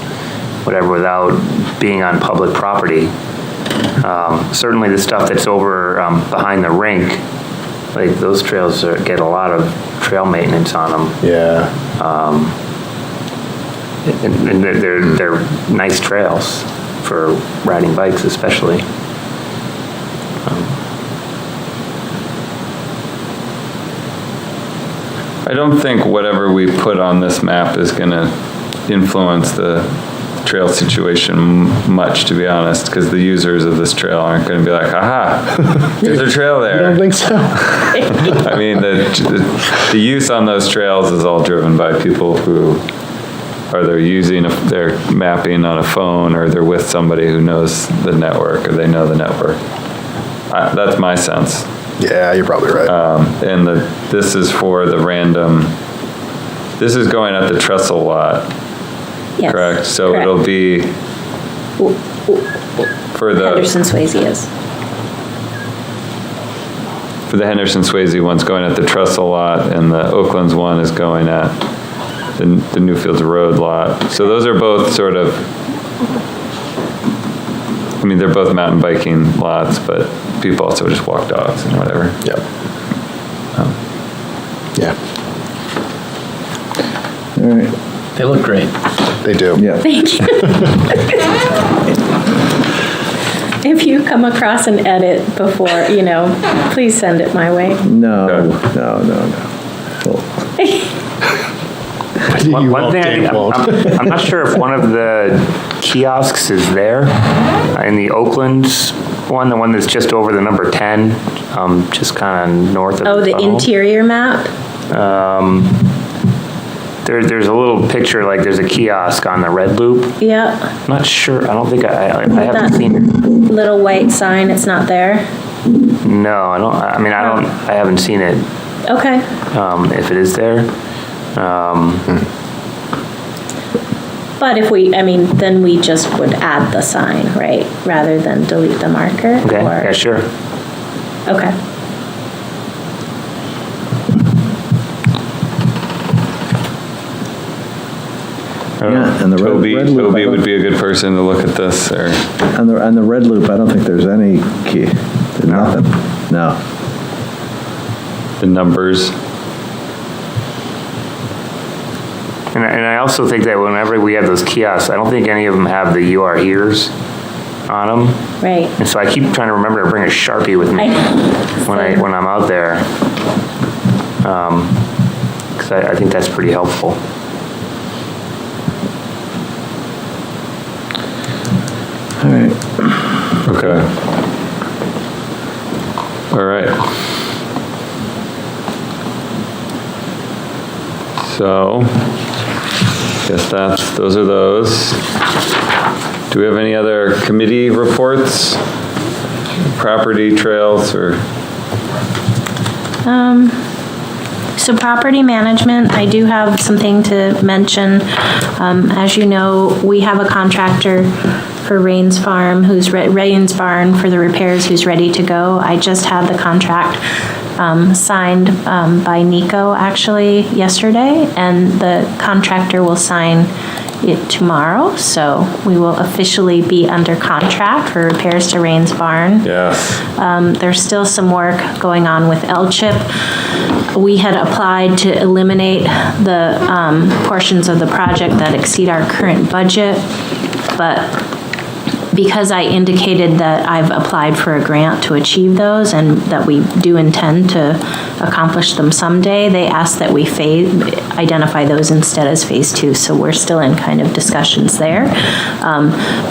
whatever, without being on public property. Certainly the stuff that's over behind the rink, like those trails get a lot of trail maintenance on them. Yeah. And they're nice trails for riding bikes, especially. I don't think whatever we put on this map is going to influence the trail situation much, to be honest, because the users of this trail aren't going to be like, aha, there's a trail there. I don't think so. I mean, the use on those trails is all driven by people who are they're mapping on a phone, or they're with somebody who knows the network, or they know the network. That's my sense. Yeah, you're probably right. And this is for the random, this is going at the trestle lot, Yes, correct? So correct. it'll be for the Henderson Swayze is. For the Henderson Swayze one's going at the trestle lot, and the Oakland's one is going at the Newfields Road lot. So those are both sort of, I mean, they're both mountain biking lots, but people also just walk dogs and whatever. Yep. Yeah. All right. They look great. They do. Yeah. Thank you. If you come across an edit before, please send it my way. No. One thing, I'm not sure if one of the kiosks is there in the Oakland one, the one that's just over the number 10, just kind of north of Oh, the tunnel. interior map? There's a little picture, like there's a kiosk on the red loop. Yeah. I'm not sure, I don't think I haven't seen it. Little white sign, it's not there? No, I haven't seen it. Okay. If it is there. But if then we just would add the sign, right? Rather than delete the marker? Okay, yeah, sure. Okay. Yeah, and the red loop. Toby would be a good person to look at this, or. On the red loop, I don't think there's any key. There's nothing. No. The numbers. And I also think that whenever we have those kiosks, I don't think any of them have the "You Are Here's" on them. Right. And so I keep trying to remember to bring a Sharpie with me when I'm out there, because I think that's pretty helpful. All right. Okay. All right. So, guess those are those. Do we have any other committee reports? Property trails or? So property management, I do have something to mention. As you know, we have a contractor for Rains Farm, Rains Barn for the repairs, who's ready to go. I just had the contract signed by Nico actually yesterday, and the contractor will sign it tomorrow. So we will officially be under contract for repairs to Rains Barn. Yes. There's still some work going on with L-chip. We had applied to eliminate the portions of the project that exceed our current budget, but because I indicated that I've applied for a grant to achieve those and that we do intend to accomplish them someday, they asked that we identify those instead as phase 2. So we're still in kind of discussions there.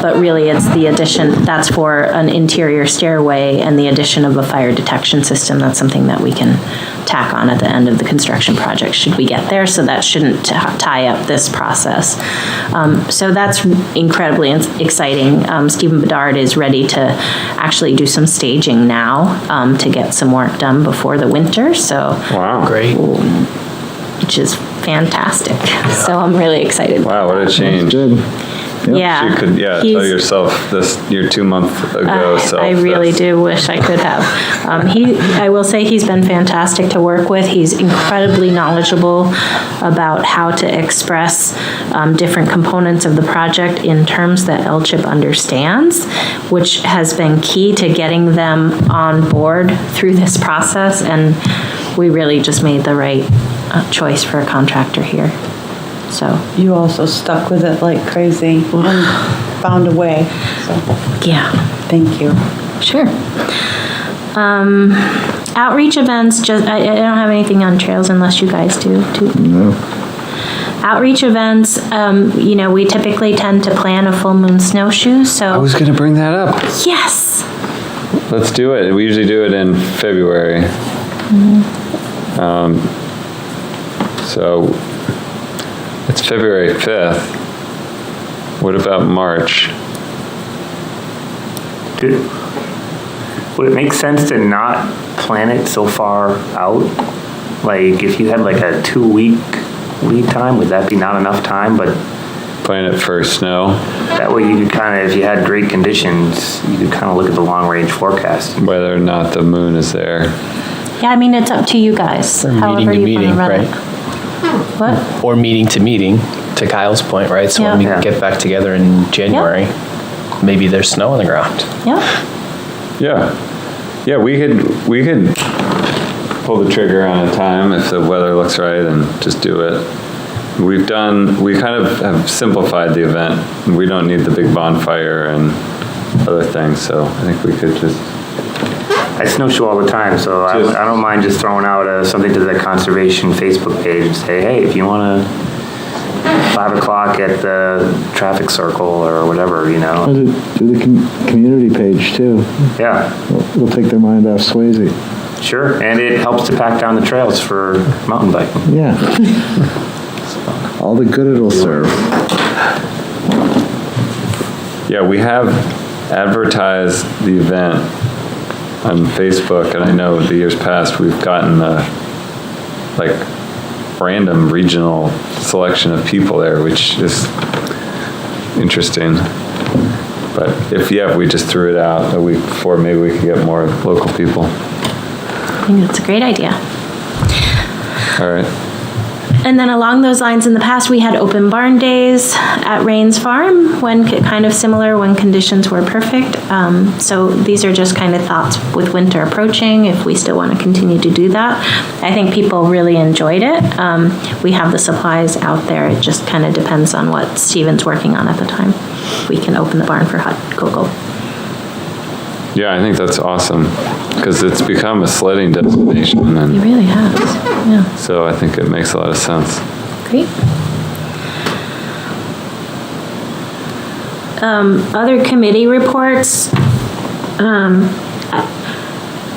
But really it's the addition, that's for an interior stairway and the addition of a fire detection system. That's something that we can tack on at the end of the construction project should we get there. So that shouldn't tie up this process. So that's incredibly exciting. Stephen Bedard is ready to actually do some staging now to get some work done before the winter. So wow, great, which is fantastic. So I'm really excited. Wow, what a change! Yep. Yeah, you could tell yourself your 2 months ago self. I really do wish I could have. I will say he's been fantastic to work with. He's incredibly knowledgeable about how to express different components of the project in terms that LCHIP understands, which has been key to getting them on board through this process. And we really just made the right choice for a contractor here. So you also stuck with it like crazy and found a way. So yeah, thank you. Sure. Outreach events. I don't have anything on trails unless you guys do. No. Outreach events. We typically tend to plan a full moon snowshoe. So I was going to bring that up. Yes. Let's do it. We usually do it in February. Mm-hmm. So. It's February 5th. What about March? Would it make sense to not plan it so far out? Like, if you had like a 2-week lead time, would that be not enough time? But plan it for snow. That way you could kind of, if you had great conditions, you could kind of look at the long range forecast. Whether or not the moon is there. Yeah, I mean, it's up to you guys. Or meeting to meeting, right? What? Or meeting, to Kyle's point, right? So when we get back together in January, maybe there's snow on the ground. Yeah, we could pull the trigger on a time if the weather looks right and just do it. We kind of have simplified the event. We don't need the big bonfire and other things, so I think we could just... I snowshoe all the time, so I don't mind just throwing out something to the conservation Facebook page and say, hey, if you want to 5 o'clock at the traffic circle or whatever, Do the community page too. Yeah. We'll take their mind off Swayze. Sure, and it helps to pack down the trails for mountain biking. Yeah. All the good it'll serve. Yeah, we have advertised the event on Facebook, and I know the years past we've gotten random regional selection of people there, which is interesting. But if we just threw it out a week before, maybe we could get more local people. I think that's a great idea. All right. And then along those lines, in the past, we had open barn days at Rains Farm, kind of similar when conditions were perfect. So these are just kind of thoughts with winter approaching, if we still want to continue to do that. I think people really enjoyed it. We have the supplies out there. It just kind of depends on what Steven's working on at the time. We can open the barn for hot cocoa. Yeah, I think that's awesome, because it's become a sledding destination. And it really has, yeah. So I think it makes a lot of sense. Great. Other committee reports. I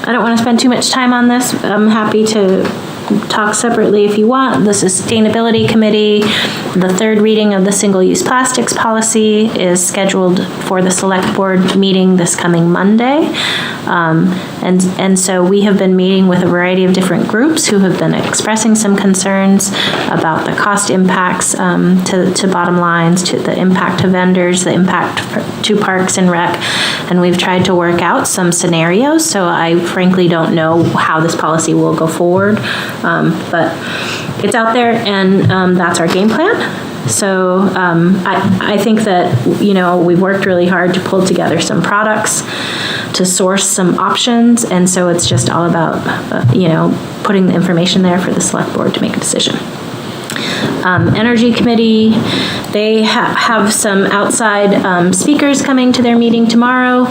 don't want to spend too much time on this. I'm happy to talk separately if you want. The Sustainability Committee, the third reading of the single-use plastics policy is scheduled for the select board meeting this coming Monday. And so we have been meeting with a variety of different groups who have been expressing some concerns about the cost impacts to bottom lines, to the impact to vendors, the impact to Parks and Rec, and we've tried to work out some scenarios. So I frankly don't know how this policy will go forward, but it's out there, and that's our game plan. So I think that, we've worked really hard to pull together some products, to source some options, and so it's just all about, putting the information there for the select board to make a decision. Energy Committee, they have some outside speakers coming to their meeting tomorrow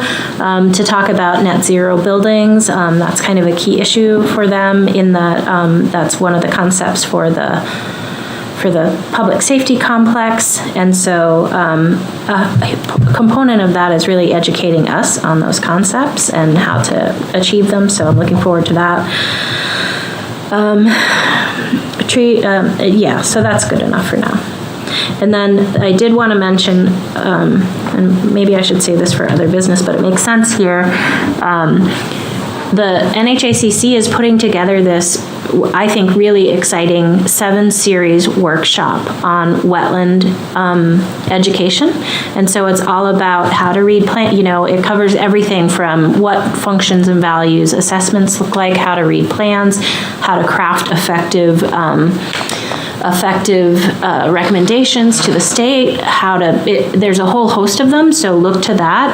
to talk about net zero buildings. That's kind of a key issue for them in that that's one of the concepts for the public safety complex. And so a component of that is really educating us on those concepts and how to achieve them. So I'm looking forward to that. Yeah, so that's good enough for now. And then I did want to mention, and maybe I should say this for other business, but it makes sense here. The NHACC is putting together this, I think, really exciting 7-series workshop on wetland education. And so it's all about how to read plant, it covers everything from what functions and values assessments look like, how to read plans, how to craft effective recommendations to the state, there's a whole host of them, so look to that.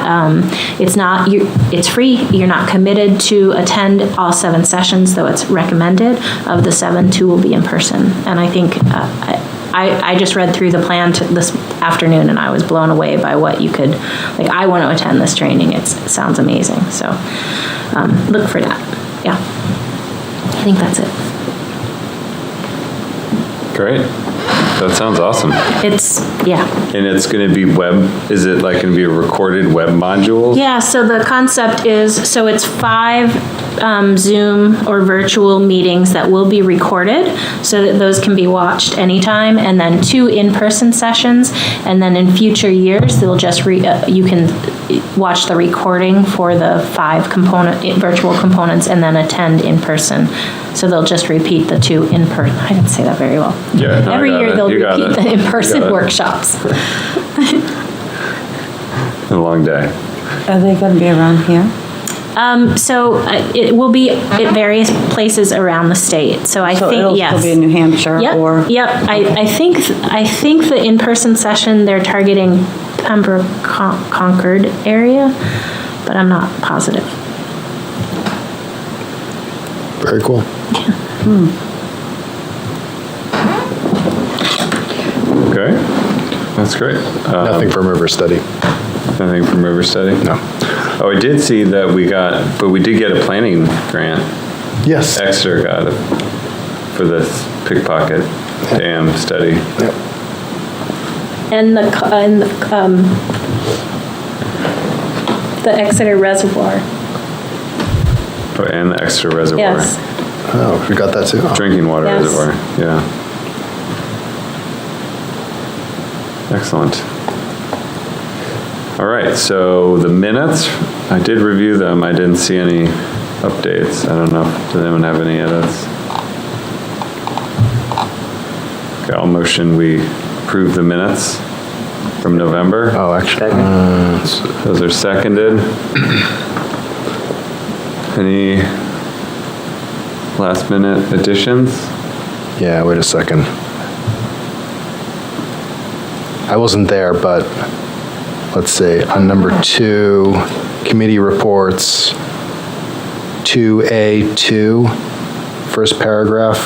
It's free, you're not committed to attend all 7 sessions, though it's recommended. Of the 7, 2 will be in person. And I think, I just read through the plan this afternoon and I was blown away by what you could, I want to attend this training, it sounds amazing, so look for that, yeah. I think that's it. Great. That sounds awesome. Yeah. And it's going to be is it going to be a recorded web module? Yeah, so the concept is, so it's 5 Zoom or virtual meetings that will be recorded so that those can be watched anytime, and then 2 in-person sessions, and then in future years, they'll just you can watch the recording for the 5 virtual components and then attend in person. So they'll just repeat the 2 in-person. I didn't say that very well. Yeah, no, every year they'll repeat the in-person workshops. A long day. Are they going to be around here? So it will be at various places around the state. So I think it'll yes. still be in New Hampshire or? Yep. I think the in-person session they're targeting Pembroke Concord area, but I'm not positive. Very cool. Okay, that's great. Nothing from River Study. Nothing from River Study? No. Oh, I did see that we did get a planning grant. Yes. Exeter got it for this pickpocket dam study. Yep. And the Exeter Reservoir. Oh, and the Exeter Reservoir. Yes. Oh, we got that too. Drinking water Yes. reservoir, yeah. Excellent. All right, so the minutes, I did review them. I didn't see any updates. I don't know, does anyone have any edits? Okay, I'll motion we approve the minutes from November. Oh, actually. Those are seconded. Any last minute additions? Yeah, wait a second. I wasn't there, but let's see, on number 2, committee reports, 2A2, first paragraph.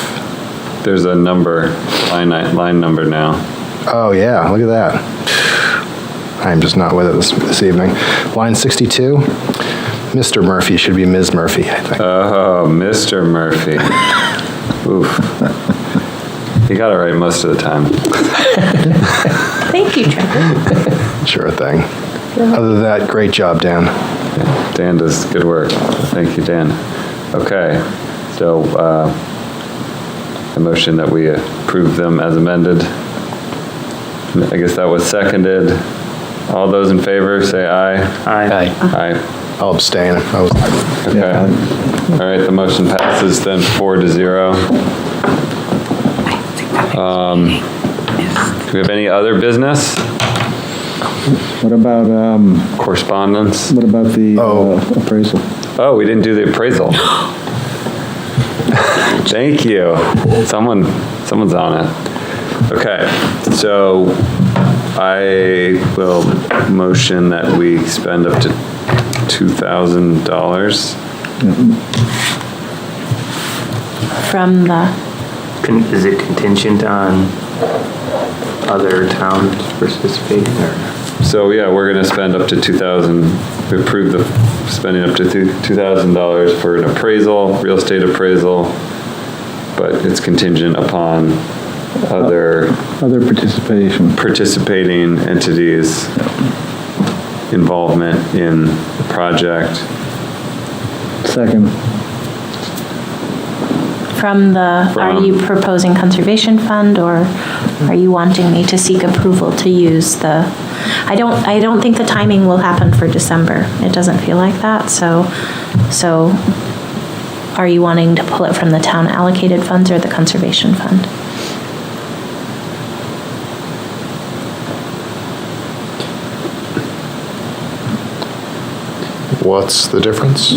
There's a number, line number now. Oh yeah, look at that. I'm just not with it this evening. Line 62, Mr. Murphy should be Ms. Murphy, I think. Oh, Mr. Murphy. Oof. You got it right most of the time. Thank you, Trevor. Sure thing. Other than that, great job, Dan. Yeah, Dan does good work. Thank you, Dan. Okay, so a motion that we approve them as amended. I guess that was seconded. All those in favor, say aye. Aye. Aye. I'll abstain. Okay. All right, the motion passes then 4-0. Do we have any other business? What about, correspondence? what about the appraisal? Oh, we didn't do the appraisal. Thank you. Someone's on it. Okay, so I will motion that we spend up to $2,000. From the, Is it contingent on other towns participating, or? So yeah, we're going to spend up to $2,000, we approved the spending up to $2,000 for an appraisal, real estate appraisal, but it's contingent upon other participating entities' involvement in the project. Second. Are you proposing conservation fund, or are you wanting me to seek approval to use the, I don't think the timing will happen for December. It doesn't feel like that, so are you wanting to pull it from the town allocated funds or the conservation fund? What's the difference?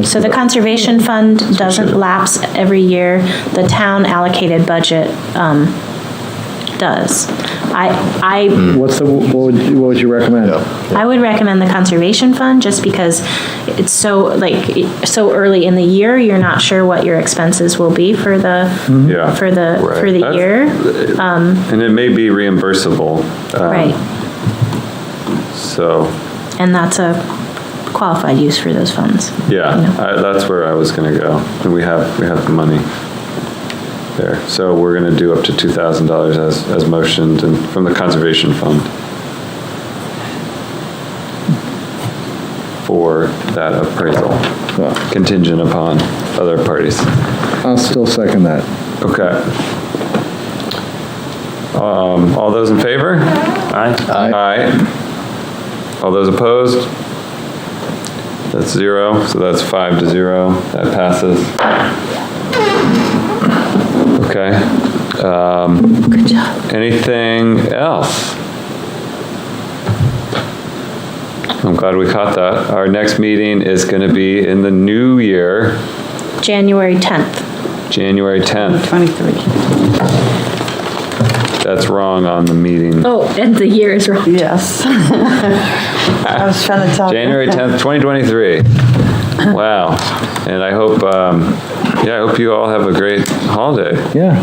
So the conservation fund doesn't lapse every year. The town allocated budget does. What would you recommend? I would recommend the conservation fund just because it's so early in the year, you're not sure what your expenses will be for the year. And it may be reimbursable. Right. So. And that's a qualified use for those funds. Yeah, that's where I was going to go. And we have the money there. So we're going to do up to $2,000 as motioned and from the conservation fund for that appraisal, contingent upon other parties. I'll still second that. Okay. All those in favor? Aye. Aye. All those opposed? That's 0, so that's 5-0. That passes. Okay. Good job. Anything else? I'm glad we caught that. Our next meeting is going to be in the new year. January 10th. January 10th. 23. That's wrong on the meeting. Oh, and the year is wrong. Yes. I was trying to tell you. January 10th, 2023. Wow. And I hope, I hope you all have a great holiday. Yeah.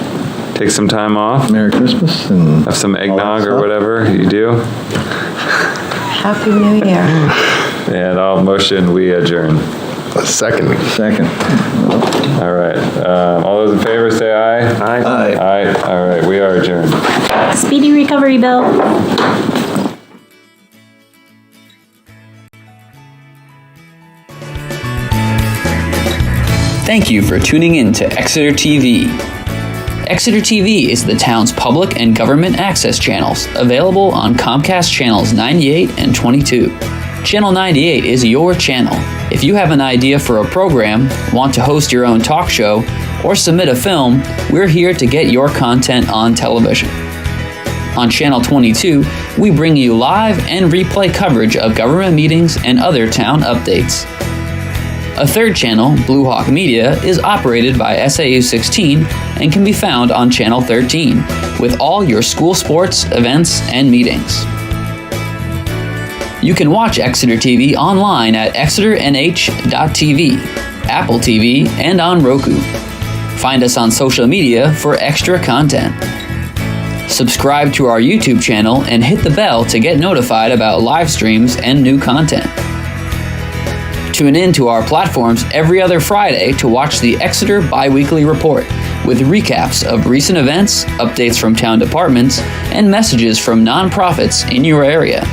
Take some time off. Merry Christmas and have some eggnog or whatever you do. Happy New Year. And I'll motion we adjourn. Second. All right. All those in favor say aye. Aye. Aye. All right. We are adjourned. Speedy recovery, Bill. Thank you for tuning in to Exeter TV. Exeter TV is the town's public and government access channels, available on Comcast channels 98 and 22. Channel 98 is your channel. If you have an idea for a program, want to host your own talk show, or submit a film, we're here to get your content on television. On Channel 22, we bring you live and replay coverage of government meetings and other town updates. A third channel, Blue Hawk Media, is operated by SAU 16 and can be found on Channel 13, with all your school sports, events, and meetings. You can watch Exeter TV online at exeternh.tv, Apple TV, and on Roku. Find us on social media for extra content. Subscribe to our YouTube channel and hit the bell to get notified about live streams and new content. Tune in to our platforms every other Friday to watch the Exeter Biweekly Report with recaps of recent events, updates from town departments, and messages from nonprofits in your area.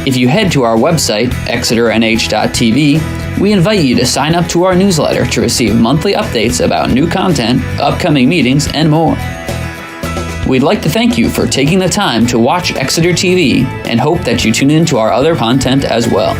If you head to our website, exeternh.tv, we invite you to sign up to our newsletter to receive monthly updates about new content, upcoming meetings, and more. We'd like to thank you for taking the time to watch Exeter TV and hope that you tune in to our other content as well.